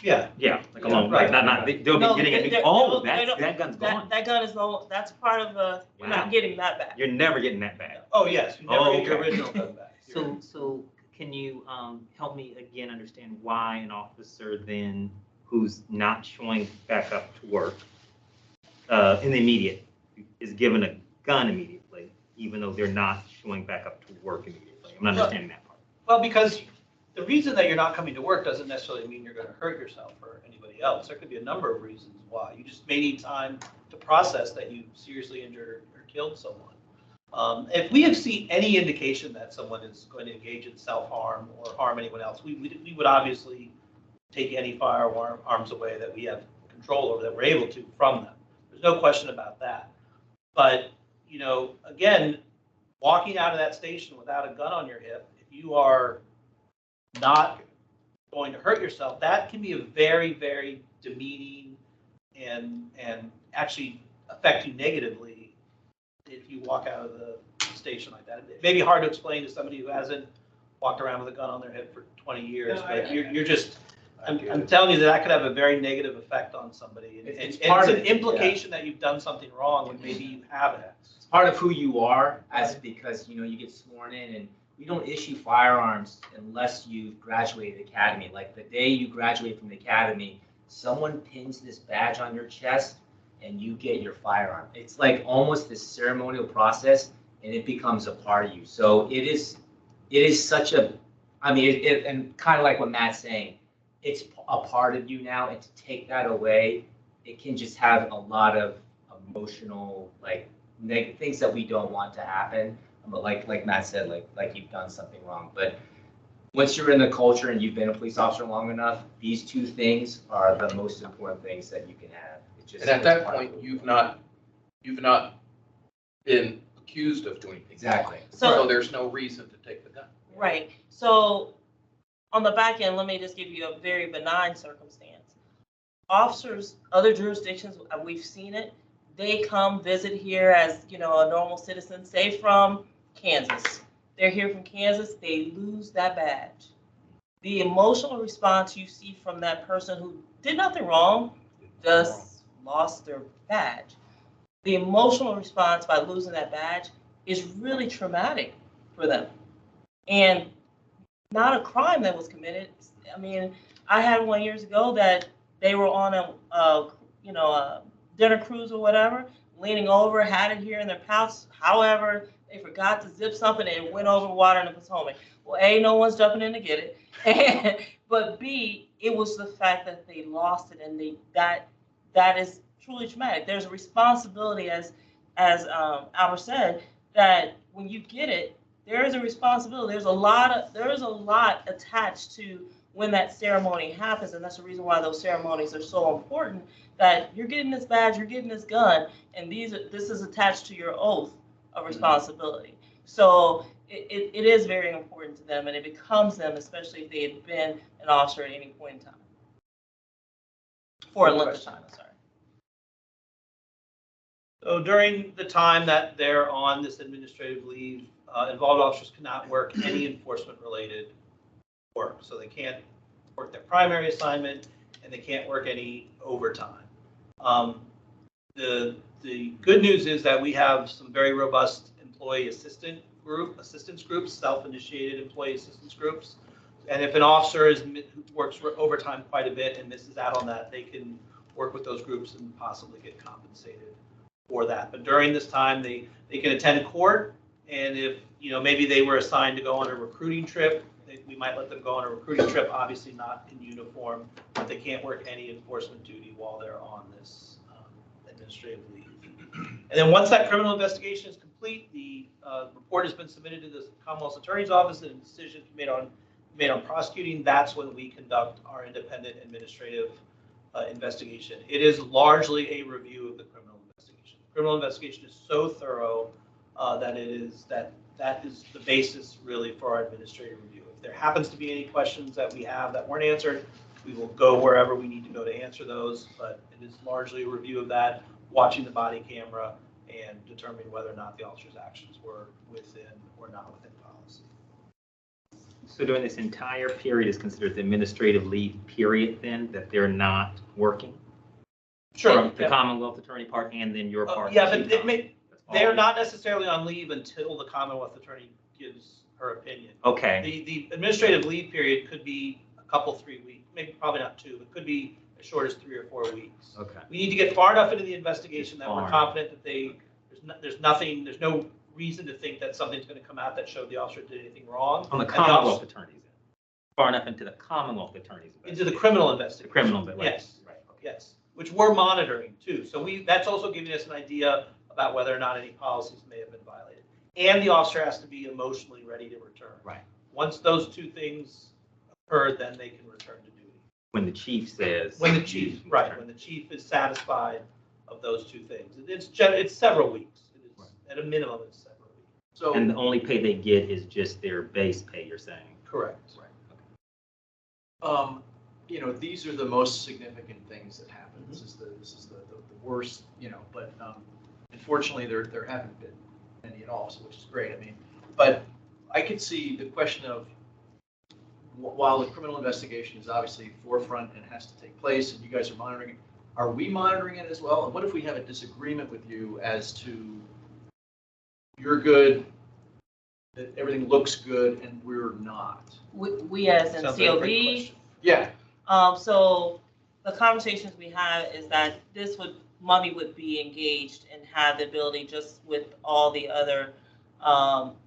Yeah. Yeah, like a loaner, right. not they'll be getting a new. That gun's gone. That gun is no. That's part of the. You're not getting that back. You're never getting that back. Oh yes, you never get your original gun back. So can you help me again understand why an officer then who's not showing back up to work in the immediate is given a gun immediately, even though they're not showing back up to work immediately? I'm not understanding that part. Well, because the reason that you're not coming to work doesn't necessarily mean you're going to hurt yourself or anybody else. There could be a number of reasons why. You just may need time to process that you seriously injured or killed someone. If we have seen any indication that someone is going to engage in self-harm or harm anyone else, we would obviously take any firearms away that we have control over, that we're able to, from them. There's no question about that. But, again, walking out of that station without a gun on your hip, if you are not going to hurt yourself, that can be a very, very demeaning and actually affect you negatively if you walk out of the station like that. It may be hard to explain to somebody who hasn't walked around with a gun on their hip for 20 years, but you're just, I'm telling you that could have a very negative effect on somebody. And it's an implication that you've done something wrong when maybe you haven't. It's part of who you are, because you get sworn in, and we don't issue firearms unless you've graduated academy. Like the day you graduate from the academy, someone pins this badge on your chest and you get your firearm. It's like almost this ceremonial process, and it becomes a part of you. So it is such a, and kind of like what Matt's saying, it's a part of you now, and to take that away, it can just have a lot of emotional, things that we don't want to happen. But like Matt said, like you've done something wrong. But once you're in the culture and you've been a police officer long enough, these two things are the most important things that you can have. And at that point, you've not been accused of doing things. Exactly. So there's no reason to take the gun. Right. So On the back end, let me just give you a very benign circumstance. Officers, other jurisdictions, we've seen it. They come visit here as, a normal citizen, say from Kansas. They're here from Kansas, they lose that badge. The emotional response you see from that person who did nothing wrong, just lost their badge. The emotional response by losing that badge is really traumatic for them. And not a crime that was committed. I mean, I had one years ago that they were on a dinner cruise or whatever, leaning over, had it here in their pouch. However, they forgot to zip something and it went over water in the Potomac. Well, A, no one's jumping in to get it. But B, it was the fact that they lost it, and that is truly traumatic. There's a responsibility, as Albert said, that when you get it, there is a responsibility. There is a lot attached to when that ceremony happens, and that's the reason why those ceremonies are so important. That you're getting this badge, you're getting this gun, and this is attached to your oath of responsibility. So it is very important to them, and it becomes them, especially if they had been an officer at any point in time. For a length of time, I'm sorry. So during the time that they're on this administrative leave, involved officers cannot work any enforcement-related work. So they can't work their primary assignment, and they can't work any overtime. The good news is that we have some very robust employee assistance groups, self-initiated employee assistance groups. And if an officer works overtime quite a bit and misses out on that, they can work with those groups and possibly get compensated for that. But during this time, they can attend court, and if maybe they were assigned to go on a recruiting trip, we might let them go on a recruiting trip, obviously not in uniform, but they can't work any enforcement duty while they're on this administrative leave. And then once that criminal investigation is complete, the report has been submitted to the Commonwealth's Attorney's Office, and a decision is made on prosecuting. That's when we conduct our independent administrative investigation. It is largely a review of the criminal investigation. The criminal investigation is so thorough that is the basis really for our administrative review. If there happens to be any questions that we have that weren't answered, we will go wherever we need to go to answer those, but it is largely a review of that, watching the body camera and determining whether or not the officer's actions were within or not within policy. So during this entire period is considered the administrative leave period then, that they're not working? Sure. The Commonwealth Attorney part and then your part? Yeah, but they're not necessarily on leave until the Commonwealth Attorney gives her opinion. Okay. The administrative leave period could be a couple, 3 weeks, maybe probably not 2, but could be as short as 3 or 4 weeks. Okay. We need to get far enough into the investigation that we're confident that there's no reason to think that something's going to come out that showed the officer did anything wrong. On the Commonwealth Attorneys, far enough into the Commonwealth Attorneys. Into the criminal investigation. The criminal, right. Yes. Right. Okay. Yes. Which we're monitoring too. So that's also giving us an idea about whether or not any policies may have been violated. And the officer has to be emotionally ready to return. Right. Once those two things occur, then they can return to duty. When the chief says. When the chief, right, when the chief is satisfied of those two things. It's several weeks. It is, right. At a minimum, it's several weeks. So, and the only pay they get is just their base pay, you're saying? Correct. Right. Okay. These are the most significant things that happen. Mm-hmm. This is the worst, but unfortunately there haven't been any at all, so which is great. I mean, but I could see the question of, while the criminal investigation is obviously forefront and has to take place, and you guys are monitoring it, are we monitoring it as well? And what if we have a disagreement with you as to you're good, that everything looks good, and we're not? We as in COB? Yeah. So the conversations we have is that Mommy would be engaged and have the ability, just with all the other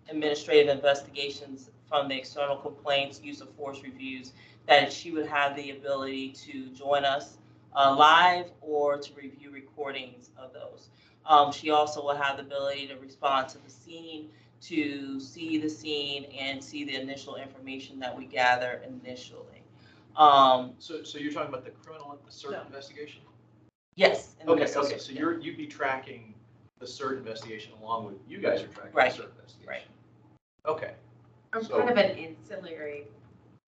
administrative investigations from the external complaints, use of force reviews, that she would have the ability to join us live or to review recordings of those. She also will have the ability to respond to the scene, to see the scene and see the initial information that we gather initially. So you're talking about the CERT investigation? Yes. Okay. So you'd be tracking the CERT investigation along with you guys are tracking the CERT investigation. Right. Okay. I'm kind of an ancillary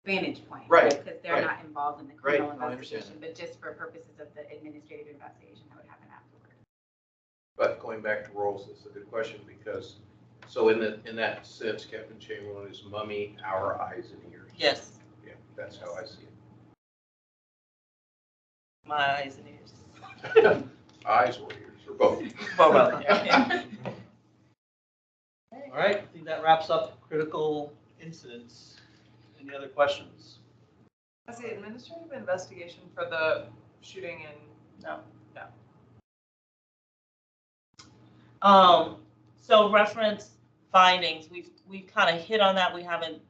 vantage point. Right, Because they're right. not involved in the Right, criminal no, I understand investigation, but just for purposes of the administrative investigation that would happen afterward. But going back to roles, it's a good question because, so in that sense, Captain Chamberlain is mummy, our eyes and ears. Yes, Yeah, that's how I see it. my eyes and ears. Eyes or ears, or both. Well, well, yeah. All right, I think that wraps up critical incidents. Any other questions? Has the administrative investigation for the shooting in, No. No. So reference findings, we've kind of hit on that. We haven't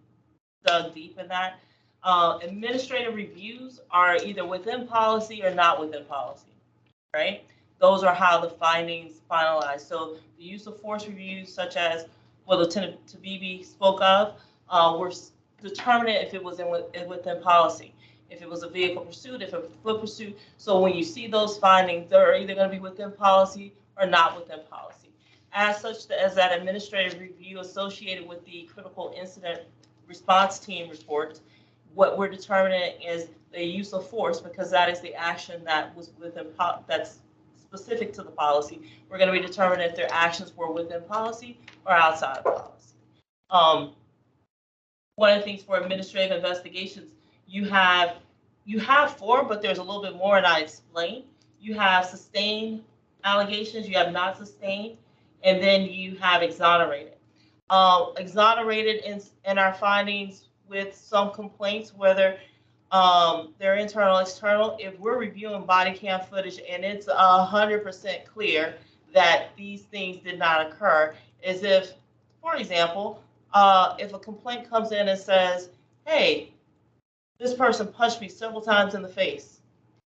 dug deep in that. Administrative reviews are either within policy or not within policy, right? Those are how the findings finalized. So the use of force reviews, such as what Lieutenant Tabibi spoke of, were determining if it was within policy. If it was a vehicle pursuit, if it was a foot pursuit. So when you see those findings, they're either going to be within policy or not within policy. As such, as that administrative review associated with the critical incident response team report, what we're determining is the use of force, because that is the action that was within that's specific to the policy. We're going to be determining if their actions were within policy or outside of policy. One of the things for administrative investigations, you have 4, but there's a little bit more, and I explain. You have sustained allegations, you have not sustained, and then you have exonerated. Exonerated in our findings with some complaints, whether they're internal, external. If we're reviewing body cam footage and it's 100% clear that these things did not occur, as if, for example, if a complaint comes in and says, hey, this person punched me several times in the face.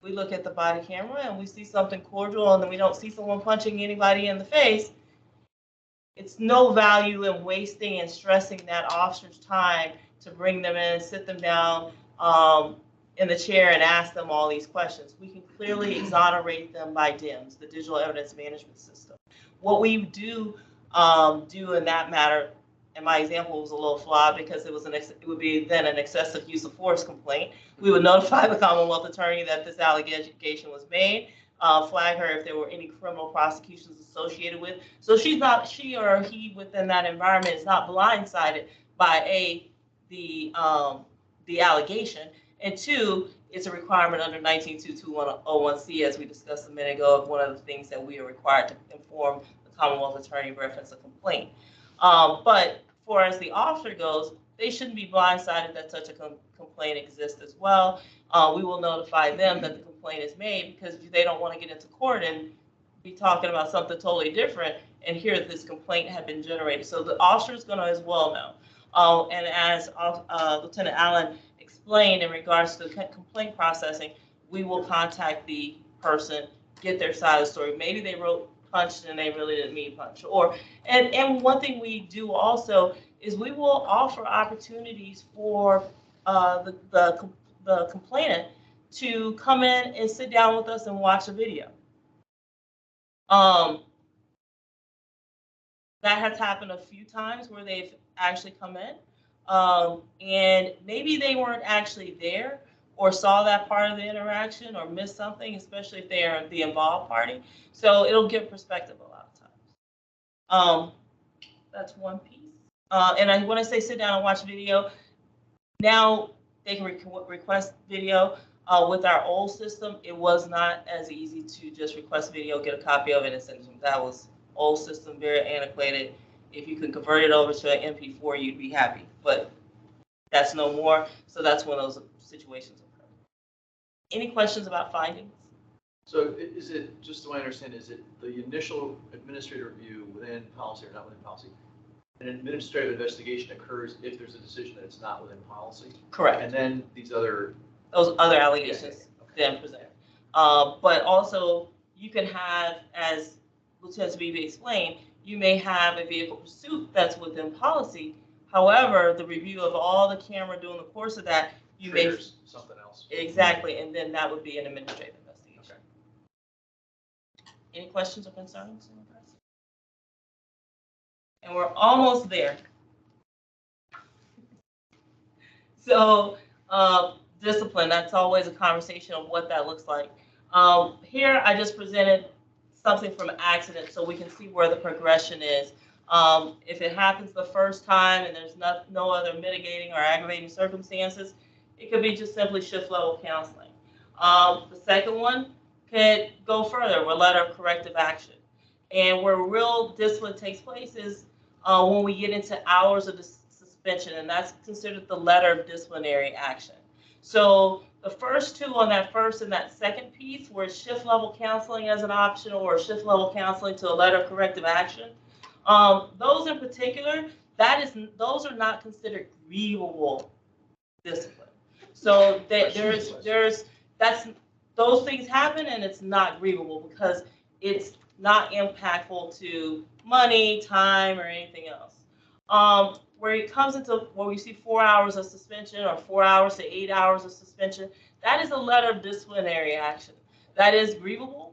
We look at the body camera and we see something cordial and then we don't see someone punching anybody in the face. It's no value in wasting and stressing that officer's time to bring them in, sit them down in the chair and ask them all these questions. We can clearly exonerate them by DEMS, the Digital Evidence Management System. What we do in that matter, and my example was a little flawed because it would be then an excessive use of force complaint. We would notify the Commonwealth Attorney that this allegation was made, flag her if there were any criminal prosecutions associated with. So she or he within that environment is not blindsided by the allegation, and 2, it's a requirement under 192201C, as we discussed a minute ago, of one of the things that we are required to inform the Commonwealth Attorney reference a complaint. But for as the officer goes, they shouldn't be blindsided that such a complaint exists as well. We will notify them that the complaint is made, because they don't want to get into court and be talking about something totally different and hear that this complaint had been generated. So the officer is going to as well know. And as Lieutenant Allen explained in regards to complaint processing, we will contact the person, get their side of the story. Maybe they wrote punched and they really didn't mean punch. And one thing we do also is we will offer opportunities for the complainant to come in and sit down with us and watch a video. That has happened a few times where they've actually come in, and maybe they weren't actually there or saw that part of the interaction or missed something, especially if they are the involved party. So it'll give perspective a lot of times. That's one piece. And when I say sit down and watch video, now they can request video. With our old system, it was not as easy to just request video, get a copy of it, and send it to them. That was old system, very antiquated. If you can convert it over to an MP4, you'd be happy. But that's no more. So that's when those situations occur. Any questions about findings? So is it, just so I understand, is it the initial administrative review within policy or not within policy? An administrative investigation occurs if there's a decision that it's not within policy? Correct. And then those other allegations then presented. But also you can have, as Lieutenant Tabibi explained, you may have a vehicle pursuit that's within policy. However, the review of all the camera during the course of that, you triggers something else. Exactly, and then that would be an administrative investigation. Okay. Any questions or concerns? And we're almost there. So discipline, that's always a conversation of what that looks like. Here, I just presented something from accident so we can see where the progression is. If it happens the first time and there's no other mitigating or aggravating circumstances, it could be just simply shift level counseling. The second one could go further with letter of corrective action. And where real discipline takes place is when we get into hours of suspension, and that's considered the letter of disciplinary action. So the first two on that first and that second piece, where it's shift level counseling as an option or shift level counseling to a letter of corrective action, those in particular, those are not considered grievable discipline. So those things happen and it's not grievable because it's not impactful to money, time, or anything else. Where it comes into where we see 4 hours of suspension or 4 hours to 8 hours of suspension, that is a letter of disciplinary action. That is grievable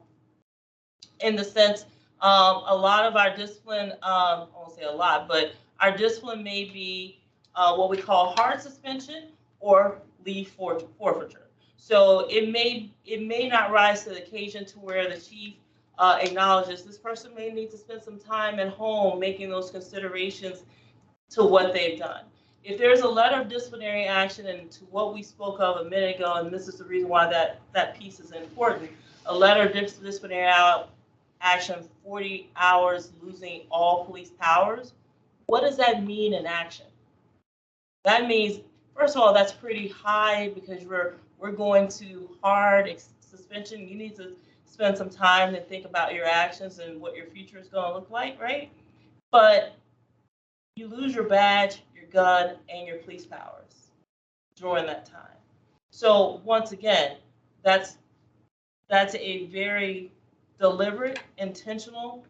in the sense a lot of our discipline, I won't say a lot, but our discipline may be what we call hard suspension or leave forfeiture. So it may not rise to the occasion to where the chief acknowledges this person may need to spend some time at home making those considerations to what they've done. If there's a letter of disciplinary action, and to what we spoke of a minute ago, and this is the reason why that piece is important, a letter of disciplinary action, 40 hours, losing all police powers, what does that mean in action? That means, first of all, that's pretty high because we're going to hard suspension. You need to spend some time to think about your actions and what your future is going to look like, right? But you lose your badge, your gun, and your police powers during that time. So once again, that's a very deliberate, intentional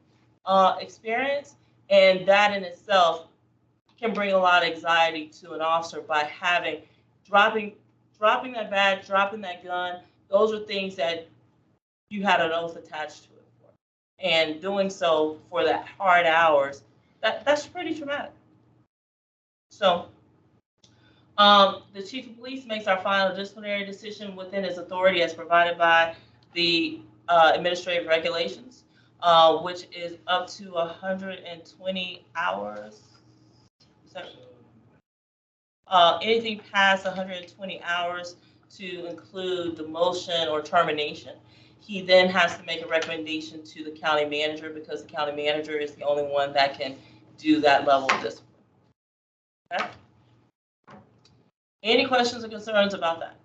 experience, and that in itself can bring a lot of anxiety to an officer by dropping that badge, dropping that gun. Those are things that you had an oath attached to it for, and doing so for that hard hours, that's pretty traumatic. So the chief of police makes our final disciplinary decision within his authority as provided by the administrative regulations, which is up to 120 hours. So, anything past 120 hours to include demotion or termination. He then has to make a recommendation to the county manager because the county manager is the only one that can do that level of discipline. Okay? Any questions or concerns about that?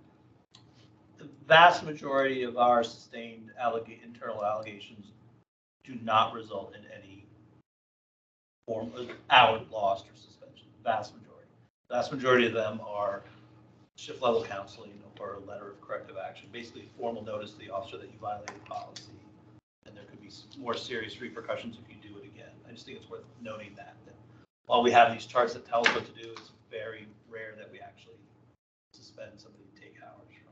The vast majority of our sustained internal allegations do not result in any form of hour lost or suspension. Vast majority of them are shift level counseling or a letter of corrective action, basically formal notice to the officer that you violated policy, and there could be more serious repercussions if you do it again. I just think it's worth noting that while we have these charts that tell us what to do, it's very rare that we actually suspend somebody and take hours from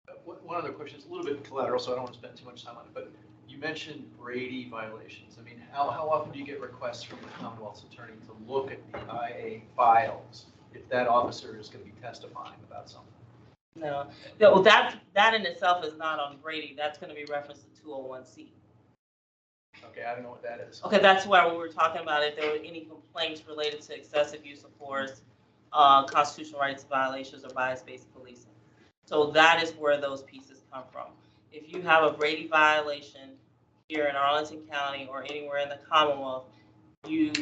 them. One other question, it's a little bit collateral, so I don't want to spend too much time on it, but you mentioned Brady violations. I mean, how often do you get requests from the Commonwealth's attorney to look at the IA files if that officer is going to be testifying about something? No, well, that in itself is not on Brady. That's going to be referenced to 201C. Okay, I don't know what that is. Okay, that's why we were talking about if there were any complaints related to excessive use of force, constitutional rights violations, or bias-based policing. So that is where those pieces come from. If you have a Brady violation here in Arlington County or anywhere in the Commonwealth, you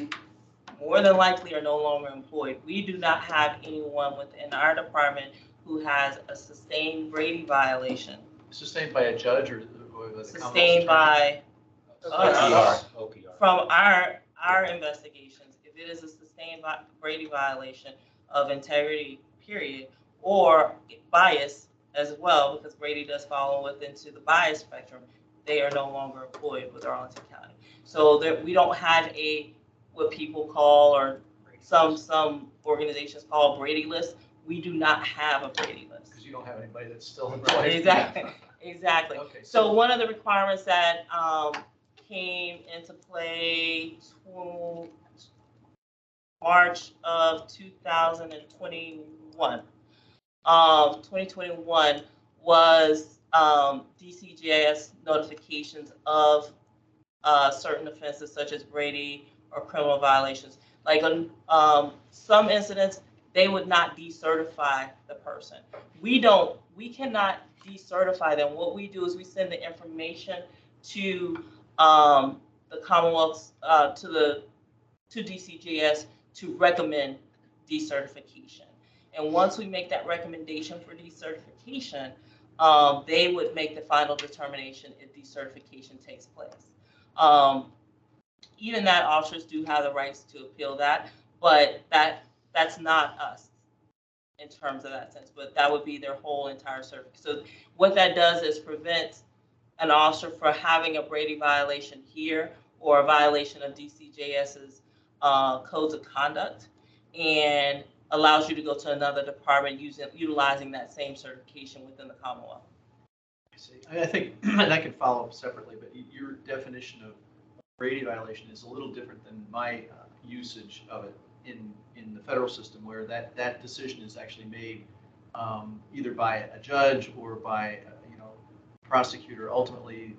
more than likely are no longer employed. We do not have anyone within our department who has a sustained Brady violation. Sustained by a judge or the sustained by us. OPR. From our investigations, if it is a sustained Brady violation of integrity, period, or bias as well, because Brady does fall into the bias spectrum, they are no longer employed with Arlington County. So that we don't have what people call, or some organizations call, Brady list. We do not have a Brady list. Because you don't have anybody that's still employed. Exactly. Okay, so one of the requirements that came into play March of 2021 2021 was DCJS notifications of certain offenses such as Brady or criminal violations. Like on some incidents, they would not decertify the person. We cannot decertify them. What we do is we send the information to the Commonwealth, to DCJS to recommend decertification. And once we make that recommendation for decertification, they would make the final determination if decertification takes place. Even that, officers do have the rights to appeal that, but that's not us in terms of that sense, but that would be their whole entire certificate. So what that does is prevent an officer from having a Brady violation here or a violation of DCJS's codes of conduct, and allows you to go to another department utilizing that same certification within the Commonwealth. I see. I think, and I can follow up separately, but your definition of Brady violation is a little different than my usage of it in the federal system, where that decision is actually made either by a judge or by prosecutor ultimately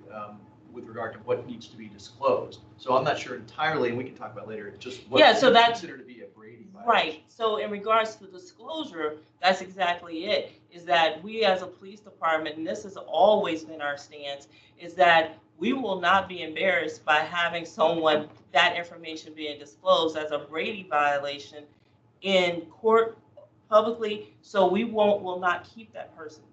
with regard to what needs to be disclosed. So I'm not sure entirely, and we can talk about later, just what Yeah, so you that's consider to be a Brady violation. Right. So in regards to disclosure, that's exactly it. Is that we as a police department, and this has always been our stance, is that we will not be embarrassed by having someone, that information being disclosed as a Brady violation in court publicly. So we will not keep that person.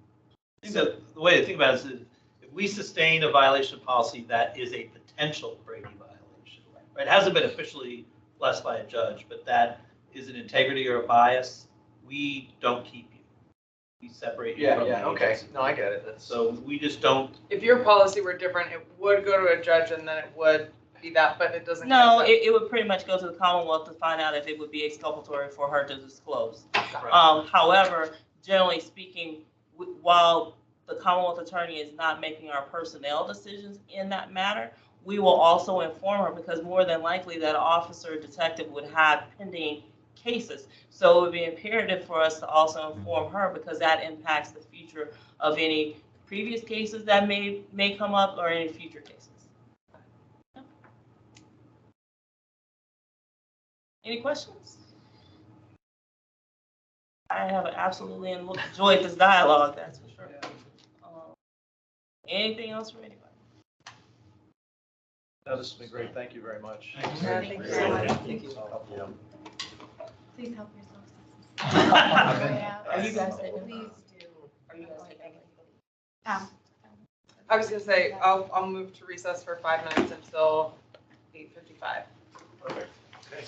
I think that the way to think about it is if we sustain a violation of policy that is a potential Brady violation, right? It hasn't been officially blessed by a judge, but that is an integrity or a bias, we don't keep you. We separate you from the Okay. agency. No, I get it. So we just don't. If your policy were different, it would go to a judge and then it would be that, but it doesn't. No, it would pretty much go to the Commonwealth to find out if it would be exculpatory for her to disclose. Right. However, generally speaking, while the Commonwealth attorney is not making our personnel decisions in that matter, we will also inform her, because more than likely that officer or detective would have pending cases. So it would be imperative for us to also inform her, because that impacts the future of any previous cases that may come up or any future cases. Any questions? I have absolutely enjoyed this dialogue, that's for sure. Anything else from anybody? No, this has been great. Thank you very much. Thank you so much. Please help yourself. Are you guys taking? Please do. Are you guys taking? I was gonna say, I'll move to recess for 5 minutes until 8:55. Perfect. Okay.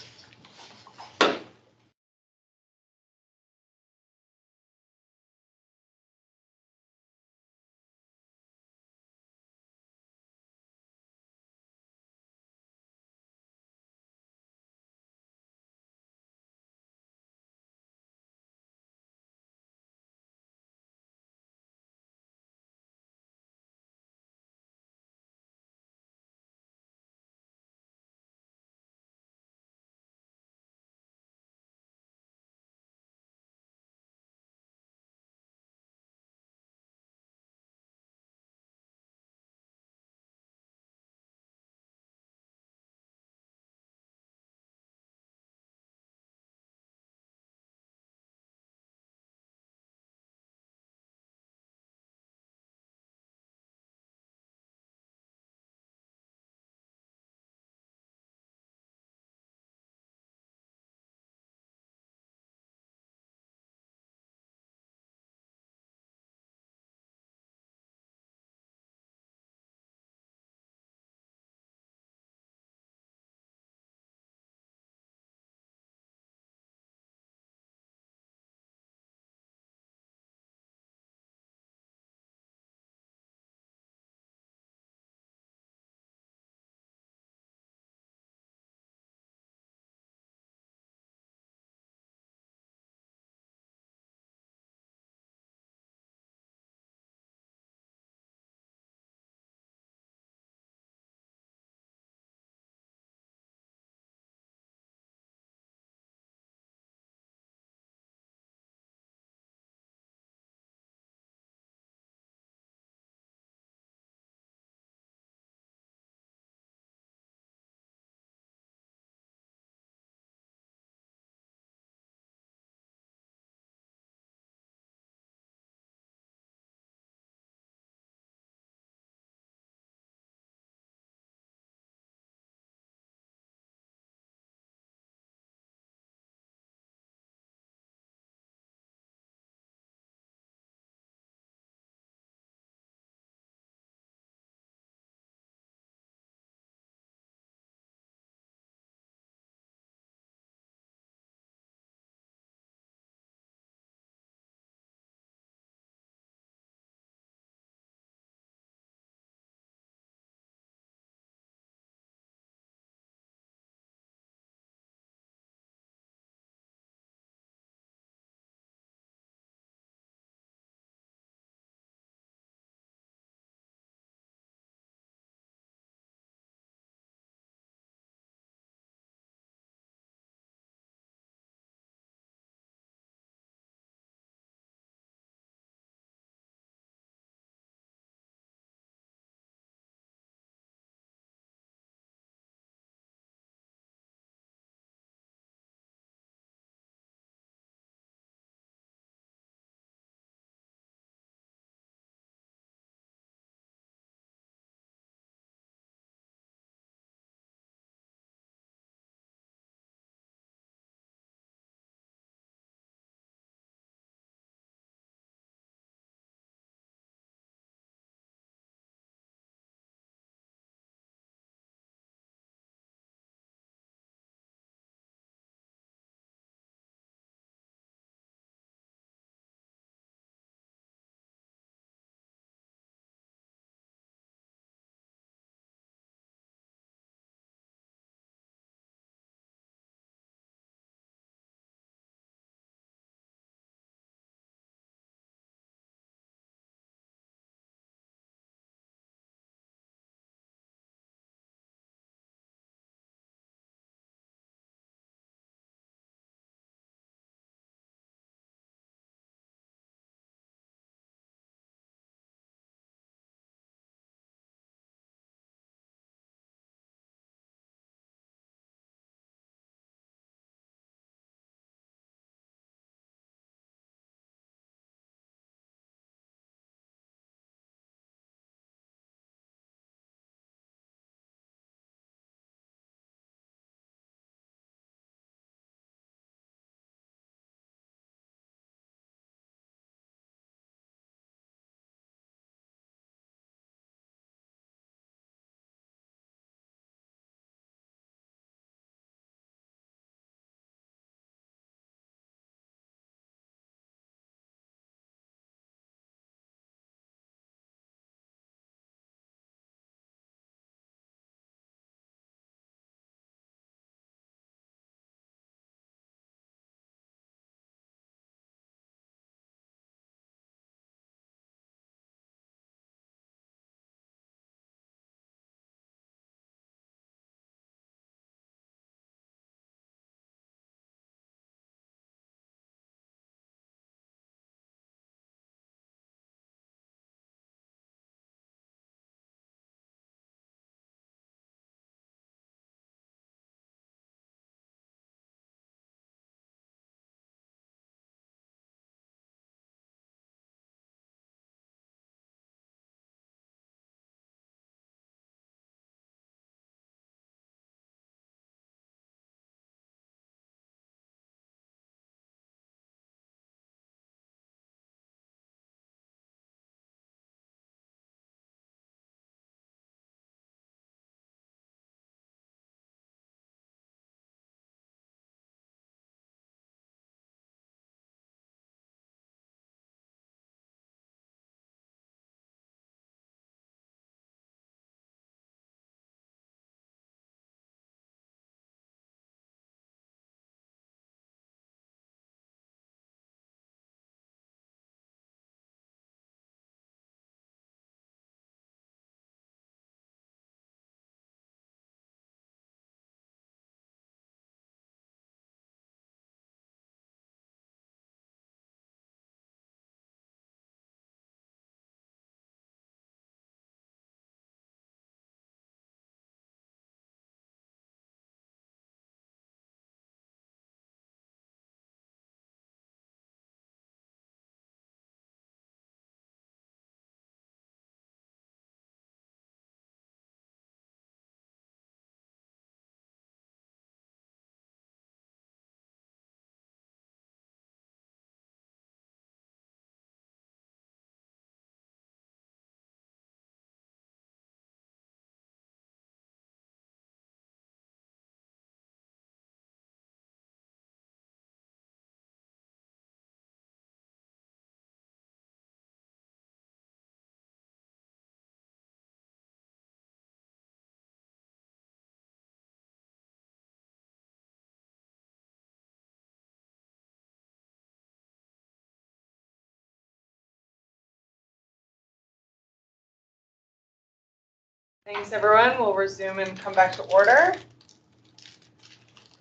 Thanks, everyone. We'll resume and come back to order.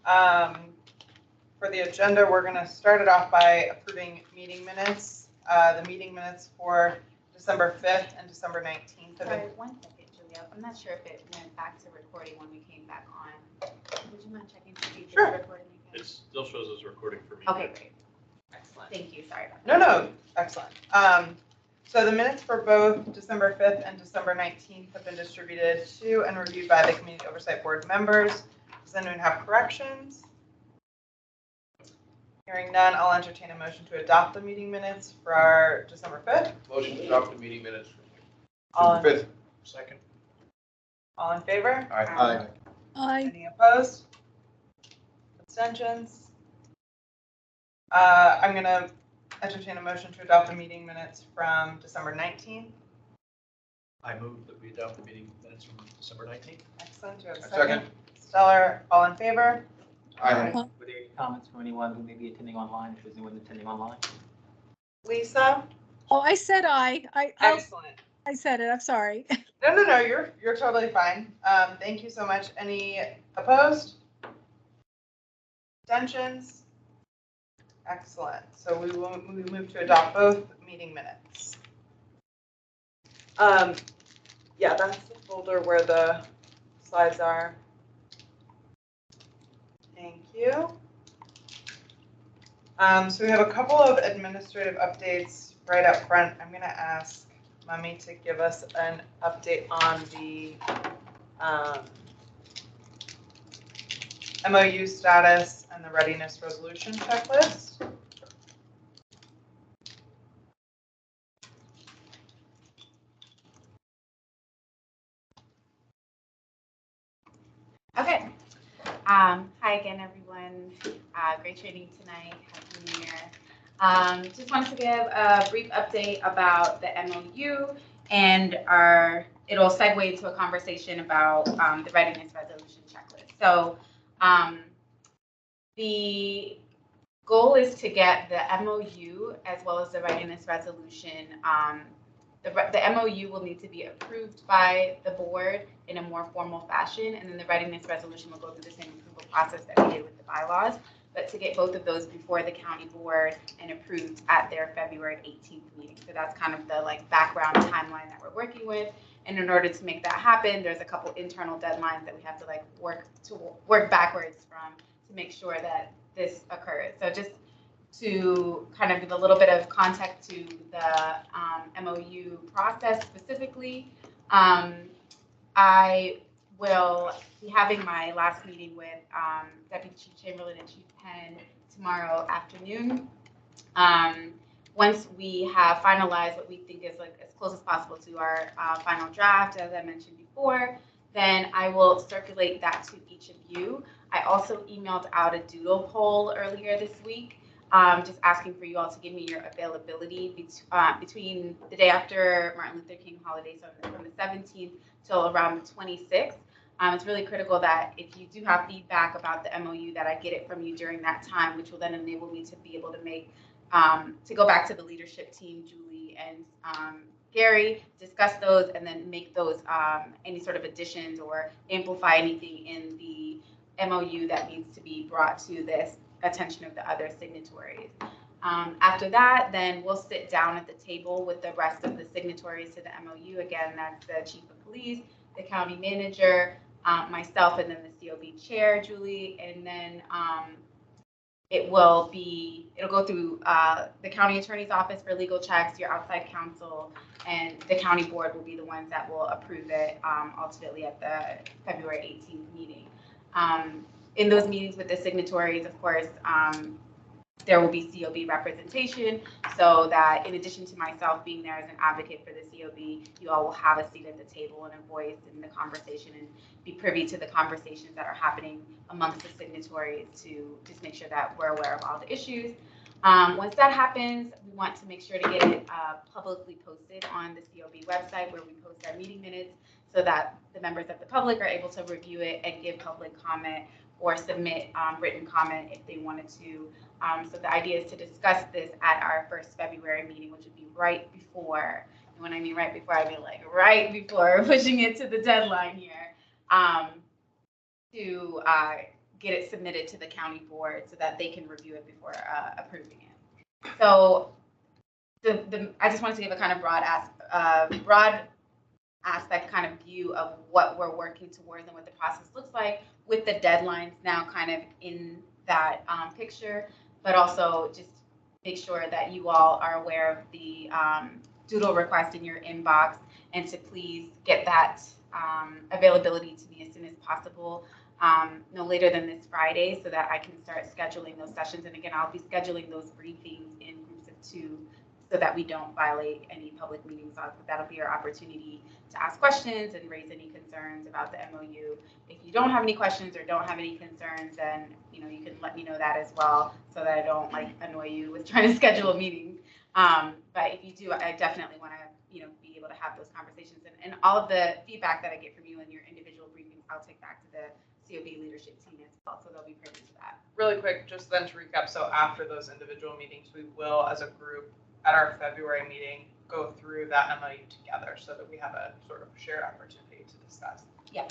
For the agenda, we're going to start it off by approving meeting minutes. The meeting minutes for December 5th and December 19th. Sorry, 1 second, Julia. I'm not sure if it went back to recording when we came back on. Would you mind checking to see if it's Sure. recording again? It still shows as recording for me. Okay, great. Excellent. Thank you. Sorry about that. No, excellent. So the minutes for both December 5th and December 19th have been distributed to and reviewed by the Community Oversight Board members. Does anyone have corrections? Hearing none, I'll entertain a motion to adopt the meeting minutes for our December 5th. Motion to adopt the meeting minutes All for in, the 5th. Second. all in favor? Aye. Any opposed? Abstentions? I'm going to entertain a motion to adopt the meeting minutes from December 19th. I move that we adopt the meeting minutes from December 19th. Excellent. Do you have a Second. second? Stellar, all in favor? Aye. Were there any comments from anyone who may be attending online, if there's anyone attending online? Lisa? Oh, I said I Excellent. said it. I'm sorry. No, you're totally fine. Thank you so much. Any opposed? Abstentions? Excellent. So we move to adopt both meeting minutes. Yeah, that's the folder where the slides are. Thank you. So we have a couple of administrative updates right up front. I'm going to ask Mummy to give us an update on the MOU status and the readiness resolution checklist. Okay. Hi again, everyone. Great training tonight. Happy New Year. Just wanted to give a brief update about the MOU and it'll segue into a conversation about the readiness resolution checklist. So the goal is to get the MOU as well as the readiness resolution. The MOU will need to be approved by the board in a more formal fashion, and then the readiness resolution will go through the same approval process that we did with the bylaws, but to get both of those before the county board and approved at their February 18th meeting. So that's kind of the background timeline that we're working with. And in order to make that happen, there's a couple internal deadlines that we have to work backwards from to make sure that this occurs. So just to kind of give a little bit of context to the MOU process specifically, I will be having my last meeting with Deputy Chief Chamberlain and Chief Penn tomorrow afternoon. Once we have finalized what we think is as close as possible to our final draft, as I mentioned before, then I will circulate that to each of you. I also emailed out a doodle poll earlier this week, just asking for you all to give me your availability between the day after Martin Luther King holiday, so from the 17th till around the 26th. It's really critical that if you do have feedback about the MOU, that I get it from you during that time, which will then enable me to be able to make, to go back to the leadership team, Julie and Gary, discuss those and then make those any sort of additions or amplify anything in the MOU that needs to be brought to this attention of the other signatories. After that, then we'll sit down at the table with the rest of the signatories to the MOU. Again, that's the Chief of Police, the County Manager, myself, and then the COB Chair, Julie, and then it'll go through the County Attorney's Office for legal checks, your outside counsel, and the County Board will be the ones that will approve it ultimately at the February 18th meeting. In those meetings with the signatories, of course, there will be COB representation, so that in addition to myself being there as an advocate for the COB, you all will have a seat at the table and a voice in the conversation and be privy to the conversations that are happening amongst the signatories to just make sure that we're aware of all the issues. Once that happens, we want to make sure to get it publicly posted on the COB website where we post our meeting minutes so that the members of the public are able to review it and give public comment or submit written comment if they wanted to. So the idea is to discuss this at our first February meeting, which would be right before And when I mean right before, I mean like right before pushing it to the deadline here, to get it submitted to the county board so that they can review it before approving it. So I just wanted to give a kind of broad aspect kind of view of what we're working towards and what the process looks like, with the deadlines now kind of in that picture, but also just make sure that you all are aware of the doodle request in your inbox, and to please get that availability to me as soon as possible, no later than this Friday, so that I can start scheduling those sessions. And again, I'll be scheduling those briefings in groups of 2 so that we don't violate any public meetings laws. But that'll be your opportunity to ask questions and raise any concerns about the MOU. If you don't have any questions or don't have any concerns, then you can let me know that as well, so that I don't like annoy you with trying to schedule a meeting. But if you do, I definitely want to be able to have those conversations, and all of the feedback that I get from you in your individual briefings, I'll take back to the COB leadership team as well, so they'll be privy to that. Really quick, just then to recap, so after those individual meetings, we will, as a group, at our February meeting, go through that MOU together so that we have a sort of shared opportunity to discuss. Yeah.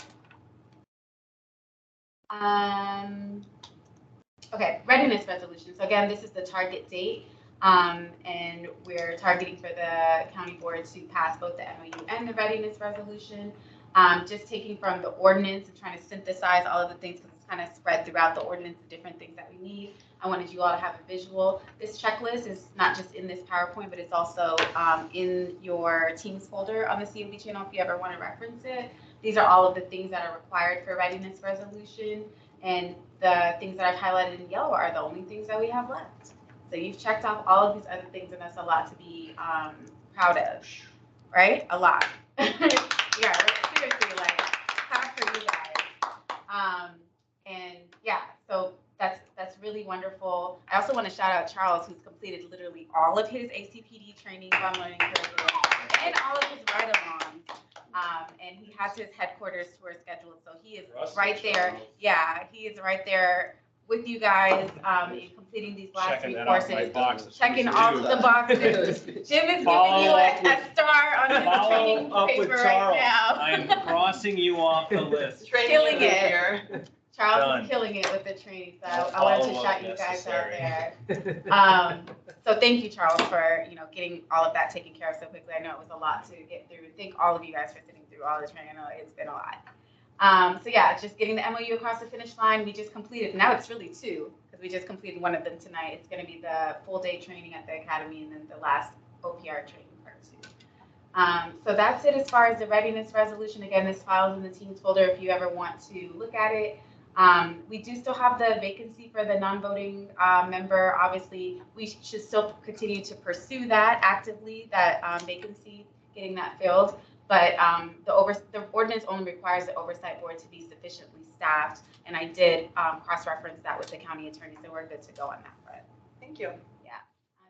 Okay, readiness resolution. So again, this is the target date, and we're targeting for the county board to pass both the MOU and the readiness resolution. Just taking from the ordinance and trying to synthesize all of the things, because it's kind of spread throughout the ordinance, the different things that we need. I wanted you all to have a visual. This checklist is not just in this PowerPoint, but it's also in your Teams folder on the COB channel if you ever want to reference it. These are all of the things that are required for readiness resolution, and the things that I've highlighted in yellow are the only things that we have left. So you've checked off all of these other things, and that's a lot to be proud of, right? A lot. Yeah, seriously, like, clap for you guys. And yeah, so that's really wonderful. I also want to shout out Charles, who's completed literally all of his ACPD training on learning curriculum and all of his ride-alongs. And he has his headquarters tour scheduled, so he is right there. Yeah, he is right there with you guys in completing these last 3 courses. Checking off the boxes. Jim is giving you a star on his training paper right now. I'm crossing you off the list. Killing it. Charles is killing it with the training, so I wanted to shout you guys out there. So thank you, Charles, for getting all of that taken care of so quickly. I know it was a lot to get through. Thank all of you guys for sitting through all the training. I know it's been a lot. So yeah, just getting the MOU across the finish line. We just completed. Now it's really 2, because we just completed one of them tonight. It's going to be the full day training at the academy, and then the last OPR training part 2. So that's it as far as the readiness resolution. Again, this file's in the Teams folder if you ever want to look at it. We do still have the vacancy for the non-voting member. Obviously, we should still continue to pursue that actively, that vacancy, getting that filled. But the ordinance only requires the oversight board to be sufficiently staffed, and I did cross-reference that with the county attorney, so we're good to go on that front. Thank you. Yeah,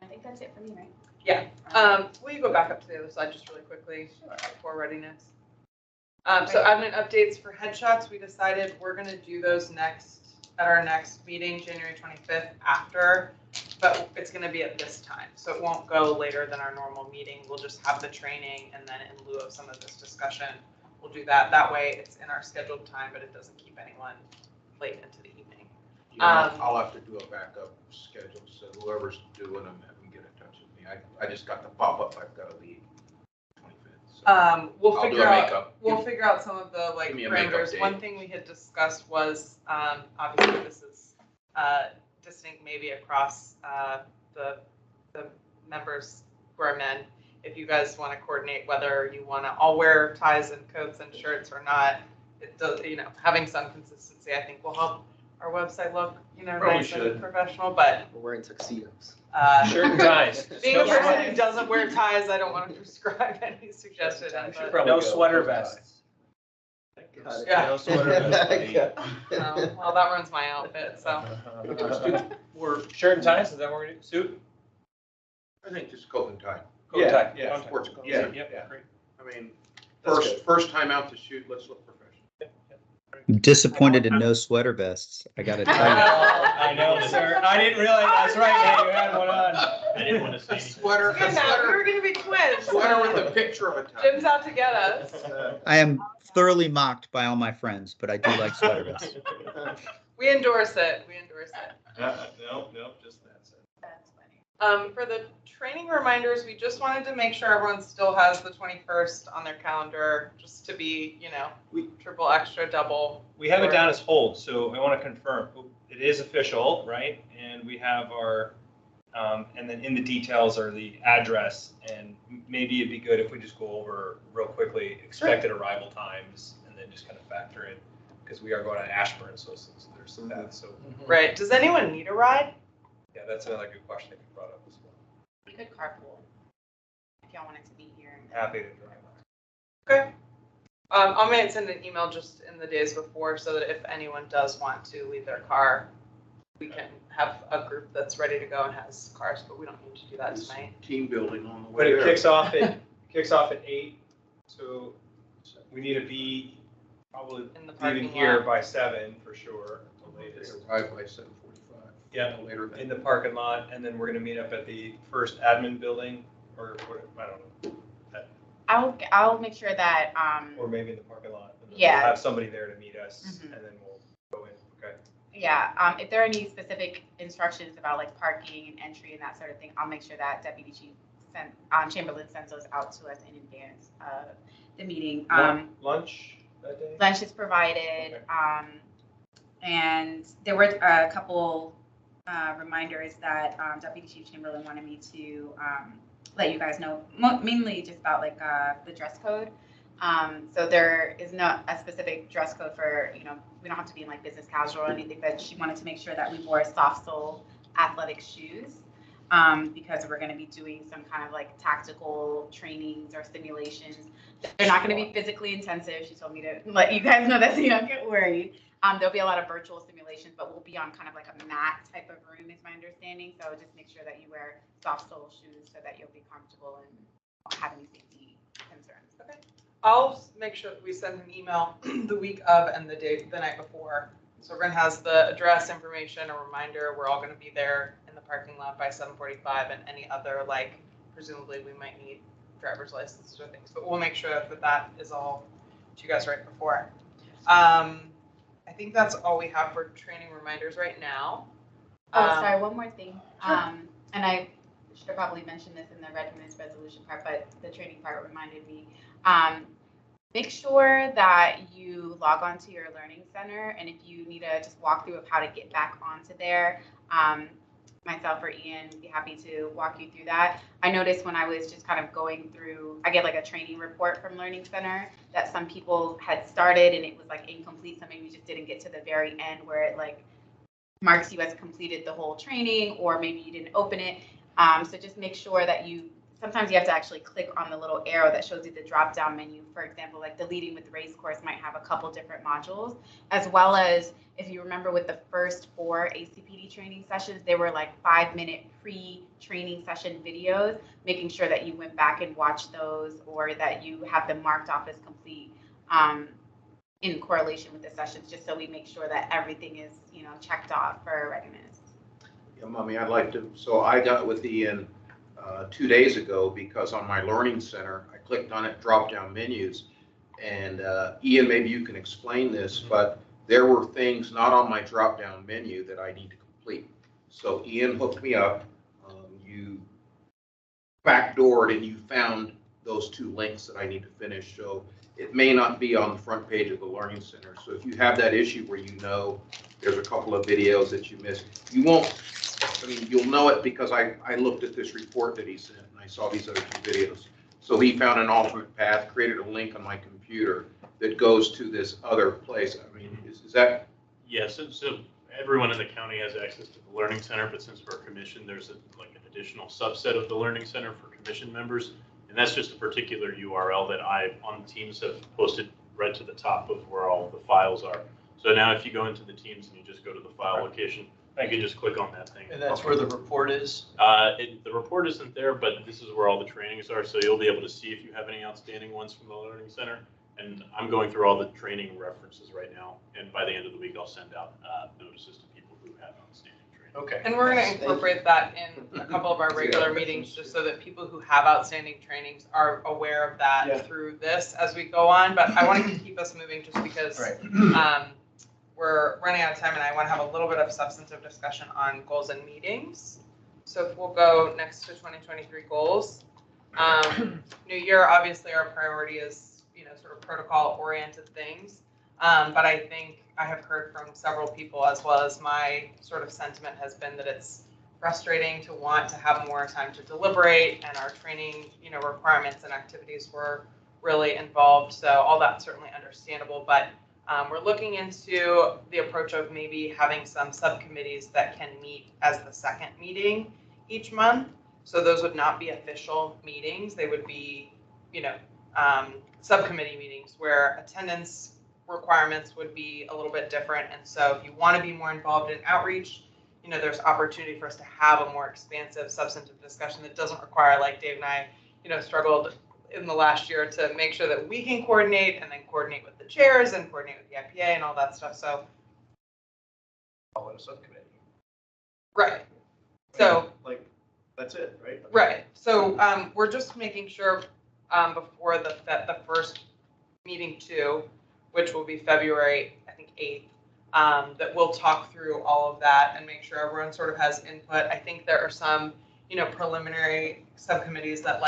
I think that's it for me, right? Yeah. Will you go back up to the other side just really quickly for readiness? So admin updates for headshots, we decided we're going to do those at our next meeting, January 25th after, but it's going to be at this time. So it won't go later than our normal meeting. We'll just have the training, and then in lieu of some of this discussion, we'll do that. That way it's in our scheduled time, but it doesn't keep anyone late into the evening. I'll have to do a backup schedule, so whoever's doing them, have them get in touch with me. I just got the pop-up, I've got to leave. We'll figure out some of the parameters. One thing we had discussed was obviously this is distinct maybe across the members who are men. If you guys want to coordinate whether you want to all wear ties and coats and shirts or not, it does, having some consistency I think will help our website look nice and professional. But we're wearing tuxedos. Shirt and ties. Being a person who doesn't wear ties, I don't want to prescribe any suggested. No sweater vests. Yeah. No sweater vests. Well, that ruins my outfit. So. We're shirt and ties. Is that what we're gonna do? Suit? I think just coat and tie. Coat and tie. Yeah. Sports coat. Yeah. Great. I mean, first time out to shoot. Let's look professional. I'm disappointed in no sweater vests. I got to tell you. I know, sir. I didn't realize. That's right, man. You had one on. I didn't want to say A anything. sweater, Good enough. We were gonna be twins. sweater with a picture of a tie. Jim's out to get us. I am thoroughly mocked by all my friends, but I do like sweater vests. We endorse it. We endorse it. No, just that. That's funny. For the training reminders, we just wanted to make sure everyone still has the 21st on their calendar, just to be, triple, extra, double. We have it down as hold, so I want to confirm, it is official, right? And we have our, and then in the details are the address, and maybe it'd be good if we just go over real quickly expected arrival times, and then just kind of factor in, because we are going to Ashburn, so there's some that, so. Right. Does anyone need a ride? Yeah, that's another good question that you brought up as well. We could carpool if y'all wanted to be here. Happy to drive. Okay. I might send an email just in the days before so that if anyone does want to leave their car, we can have a group that's ready to go and has cars, but we don't need to do that tonight. Team building on the But way it there. kicks off at 8, so we need to be probably In the leaving parking here lot. by 7 for sure, the latest. Arrive by 7:45. Yeah, No later than in the parking lot, and then we're gonna meet up at the first admin building, or what, I don't know, I'll make sure that, or maybe in the parking lot. And then Yeah. We'll have somebody there to meet us, Mhm. and then we'll go in, okay? yeah, if there are any specific instructions about like parking and entry and that sort of thing, I'll make sure that Deputy Chief Chamberlain sends those out to us in advance of the meeting. Lunch that day? Lunch is provided, Okay. and there were a couple reminders that Deputy Chief Chamberlain wanted me to let you guys know, mainly just about like the dress code. So there is not a specific dress code for, we don't have to be in like business casual or anything, but she wanted to make sure that we wore soft sole athletic shoes because we're going to be doing some kind of like tactical trainings or simulations. They're not going to be physically intensive. She told me to let you guys know that so you don't get worried. There'll be a lot of virtual simulations, but we'll be on kind of like a mat type of room is my understanding. So just make sure that you wear soft sole shoes so that you'll be comfortable and won't have any safety concerns. Okay. I'll make sure that we send an email the week of and the night before. So everyone has the address, information, a reminder. We're all going to be there in the parking lot by 7:45, and any other, like, presumably we might need driver's licenses or things, but we'll make sure that is all to you guys right before. I think that's all we have for training reminders right now. Sorry, one more thing. Sure. And I should have probably mentioned this in the recommended resolution part, but the training part reminded me. Make sure that you log on to your learning center, and if you need to just walk through of how to get back onto there, myself or Ian would be happy to walk you through that. I noticed when I was just kind of going through, I get like a training report from Learning Center that some people had started and it was like incomplete, so maybe we just didn't get to the very end where it like marks you as completed the whole training, or maybe you didn't open it. So just make sure that sometimes you have to actually click on the little arrow that shows you the drop down menu. For example, like the Leading with Race course might have a couple different modules, as well as if you remember with the first 4 ACPD training sessions, they were like 5-minute pre-training session videos, making sure that you went back and watched those or that you have them marked off as complete in correlation with the sessions, just so we make sure that everything is, checked off for recommends. Yeah, Mommy, I'd like to, so I got with Ian 2 days ago because on my learning center, I clicked on it, drop down menus. And Ian, maybe you can explain this, but there were things not on my drop down menu that I need to complete. So Ian hooked me up. You backdoored and you found those 2 links that I need to finish. So it may not be on the front page of the Learning Center. So if you have that issue where there's a couple of videos that you missed, you'll know it because I looked at this report that he sent and I saw these other 2 videos. So he found an alternate path, created a link on my computer that goes to this other place. I mean, is that? Yes, so everyone in the county has access to the Learning Center, but since we're a commission, there's an additional subset of the Learning Center for commission members. And that's just a particular URL that on Teams have posted right to the top of where all the files are. So now if you go into the Teams and you just go to the file location, you can just click on that thing. And that's where the report is? The report isn't there, but this is where all the trainings are. So you'll be able to see if you have any outstanding ones from the Learning Center. And I'm going through all the training references right now. And by the end of the week, I'll send out notices to people who have outstanding training. Okay. And we're gonna Thank you. incorporate that in a couple of our regular meetings, just so that people who have outstanding trainings are aware of Yeah. that through this as we go on. But I want to keep us moving just because we're running out of time and I want to have a little bit of substantive discussion on goals and meetings. So if we'll go next to 2023 goals. New year, obviously our priority is, sort of protocol oriented things. But I think I have heard from several people, as well as my sort of sentiment has been that it's frustrating to want to have more time to deliberate, and our training, requirements and activities were really involved. So all that's certainly understandable, but we're looking into the approach of maybe having some subcommittees that can meet as the second meeting each month. So those would not be official meetings. They would be, subcommittee meetings where attendance requirements would be a little bit different. And so if you want to be more involved in outreach, there's opportunity for us to have a more expansive, substantive discussion that doesn't require, like Dave and I, struggled in the last year to make sure that we can coordinate and then coordinate with the chairs and coordinate with the IPA and all that stuff. So, Call it a subcommittee. right. So, Like, that's it, right? right. So we're just making sure before the first meeting 2, which will be February, I think 8th, that we'll talk through all of that and make sure everyone sort of has input. I think there are some, preliminary subcommittees that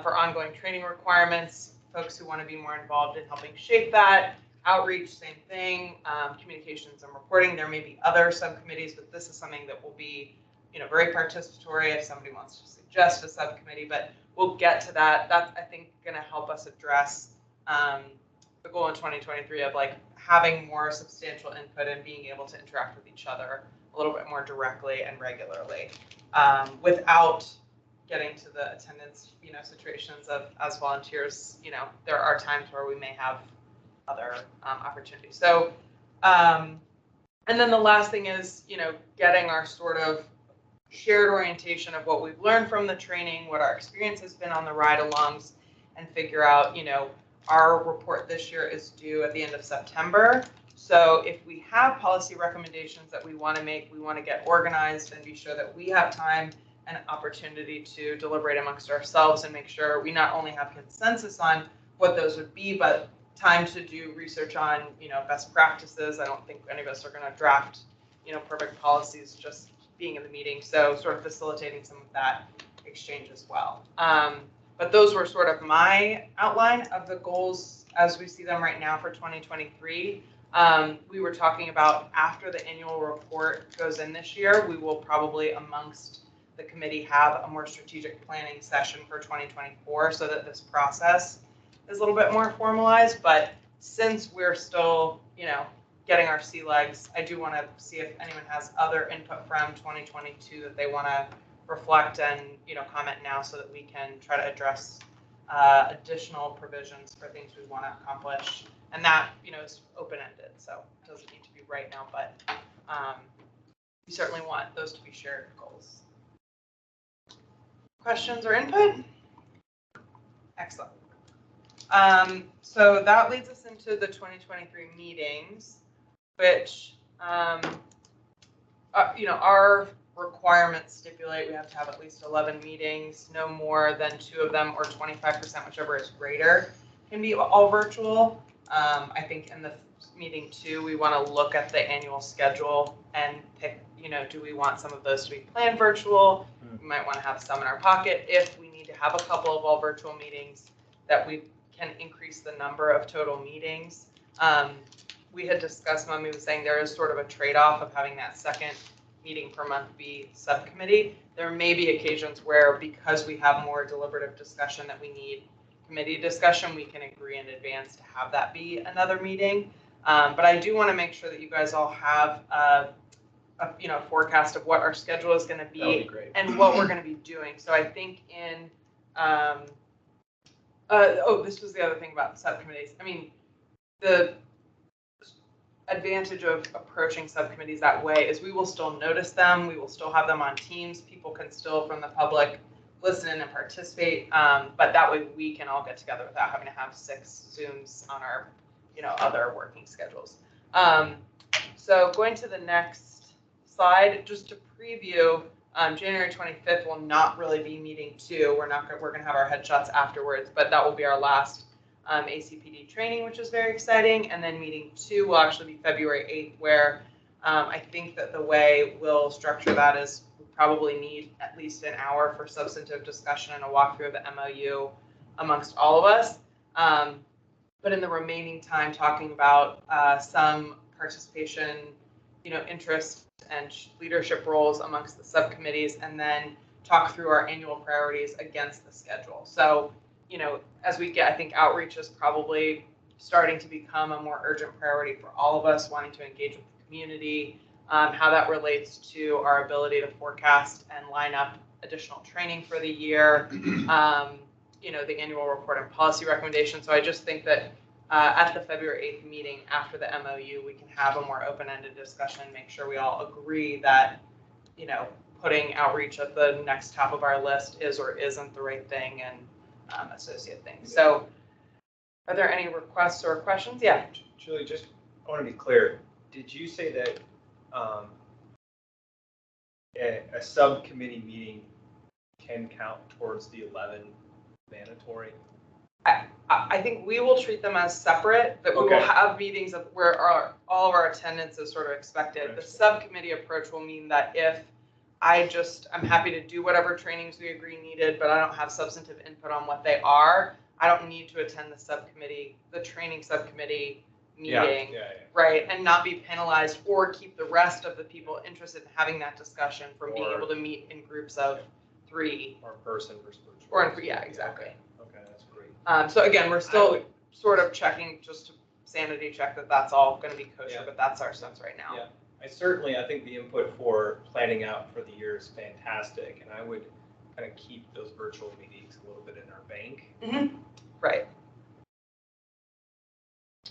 for ongoing training requirements, folks who want to be more involved in helping shape that. Outreach, same thing. Communications and reporting. There may be other subcommittees, but this is something that will be, very participatory if somebody wants to suggest a subcommittee. But we'll get to that. That's, I think, going to help us address the goal in 2023 of having more substantial input and being able to interact with each other a little bit more directly and regularly, without getting to the attendance, situations of as volunteers. There are times where we may have other opportunities. So, and then the last thing is, getting our sort of shared orientation of what we've learned from the training, what our experience has been on the ride-alongs, and figure out, our report this year is due at the end of September. So if we have policy recommendations that we want to make, we want to get organized and be sure that we have time and opportunity to deliberate amongst ourselves and make sure we not only have consensus on what those would be, but time to do research on, best practices. I don't think any of us are going to draft, perfect policies just being in the meeting. So sort of facilitating some of that exchange as well. But those were sort of my outline of the goals as we see them right now for 2023. We were talking about after the annual report goes in this year, we will probably amongst the committee have a more strategic planning session for 2024 so that this process is a little bit more formalized. But since we're still, getting our sea legs, I do want to see if anyone has other input from 2022 that they want to reflect and, comment now so that we can try to address additional provisions for things we want to accomplish. And that, is open-ended, so it doesn't need to be right now, but we certainly want those to be shared goals. Questions or input? Excellent. So that leads us into the 2023 meetings, which, our requirements stipulate we have to have at least 11 meetings, no more than 2 of them, or 25%, whichever is greater, can be all virtual. I think in the meeting 2, we want to look at the annual schedule and pick, do we want some of those to be planned virtual? We might want to have some in our pocket if we need to have a couple of all virtual meetings, that we can increase the number of total meetings. We had discussed, Mommy was saying there is sort of a trade-off of having that second meeting per month be subcommittee. There may be occasions where, because we have more deliberative discussion that we need committee discussion, we can agree in advance to have that be another meeting. But I do want to make sure that you guys all have a forecast of what our schedule is going to be and what we're going to be doing. So I think in this was the other thing about subcommittees. I mean, the advantage of approaching subcommittees that way is we will still notice them. We will still have them on Teams. People can still, from the public, listen in and participate. But that way we can all get together without having to have 6 Zooms on our, other working schedules. So going to the next slide, just to preview, January 25th will not really be meeting 2. We're gonna have our headshots afterwards, but that will be our last ACPD training, which is very exciting. And then meeting 2 will actually be February 8th, where I think that the way we'll structure that is we probably need at least an hour for substantive discussion and a walkthrough of the MOU amongst all of us. But in the remaining time, talking about some participation, interest and leadership roles amongst the subcommittees, and then talk through our annual priorities against the schedule. So, as we get, I think outreach is probably starting to become a more urgent priority for all of us wanting to engage with the community, how that relates to our ability to forecast and line up additional training for the year, the annual report and policy recommendations. So I just think that at the February 8th meeting after the MOU, we can have a more open-ended discussion, make sure we all agree that, putting outreach at the next top of our list is or isn't the right thing, and associate things. So are there any requests or questions? Yeah. Julie, just I want to be clear. Did you say that a subcommittee meeting can count towards the 11 mandatory? I think we will treat them as separate, but we will have meetings where all of our attendance is sort of expected. The subcommittee approach will mean that if I'm happy to do whatever trainings we agree needed, but I don't have substantive input on what they are, I don't need to attend the training subcommittee meeting, right? And not be penalized or keep the rest of the people interested in having that discussion from being able to meet in groups of 3. Or person versus virtual. Exactly. Okay, that's great. So again, we're still sort of checking just to sanity check that that's all going to be kosher, but that's our sense right now. Yeah, I think the input for planning out for the year is fantastic, and I would kind of keep those virtual meetings a little bit in our bank. Mm-hmm. Right.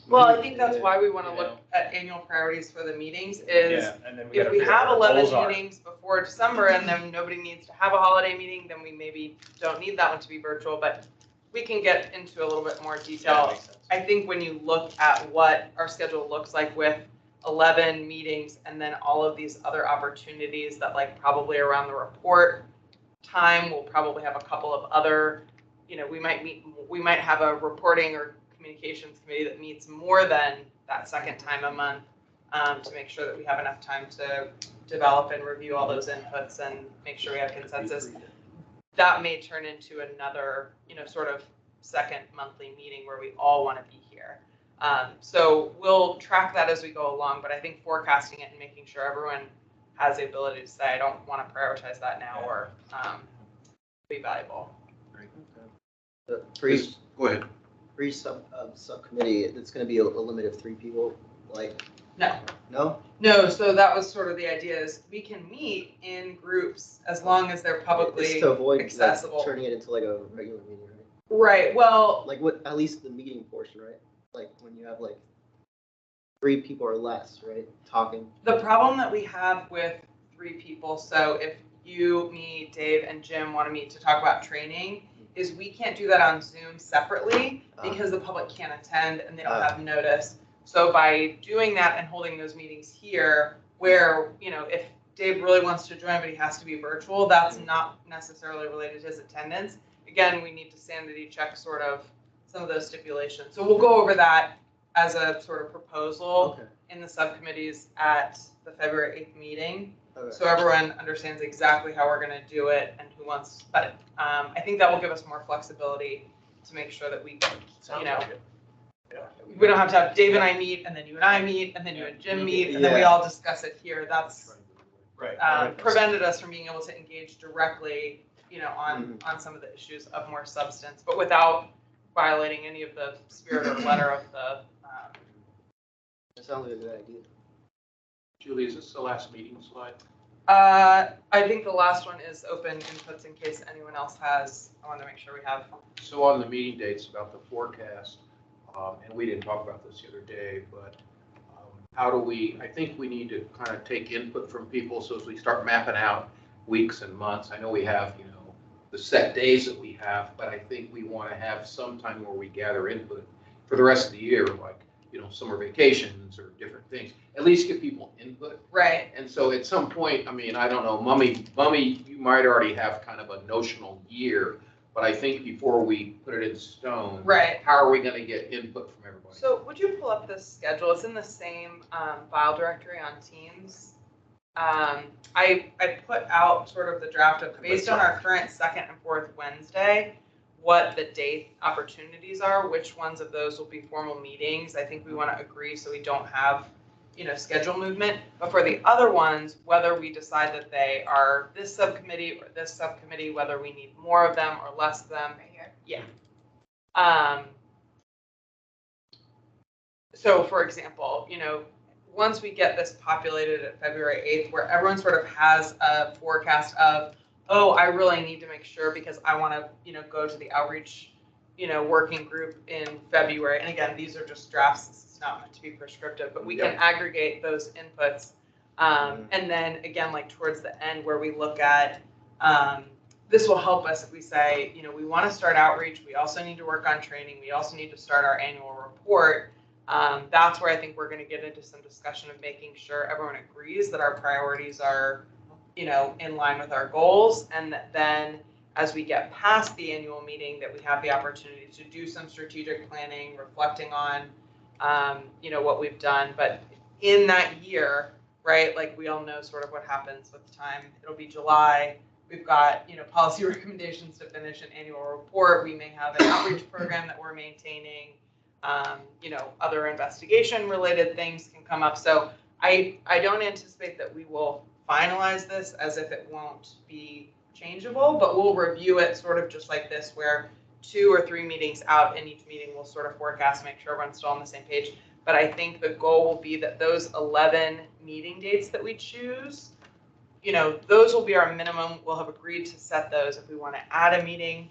Well, I think that's why we want to look at annual priorities for the meetings is and then if we have 11 meetings before December and then nobody needs to have a holiday meeting, then we maybe don't need that one to be virtual, but we can get into a little bit more detail. I think when you look at what our schedule looks like with 11 meetings and then all of these other opportunities that probably around the report time, we'll probably have a couple of other, we might have a reporting or communications committee that meets more than that second time a month to make sure that we have enough time to develop and review all those inputs and make sure we have consensus. That may turn into another, sort of second monthly meeting where we all want to be here. So we'll track that as we go along, but I think forecasting it and making sure everyone has the ability to say, I don't want to prioritize that now or be valuable. Go ahead. For each subcommittee, it's going to be a limit of 3 people, No, so that was sort of the idea is we can meet in groups as long as they're publicly it's to avoid accessible. turning it into a regular meeting, right? Right, well. At least the meeting portion, right? When you have 3 people or less, right, talking. The problem that we have with 3 people, so if you, me, Dave, and Jim want to meet to talk about training, is we can't do that on Zoom separately because the public can't attend and they don't have notice. So by doing that and holding those meetings here, where, if Dave really wants to join, but he has to be virtual, that's not necessarily related to his attendance. Again, we need to sanity check sort of some of those stipulations. So we'll go over that as a sort of proposal in the subcommittees at the February 8th meeting. So everyone understands exactly how we're going to do it and who wants, but I think that will give us more flexibility to make sure that we, we don't have to have Dave and I meet and then you and I meet and then you and Jim meet and then we all discuss it here. That's prevented us from being able to engage directly, on some of the issues of more substance, but without violating any of the spirit or letter of the. That sounds like a good idea. Julie, is this the last meeting slide? I think the last one is open inputs in case anyone else has. I want to make sure we have. So on the meeting dates about the forecast, and we didn't talk about this the other day, but I think we need to kind of take input from people so as we start mapping out weeks and months. I know we have, the set days that we have, but I think we want to have some time where we gather input for the rest of the year, summer vacations or different things. At least give people input. Right. And so at some point, I mean, I don't know, Mummy, you might already have kind of a notional year, but I think before we put it in stone. Right. How are we gonna get input from everybody? So would you pull up this schedule? It's in the same file directory on Teams. I put out sort of the draft of, based on our current second and fourth Wednesday, what the date opportunities are, which ones of those will be formal meetings. I think we want to agree so we don't have, schedule movement. But for the other ones, whether we decide that they are this subcommittee or this subcommittee, whether we need more of them or less of them. Right here. Yeah. So for example, once we get this populated at February 8th, where everyone sort of has a forecast of, oh, I really need to make sure because I want to, go to the outreach, working group in February. And again, these are just drafts. This is not meant to be prescriptive, but we can aggregate those inputs. And then again, like towards the end where we look at, this will help us if we say, we want to start outreach. We also need to work on training. We also need to start our annual report. That's where I think we're going to get into some discussion of making sure everyone agrees that our priorities are, in line with our goals. And that then as we get past the annual meeting, that we have the opportunity to do some strategic planning, reflecting on, what we've done. But in that year, right, like we all know sort of what happens with time. It'll be July. We've got, policy recommendations to finish an annual report. We may have an outreach program that we're maintaining. Other investigation related things can come up. So I don't anticipate that we will finalize this as if it won't be changeable, but we'll review it sort of just like this, where 2 or 3 meetings out in each meeting we'll sort of forecast, make sure everyone's still on the same page. But I think the goal will be that those 11 meeting dates that we choose, those will be our minimum. We'll have agreed to set those. If we want to add a meeting,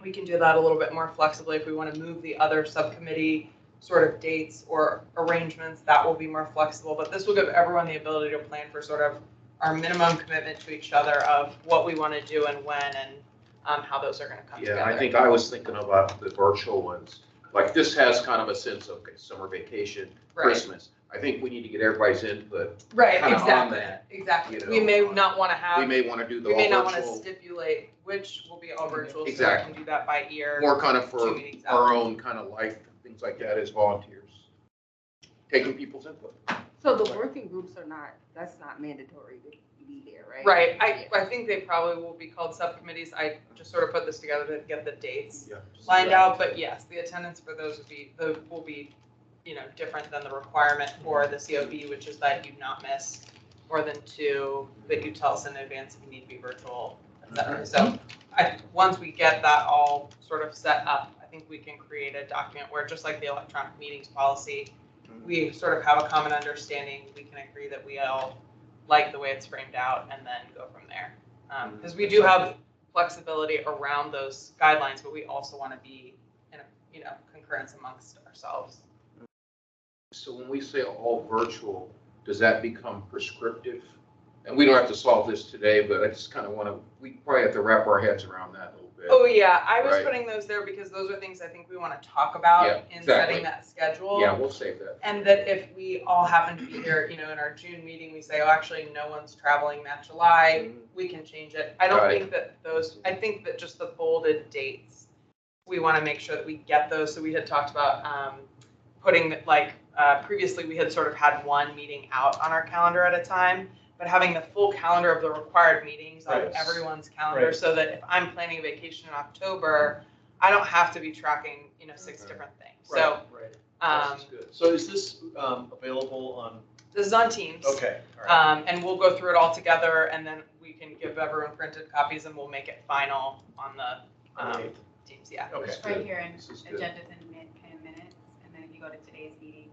we can do that a little bit more flexibly. If we want to move the other subcommittee sort of dates or arrangements, that will be more flexible. But this will give everyone the ability to plan for sort of our minimum commitment to each other of what we want to do and when, and how those are going to come together. Yeah, I think I was thinking about the virtual ones. Like this has kind of a sense of summer vacation, Christmas. I think we need to get everybody's input. Right, kind of exactly. on that, Exactly. We may not want to have. We may want to do the We may all not want to virtual. stipulate which will be all virtual. Exactly. So we can do that by ear. More kind of 2 for meetings out. our own kind of life, things like that as volunteers. Taking people's input. So the working groups are not, that's not mandatory to be there, right? Right. I think they probably will be called subcommittees. I just sort of put this together to get the dates lined out. But yes, the attendance for those will be different than the requirement for the COB, which is that you not miss more than 2, that you tell us in advance if you need to be virtual, et cetera. So once we get that all sort of set up, I think we can create a document where, just like the electronic meetings policy, we sort of have a common understanding. We can agree that we all like the way it's framed out and then go from there. Because we do have flexibility around those guidelines, but we also want to be in concurrence amongst ourselves. So when we say all virtual, does that become prescriptive? And we don't have to solve this today, but I just kind of want to, we probably have to wrap our heads around that a little bit. Oh yeah, I was Right. putting those there because those are things I think we want to talk about in exactly. setting that schedule. Yeah, we'll save that. And that if we all happen to be here, in our June meeting, we say, oh, actually, no one's traveling that July, we can change it. I don't think that I think that just the bolded dates, we want to make sure that we get those. So we had talked about putting previously we had sort of had one meeting out on our calendar at a time, but having the full calendar of the required meetings on everyone's calendar, so that if I'm planning a vacation in October, I don't have to be tracking, 6 different things. So, So is this available on? this is on Teams. Okay, all right. And we'll go through it all together, and then we can give everyone printed copies, and we'll make it final on the Teams. Yeah. Okay. It's right here in This is good. agendas and minutes, and then if you go to today's meeting.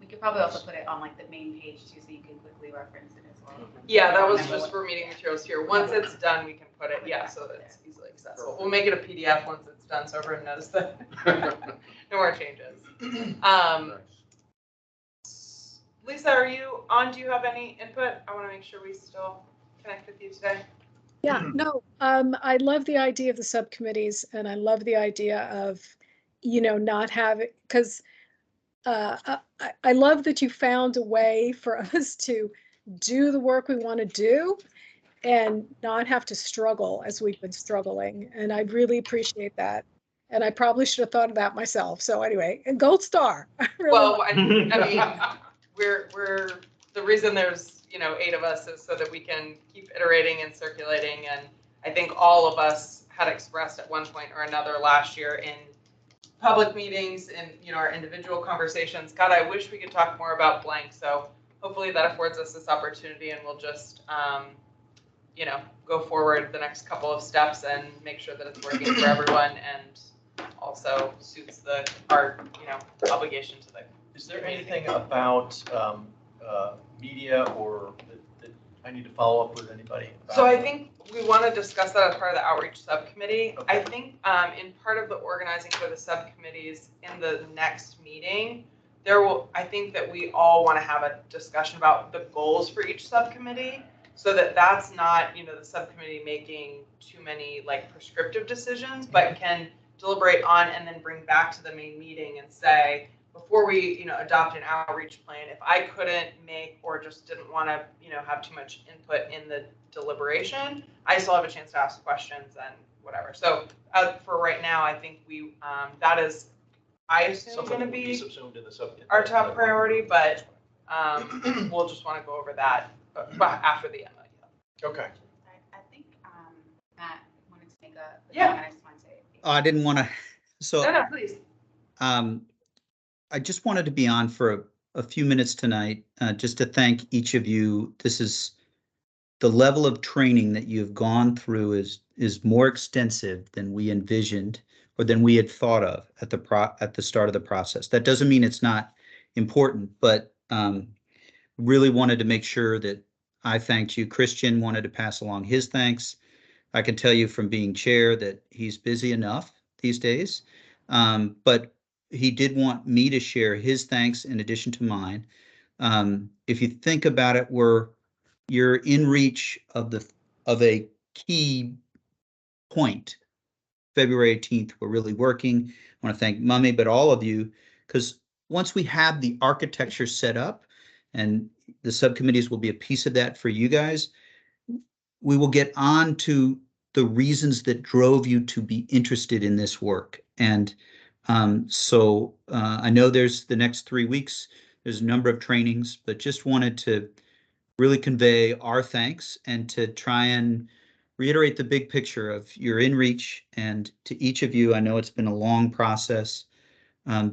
We could probably also put it on like the main page too, so you can quickly reference it as well. Yeah, that was just for meeting materials here. Once it's done, we can put it, so that it's easily accessible. We'll make it a PDF once it's done, so everyone knows that no more changes. Lisa, are you on? Do you have any input? I want to make sure we still connect with you today. Yeah, no, I love the idea of the subcommittees, and I love the idea of, not having, because I love that you found a way for us to do the work we want to do and not have to struggle as we've been struggling. And I really appreciate that. And I probably should have thought of that myself. So anyway, a gold star. I really Well, like- I mean, we're, the reason there's, 8 of us is so that we can keep iterating and circulating. And I think all of us had expressed at one point or another last year in public meetings and, our individual conversations, God, I wish we could talk more about blank. So hopefully that affords us this opportunity, and we'll just, go forward the next couple of steps and make sure that it's working for everyone and also suits our obligation to the. Is there anything about media or that I need to follow up with anybody about? So I think we want to discuss that as part of the outreach subcommittee. Okay. I think in part of the organizing for the subcommittees in the next meeting, I think that we all want to have a discussion about the goals for each subcommittee, so that that's not, the subcommittee making too many like prescriptive decisions, but can deliberate on and then bring back to the main meeting and say, before we, adopt an outreach plan, if I couldn't make or just didn't want to, have too much input in the deliberation, I still have a chance to ask questions and whatever. So for right now, I think that is, I assume, going to be subsumed in the subcommittee. our top priority, but we'll just want to go over that after the MOU. Okay. I think Matt wanted to make a Yeah. comment. I just want to say. I didn't want to, so. No, please. I just wanted to be on for a few minutes tonight, just to thank each of you. This is the level of training that you've gone through is more extensive than we envisioned or than we had thought of at the start of the process. That doesn't mean it's not important, but really wanted to make sure that I thanked you. Christian wanted to pass along his thanks. I can tell you from being chair that he's busy enough these days, but he did want me to share his thanks in addition to mine. If you think about it, you're in reach of a key point. February 18th, we're really working. I want to thank Mummy, but all of you, because once we have the architecture set up, and the subcommittees will be a piece of that for you guys, we will get on to the reasons that drove you to be interested in this work. And so I know there's the next 3 weeks, there's a number of trainings, but just wanted to really convey our thanks and to try and reiterate the big picture of you're in reach. And to each of you, I know it's been a long process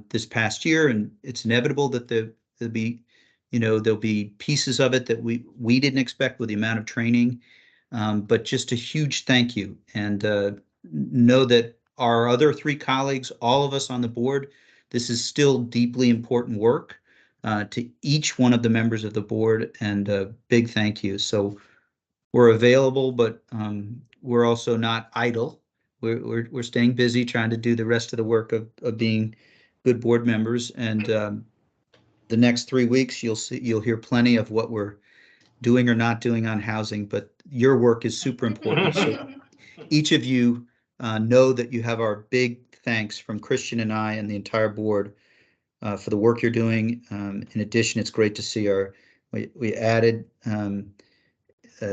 this past year, and it's inevitable that there'll be pieces of it that we didn't expect with the amount of training, but just a huge thank you. And know that our other 3 colleagues, all of us on the board, this is still deeply important work to each one of the members of the board, and a big thank you. So we're available, but we're also not idle. We're staying busy trying to do the rest of the work of being good board members. And the next 3 weeks, you'll hear plenty of what we're doing or not doing on housing, but your work is super important. So each of you know that you have our big thanks from Christian and I and the entire board for the work you're doing. In addition, it's great to see we added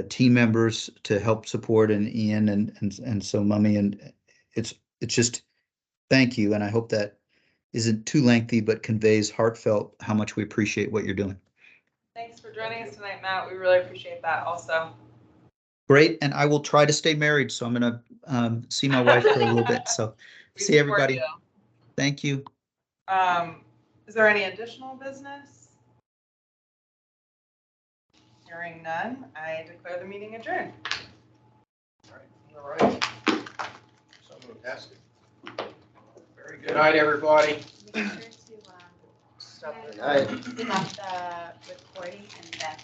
team members to help support, and Ian and so Mummy, and it's just thank you. And I hope that isn't too lengthy, but conveys heartfelt how much we appreciate what you're doing. Thanks for joining us tonight, Matt. We really appreciate that also. Great, and I will try to stay married, so I'm gonna see my wife for a little bit. So see everybody. Thank you. Is there any additional business? Hearing none, I declare the meeting adjourned. All right. So fantastic. Very good night, everybody. Make sure to Good night. stop the recording and then.